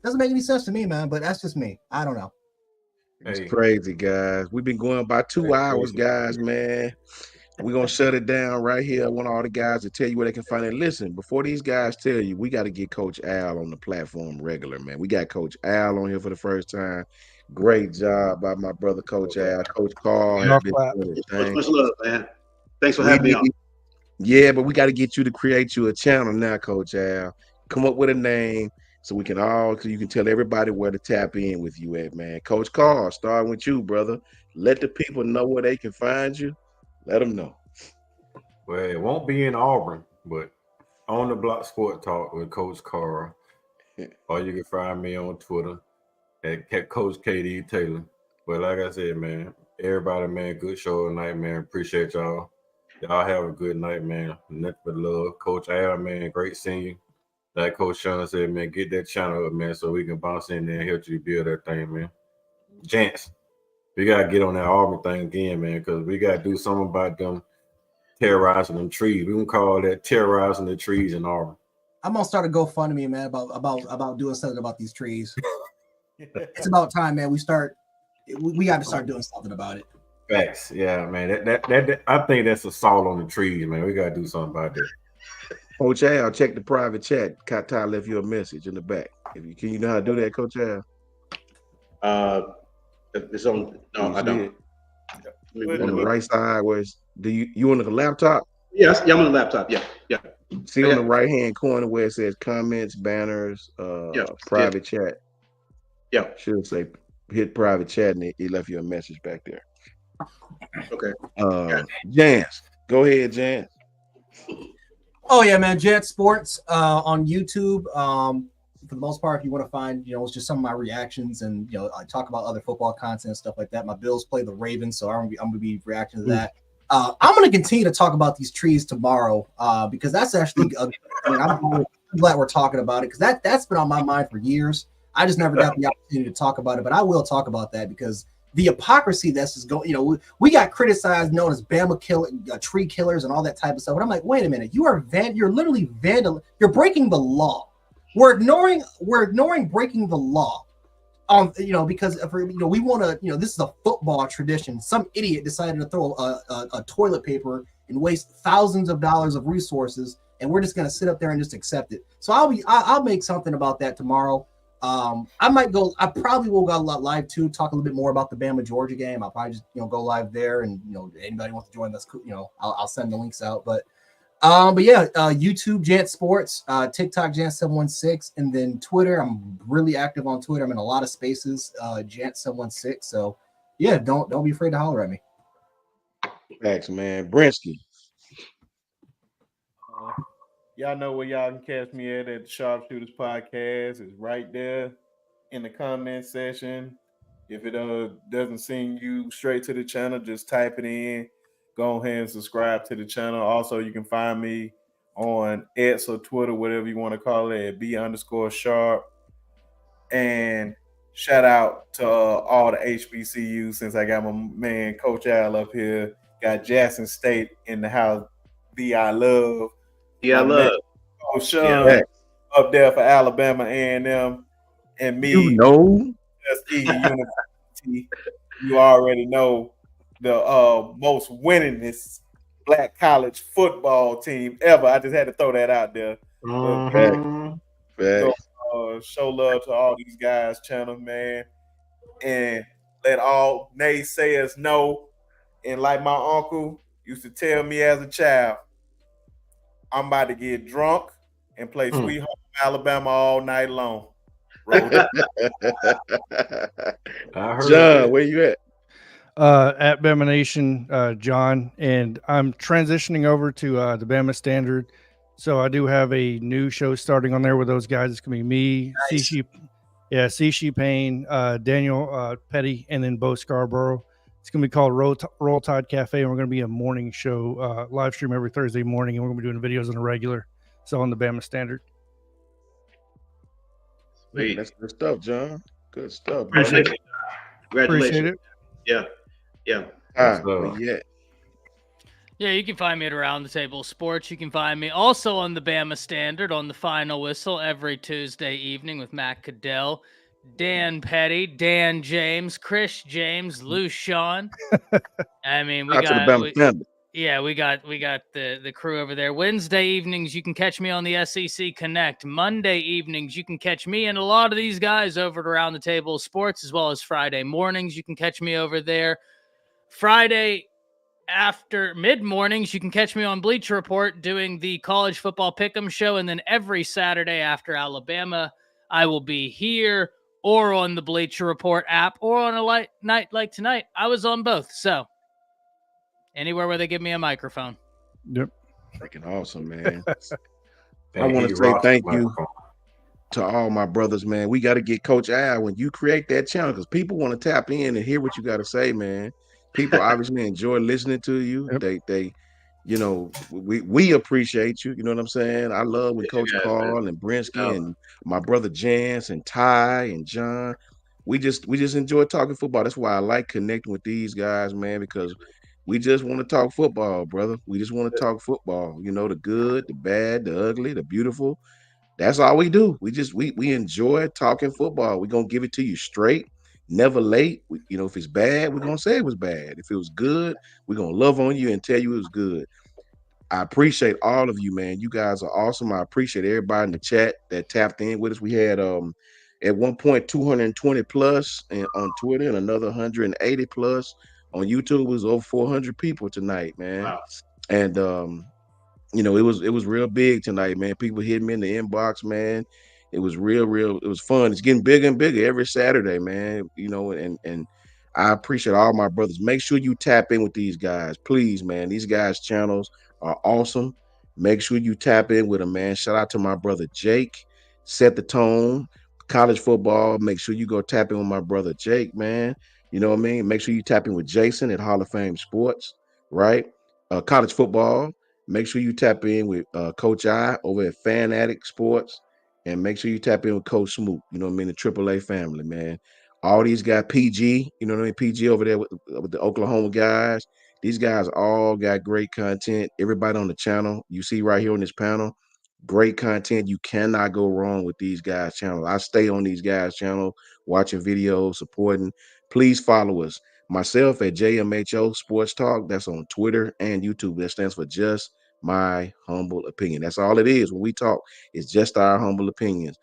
Doesn't make any sense to me, man. But that's just me. I don't know. It's crazy, guys. We've been going by 2 hours, guys, man. We're going to shut it down right here. I want all the guys to tell you where they can find it. Listen, before these guys tell you, we got to get Coach Al on the platform regular, man. We got Coach Al on here for the first time. Great job by my brother, Coach Al. Coach Carl has been doing his thing. Much love, man. Thanks for having me on. Yeah, but we got to get you to create you a channel now, Coach Al. Come up with a name so you can tell everybody where to tap in with you at, man. Coach Carl, starting with you, brother. Let the people know where they can find you. Let them know. Well, it won't be in Auburn, but on the Block Sport Talk with Coach Carl. Or you can find me on Twitter at Coach KD Taylor. But like I said, man, everybody, man, good show tonight, man. Appreciate y'all. Y'all have a good night, man. Nothing but love. Coach Al, man, great seeing you. Like Coach Sean said, man, get that channel up, man, so we can bounce in there and help you build that thing, man. Chance, we got to get on that Auburn thing again, man, because we got to do something about them terrorizing them trees. We can call that terrorizing the trees in Auburn. I'm going to start a GoFundMe, man, about doing something about these trees. It's about time, man. We got to start doing something about it. Facts. Yeah, man. That I think that's assault on the trees, man. We got to do something about that. Coach Al, check the private chat. Ty left you a message in the back. Can you know how to do that, Coach Al? It's on. No, I don't. On the right side, you on the laptop? Yes, I'm on the laptop. Yeah. See on the right hand corner where it says comments, banners, private chat. Yeah. Should say hit private chat, and he left you a message back there. Okay. Jance, go ahead, Jance. Oh yeah, man. Jet Sports on YouTube. For the most part, if you want to find, it's just some of my reactions, and I talk about other football content and stuff like that. My Bills play the Ravens, so I'm gonna be reacting to that. I'm gonna continue to talk about these trees tomorrow because that's actually. I'm glad we're talking about it because that's been on my mind for years. I just never got the opportunity to talk about it, but I will talk about that because the hypocrisy that's just going, we got criticized, known as Bama tree killers and all that type of stuff. But I'm like, wait a minute, you're literally you're breaking the law. We're ignoring breaking the law. Because we want to, this is a football tradition. Some idiot decided to throw a toilet paper and waste thousands of dollars of resources, and we're just gonna sit up there and just accept it. So I'll make something about that tomorrow. I probably will go live too, talk a little bit more about the Bama Georgia game. I'll probably just go live there, and anybody wants to join us, I'll send the links out. But yeah, YouTube Jant Sports, TikTok Jant716, and then Twitter. I'm really active on Twitter. I'm in a lot of spaces, Jant716. So yeah, don't be afraid to holler at me. Thanks, man. Brinsky. Y'all know where y'all can catch me at the Sharpshooters Podcast. It's right there in the comment section. If it doesn't send you straight to the channel, just type it in. Go ahead and subscribe to the channel. Also, you can find me on X or Twitter, whatever you want to call it, at B_sharp. And shout out to all the HBCUs since I got my man Coach Al up here. Got Jackson State in the house. I love. Yeah, I love. Coach Sean up there for Alabama A&M, and me. University. You already know the most winningest black college football team ever. I just had to throw that out there. So, show love to all these guys' channel, man, and let all naysayers know. And like my uncle used to tell me as a child, I'm about to get drunk and play Sweet Home Alabama all night long. Roll I heard John, that. where you at? At Bama Nation, John, and I'm transitioning over to the Bama Standard. So I do have a new show starting on there with those guys. It's gonna be me, Nice. Cishi Payne, Daniel Petty, and then Bo Scarborough. It's gonna be called Roll Tide Cafe, and we're gonna be a morning show, live stream every Thursday morning, and we're gonna be doing videos on the regular. So on the Bama Standard. Sweet. That's good stuff, John. Good stuff, bro. Appreciate it. Congratulations. Appreciate it. Yeah. Ah, What's where up? you at? Yeah, you can find me at Around the Table Sports. You can find me also on the Bama Standard on the Final Whistle every Tuesday evening with Matt Caddell, Dan Petty, Dan James, Chris James, Lou Sean. I mean, we Out to the got Bama Standard. we got the crew over there. Wednesday evenings, you can catch me on the SEC Connect. Monday evenings, you can catch me and a lot of these guys over at Around the Table Sports, as well as Friday mornings, you can catch me over there. Friday after mid mornings, you can catch me on Bleacher Report doing the college football pick'em show, and then every Saturday after Alabama, I will be here or on the Bleacher Report app, or on a light night like tonight. I was on both, so anywhere where they give me a microphone. Yep. Freaking awesome, man. I And want he to say rocks thank the you microphone. to all my brothers, man. We got to get Coach Al when you create that channel, because people want to tap in and hear what you got to say, man. People obviously enjoy listening to you. Yep. They, you know, we appreciate you. You know what I'm saying? I love when Coach guys, Carl and Brinsky Yeah. and my brother Jance and Ty and John. We just enjoy talking football. That's why I like connecting with these guys, man, because we just want to talk football, brother. We just want to talk football. You know, the good, the bad, the ugly, the beautiful. That's all we do. We enjoy talking football. We're gonna give it to you straight, never late. You know, if it's bad, we're gonna say it was bad. If it was good, we're gonna love on you and tell you it was good. I appreciate all of you, man. You guys are awesome. I appreciate everybody in the chat that tapped in with us. We had at one point 220 plus and on Twitter, and another 180 plus on YouTube. It was over 400 people tonight, man. Wow. And you know, it was real big tonight, man. People hit me in the inbox, man. It was real. It was fun. It's getting bigger and bigger every Saturday, man. You know, and I appreciate all my brothers. Make sure you tap in with these guys, please, man. These guys' channels are awesome. Make sure you tap in with them, man. Shout out to my brother Jake. Set the tone. College football. Make sure you go tap in with my brother Jake, man. You know what I mean? Make sure you tap in with Jason at Hall of Fame Sports, right? College football. Make sure you tap in with Coach I over at Fan Addict Sports, and make sure you tap in with Coach Smoot. You know what I mean? The AAA family, man. All these guys, PG, you know what I mean? PG over there with the Oklahoma guys. These guys all got great content. Everybody on the channel, you see right here on this panel, great content. You cannot go wrong with these guys' channel. I stay on these guys' channel, watching videos, supporting. Please follow us. Myself at jmho sports talk. That's on Twitter and YouTube. That stands for Just My Humble Opinion. That's all it is when we talk. It's just our humble opinions.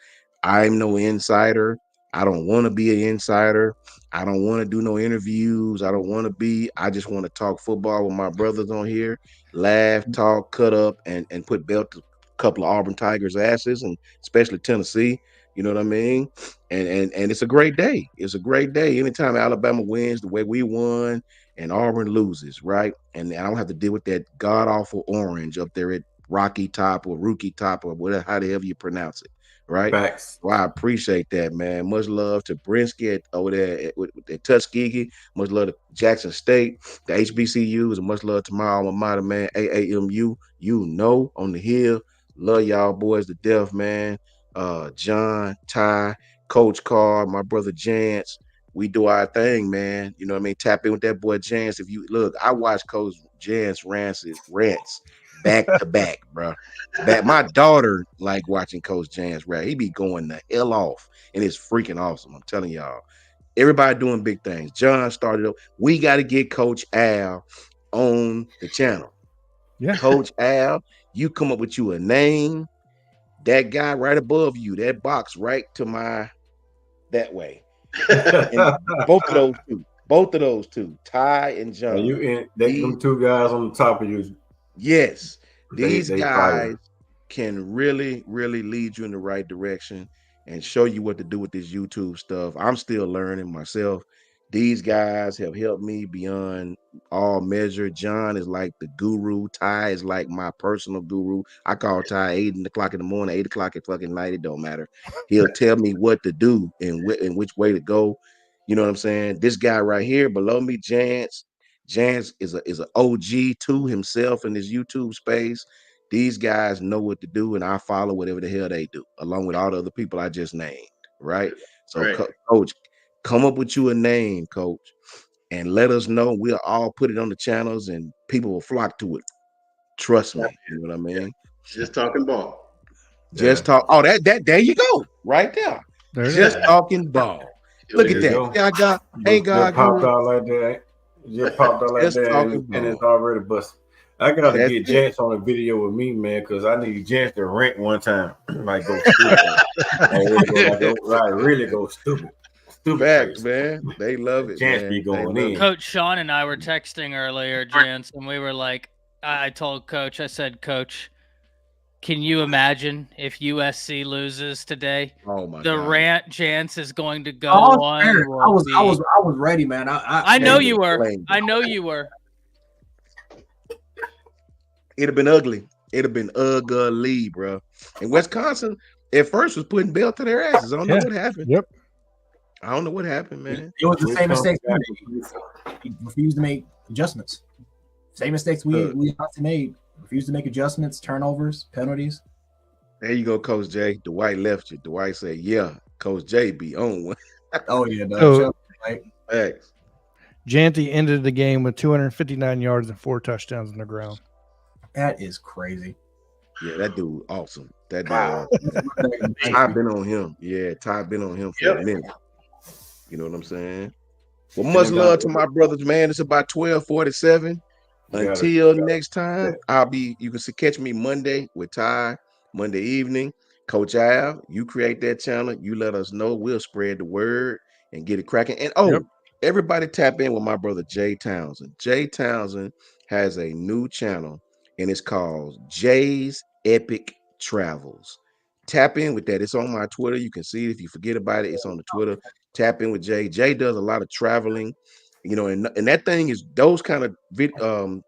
I'm no insider. I don't want to be an insider. I don't want to do no interviews. I just want to talk football with my brothers on here, laugh, talk, cut up, and put belt a couple of Auburn Tigers asses, and especially Tennessee. You know what I mean? And it's a great day. It's a great day. Anytime Alabama wins the way we won and Auburn loses, right? And I don't have to deal with that god awful orange up there at Rocky Top or Rookie Top or whatever, how the hell you pronounce it, right? Facts. Well, I appreciate that, man. Much love to Brinsky over there with Tuskegee. Much love to Jackson State, the HBCUs, and much love to my alma mater, man, AAMU. You know, on the hill. Love y'all boys to death, man. John, Ty, Coach Carr, my brother Jance. We do our thing, man. You know what I mean? Tap in with that boy Jance. If you look, I watch Coach Jance rants back to back, bro. My daughter like watching Coach Jance rant. He be going the hell off, and it's freaking awesome. I'm telling y'all. Everybody doing big things. John started up. We got to get Coach Al on the channel. Yeah. Coach Al, you come up with you a name. That guy right above you, that box right to my that way. And both of those two, Ty and John. And them two guys on the top of you. Yes, these they guys fire. can really, really lead you in the right direction and show you what to do with this YouTube stuff. I'm still learning myself. These guys have helped me beyond all measure. John is like the guru. Ty is like my personal guru. I call Ty 8 o'clock in the morning, 8 o'clock at fucking night. It don't matter. He'll tell me what to do and which way to go. You know what I'm saying? This guy right here below me, Jance. Jance is a OG too himself in this YouTube space. These guys know what to do, and I follow whatever the hell they do, along with all the other people I just named. Right. So, Right. Coach, come up with you a name, Coach, and let us know. We'll all put it on the channels, and people will flock to it. Trust me. You know what I mean? Just talking ball. Just talk. Oh, that there you go, right there. There it Just is. talking ball. Look at There that. you go. Yeah, I got. Hey, God, Just popped guru. out like that. Just popped out like Just that, talking and it's ball. already busted. I gotta That's get it. Jance on a video with me, man, because I need Jance to rant one time. Like go stupid. Really go stupid. Stupid Facts, crazy. man. They love it, Chance man. be They going love in. it. Coach Sean and I were texting earlier, Jance, and we were like, I told Coach, I said, Coach, can you imagine if USC loses today? Oh my The God. rant Jance is going to go Oh, on. fair. will I was be- ready, man. I know Blame you it, were. blame it. I know you were. It'd have been ugly. It'd have been ugly, bro. And Wisconsin at first was putting belt to their asses. I don't know what happened. Yep. I don't know what happened, man. It was the same Wisconsin mistakes we refused to make adjustments. Same mistakes we made. Refused to make adjustments, turnovers, penalties. There you go, Coach J. Dwight left you. Dwight said, "Yeah, Coach J be on one." Oh yeah, So- Facts. Janty ended the game with 259 yards and 4 touchdowns on the ground. that is crazy. Yeah, that dude awesome. That dude. Wow. Ty been on him. Yeah, Ty been on him for a minute. You know what I'm saying? Well, much love to my brothers, man. It's about 12:47. Until next time, you can catch me Monday with Ty, Monday evening. Coach Al, you create that channel. You let us know. We'll spread the word and get it cracking. And everybody tap in with my brother Jay Townsend. Jay Townsend has a new channel, and it's called Jay's Epic Travels. Tap in with that. It's on my Twitter. You can see it. If you forget about it, it's on the Twitter. Tap in with Jay. Jay does a lot of traveling, you know, and that thing is, those kind of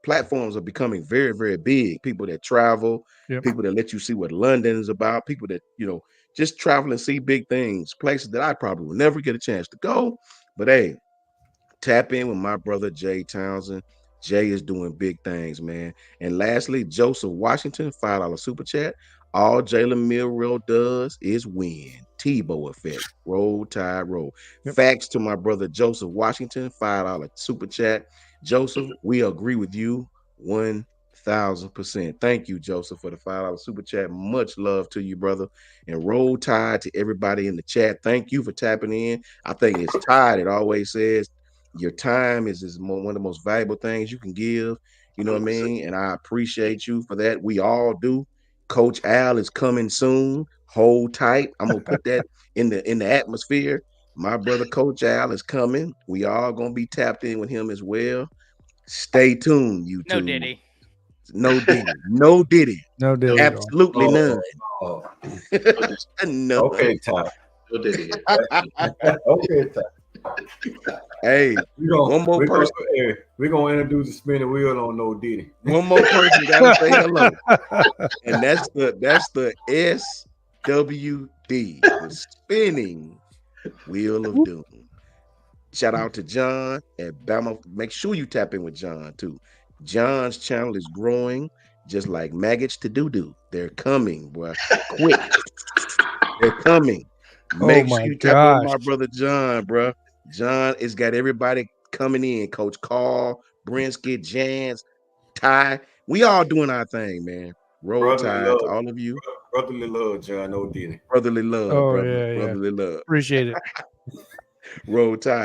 platforms are becoming very, very big. People that travel, people that let you see what London is about, people that, you know, just travel and see big things, places that I probably will never get a chance to go. But hey, tap in with my brother Jay Townsend. Jay is doing big things, man. And lastly, Joseph Washington, $5 super chat. All Jalen Milroe does is win. Tebow effect. Roll, Tide, roll. Facts to my brother Joseph Washington, $5 super chat. Joseph, we agree with you 1,000%. Thank you, Joseph, for the $5 super chat. Much love to you, brother. And roll Tide to everybody in the chat. Thank you for tapping in. I think it's Tide. It always says your time is one of the most valuable things you can give. You know what I mean? And I appreciate you for that. We all do. Coach Al is coming soon. Hold tight. I'm gonna put that in the atmosphere. My brother Coach Al is coming. We all gonna be tapped in with him as well. Stay tuned, YouTube. No Diddy. No Diddy. No Diddy. No Diddy. Absolutely none. No. Okay, Ty. No Diddy. Okay, Ty. Hey, one more person. We're gonna introduce the spinning wheel on No Diddy. One more person gotta say hello, and that's the SWD, the spinning wheel of doom. Shout out to John at Bama. Make sure you tap in with John too. John's channel is growing just like maggots to doo-doo. They're coming, boy. Quick. They're coming. Make sure you tap in with my brother John, bro. John has got everybody coming in. Coach Carl, Brinsky, Jans, Ty. We all doing our thing, man. Roll Tide to all of you. Brotherly love, John. No Diddy. Brotherly love, Oh, brother. Brotherly love. Appreciate it. Roll Tide.